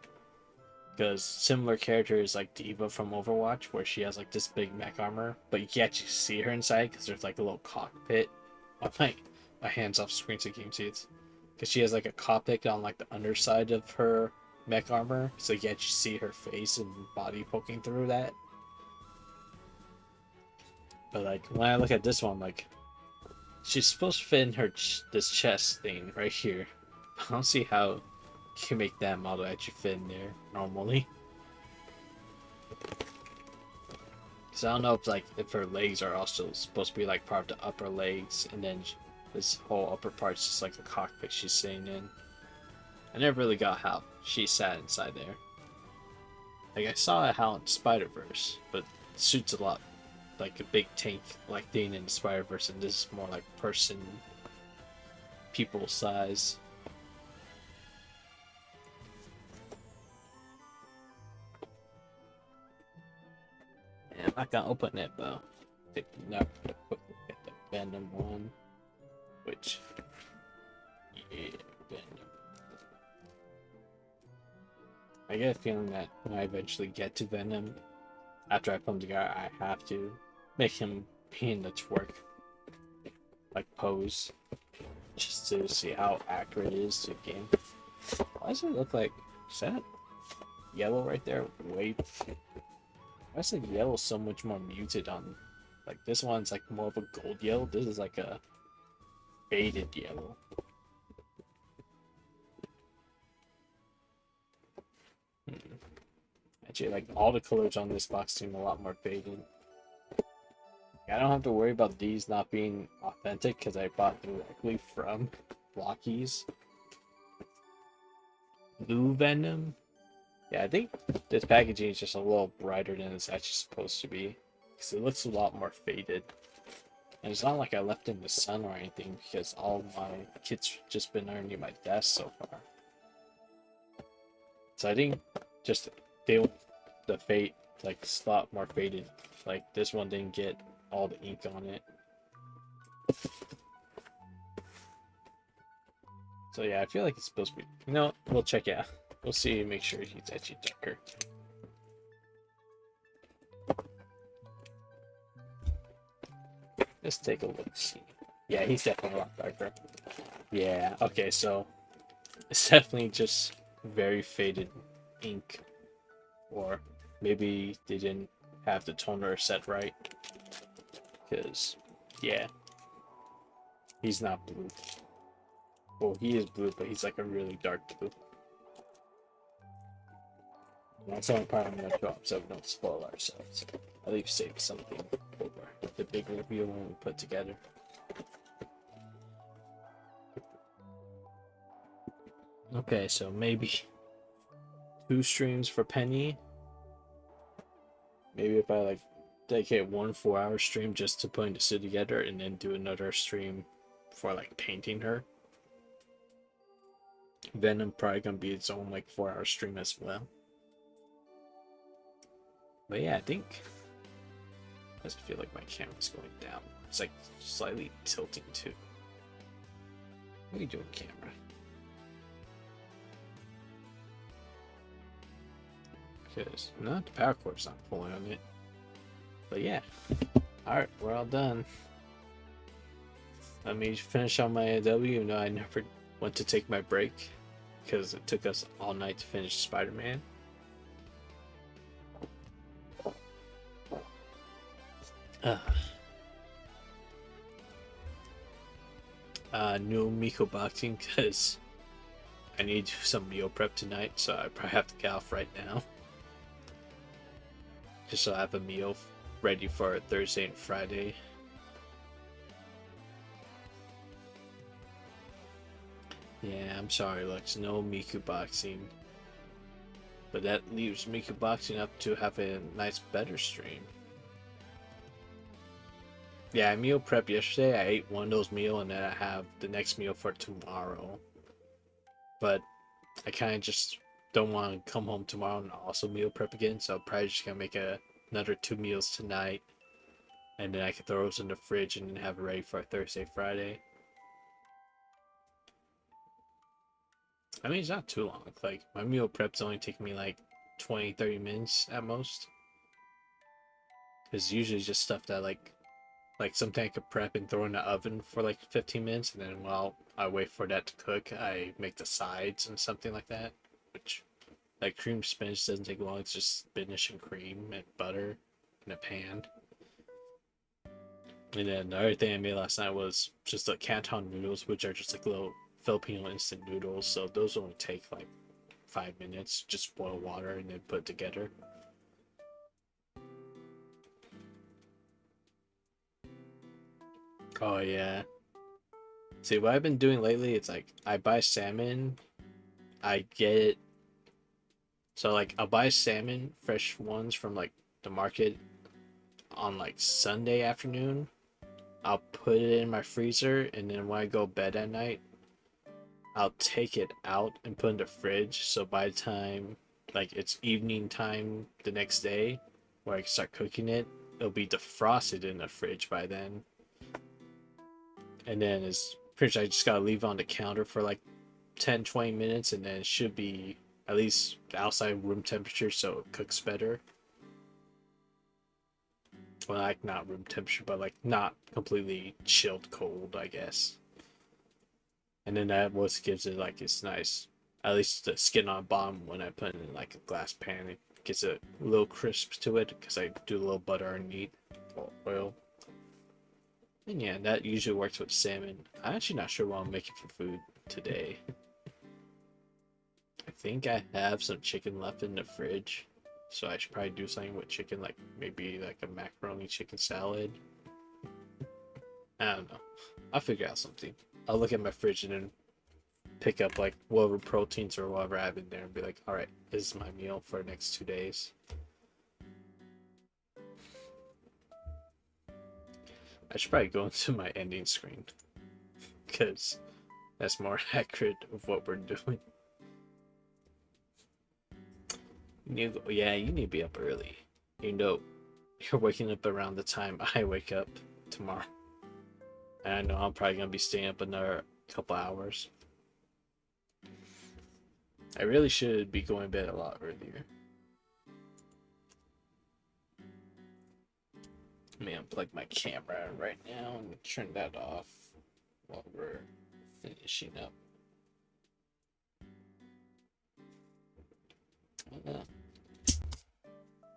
Because similar characters like Diva from Overwatch, where she has, like, this big mech armor, but you can't actually see her inside because there's, like, a little cockpit. Oh, my hand's off screen so you can't see it. Because she has, like, a cockpit on, like, the underside of her mech armor, so you can't actually see her face and body poking through that. But like when I look at this one, like she's supposed to fit in her this chest thing right here. I don't see how you can make that model actually fit in there normally. Cause I don't know if like if her legs are also supposed to be like part of the upper legs, and then this whole upper part's just like the cockpit she's sitting in. I never really got how she sat inside there. Like I saw how in Spider-Verse, but the suit's a lot like a big tank like thing in Spider-Verse, and this is more like person people size. Yeah, I'm not gonna open it, but take another quick look at the Venom one, which yeah, Venom. I get a feeling that when I eventually get to Venom, after I put him together, I have to make him be in the twerk like pose, just to see how accurate it is to the game. Why does it look like, is that yellow right there? Wait, why is the yellow so much more muted on, like this one's like more of a gold yellow, this is like a faded yellow. Actually, like all the colors on this box seem a lot more faded. I don't have to worry about these not being authentic because I bought directly from Blockees. Blue Venom. Yeah, I think this packaging is just a little brighter than it's actually supposed to be because it looks a lot more faded. And it's not like I left in the sun or anything because all my kits just been underneath my desk so far. So I think just the fade like it's a lot more faded. Like this one didn't get all the ink on it. So yeah, I feel like it's supposed to be. You know, we'll check it out. We'll see. Make sure he's actually darker. Let's take a look. See. Yeah, he's definitely a lot darker. Yeah. Okay, so it's definitely just very faded ink, or maybe they didn't have the toner set right. Because yeah, he's not blue. Well, he is blue, but he's like a really dark blue. That's the only part I'm gonna drop so we don't spoil ourselves. I'll leave save something for the big reveal when we put together. Okay, so maybe 2 streams for Penny. Maybe if I like dedicate 1 4-hour stream just to putting the suit together, and then do another stream for like painting her. Venom probably gonna be its own like 4-hour stream as well. But yeah, I think doesn't feel like my camera's going down. It's like slightly tilting too. What are you doing, camera? Because not the power cord's not pulling on it. But yeah. Alright, we're all done. Let me finish on my AW, even though I never went to take my break because it took us all night to finish Spider-Man. New Miko boxing because I need to do some meal prep tonight, so I probably have to get off right now. Just so I have a meal ready for Thursday and Friday. Yeah, I'm sorry, Lux. No Miku boxing. But that leaves Miku boxing up to have a nice, better stream. Yeah, I meal prep yesterday. I ate one of those meals, and then I have the next meal for tomorrow. But I kind of just don't want to come home tomorrow and also meal prep again, so I'm probably just gonna make another 2 meals tonight, and then I can throw those in the fridge and then have it ready for Thursday, Friday. I mean, it's not too long. Like, my meal preps only take me like 20-30 minutes at most. It's usually just stuff that like something I could prep and throw in the oven for like 15 minutes, and then while I wait for that to cook, I make the sides and something like that. Which, like, cream spinach doesn't take long. It's just spinach and cream and butter in a pan. And then the other thing I made last night was just the canton noodles, which are just like little Filipino instant noodles. So those only take like 5 minutes. Just boil water and then put it together. Oh yeah. See, what I've been doing lately, it's like I buy salmon, I get it. So like I'll buy salmon, fresh ones from like the market on like Sunday afternoon. I'll put it in my freezer, and then when I go bed at night, I'll take it out and put it in the fridge. So by the time like it's evening time the next day, where I can start cooking it, it'll be defrosted in the fridge by then. And then it's pretty much I just gotta leave it on the counter for like 10-20 minutes, and then it should be at least outside room temperature so it cooks better. Well, like not room temperature, but like not completely chilled cold, I guess. And then that what gives it like it's nice. At least the skin on the bottom when I put it in like a glass pan, it gets a little crisp to it because I do a little butter underneath, oil. And yeah, that usually works with salmon. I'm actually not sure what I'm making for food today. I think I have some chicken left in the fridge, so I should probably do something with chicken, like maybe like a macaroni chicken salad. I don't know. I'll figure out something. I'll look at my fridge and then pick up like whatever proteins or whatever I have in there and be like, all right, this is my meal for the next 2 days. I should probably go into my ending screen because that's more accurate of what we're doing. You need to be up early. You know, you're waking up around the time I wake up tomorrow. And I know I'm probably going to be staying up another couple hours. I really should be going to bed a lot earlier. Let me unplug my camera right now and turn that off while we're finishing up.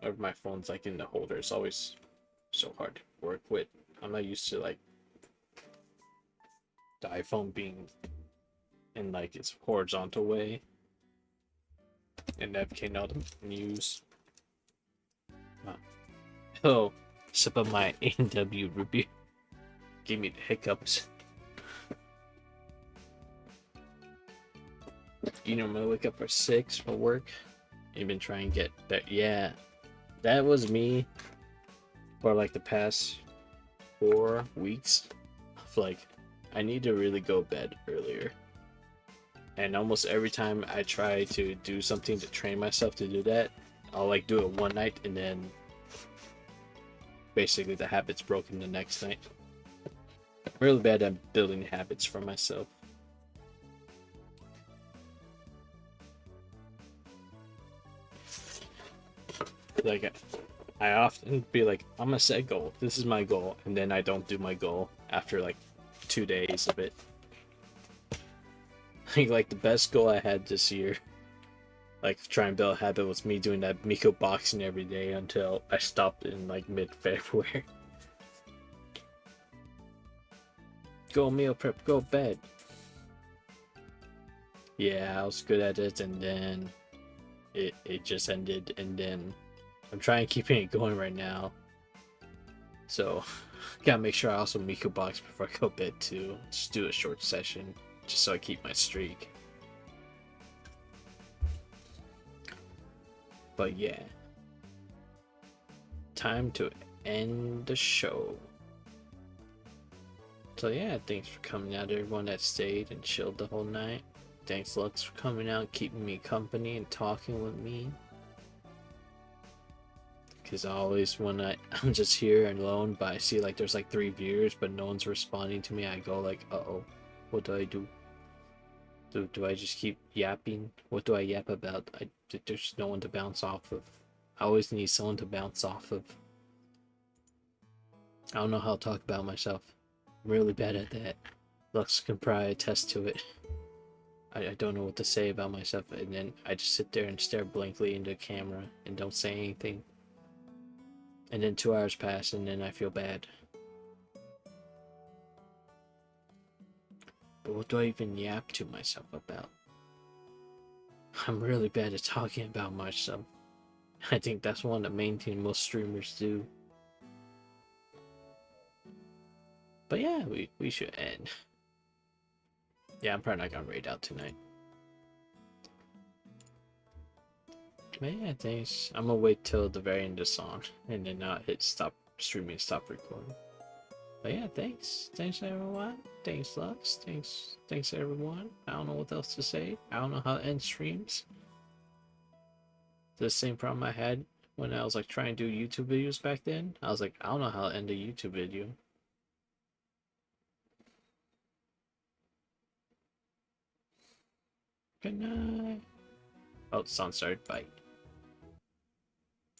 Whenever my phone's like in the holder, it's always so hard to work with. I'm not used to like the iPhone being in like its horizontal way and navigating all the menus. Oh, sip of my A&W root beer gave me the hiccups. you normally wake up for 6 for work. You've been trying to get that. Yeah, that was me for like the past 4 weeks. Like, I need to really go to bed earlier. And almost every time I try to do something to train myself to do that, I'll like do it one night and then basically the habit's broken the next night. I'm really bad at building habits for myself. Like, I often be like, I'm gonna set a goal. This is my goal, and then I don't do my goal after like 2 days of it. I think like the best goal I had this year, like try and build a habit, was me doing that Miko boxing every day until I stopped in like mid-February. Go meal prep, go bed. Yeah, I was good at it, and then it just ended, and then I'm trying keeping it going right now. So gotta make sure I also Miko box before I go to bed too. Just do a short session, just so I keep my streak. But yeah, time to end the show. So yeah, thanks for coming out, everyone that stayed and chilled the whole night. Thanks Lux for coming out, keeping me company and talking with me. Because always when I'm just here and alone, but I see like there's like 3 viewers but no one's responding to me, I go like, uh-oh, what do I do? Do I just keep yapping? What do I yap about? There's no one to bounce off of. I always need someone to bounce off of. I don't know how to talk about myself. I'm really bad at that. Lux can probably attest to it. I don't know what to say about myself, and then I just sit there and stare blankly into the camera and don't say anything. And then 2 hours pass, and then I feel bad. But what do I even yap to myself about? I'm really bad at talking about myself. I think that's one of the main things most streamers do. But yeah, we should end. Yeah, I'm probably not gonna raid out tonight. But yeah, thanks. I'm gonna wait till the very end of the song, and then I'll hit stop streaming, stop recording. But yeah, thanks. Thanks everyone. Thanks Lux. Thanks everyone. I don't know what else to say. I don't know how to end streams. The same problem I had when I was like trying to do YouTube videos back then. I was like, I don't know how to end a YouTube video. Good night. Oh, the song started. Bye.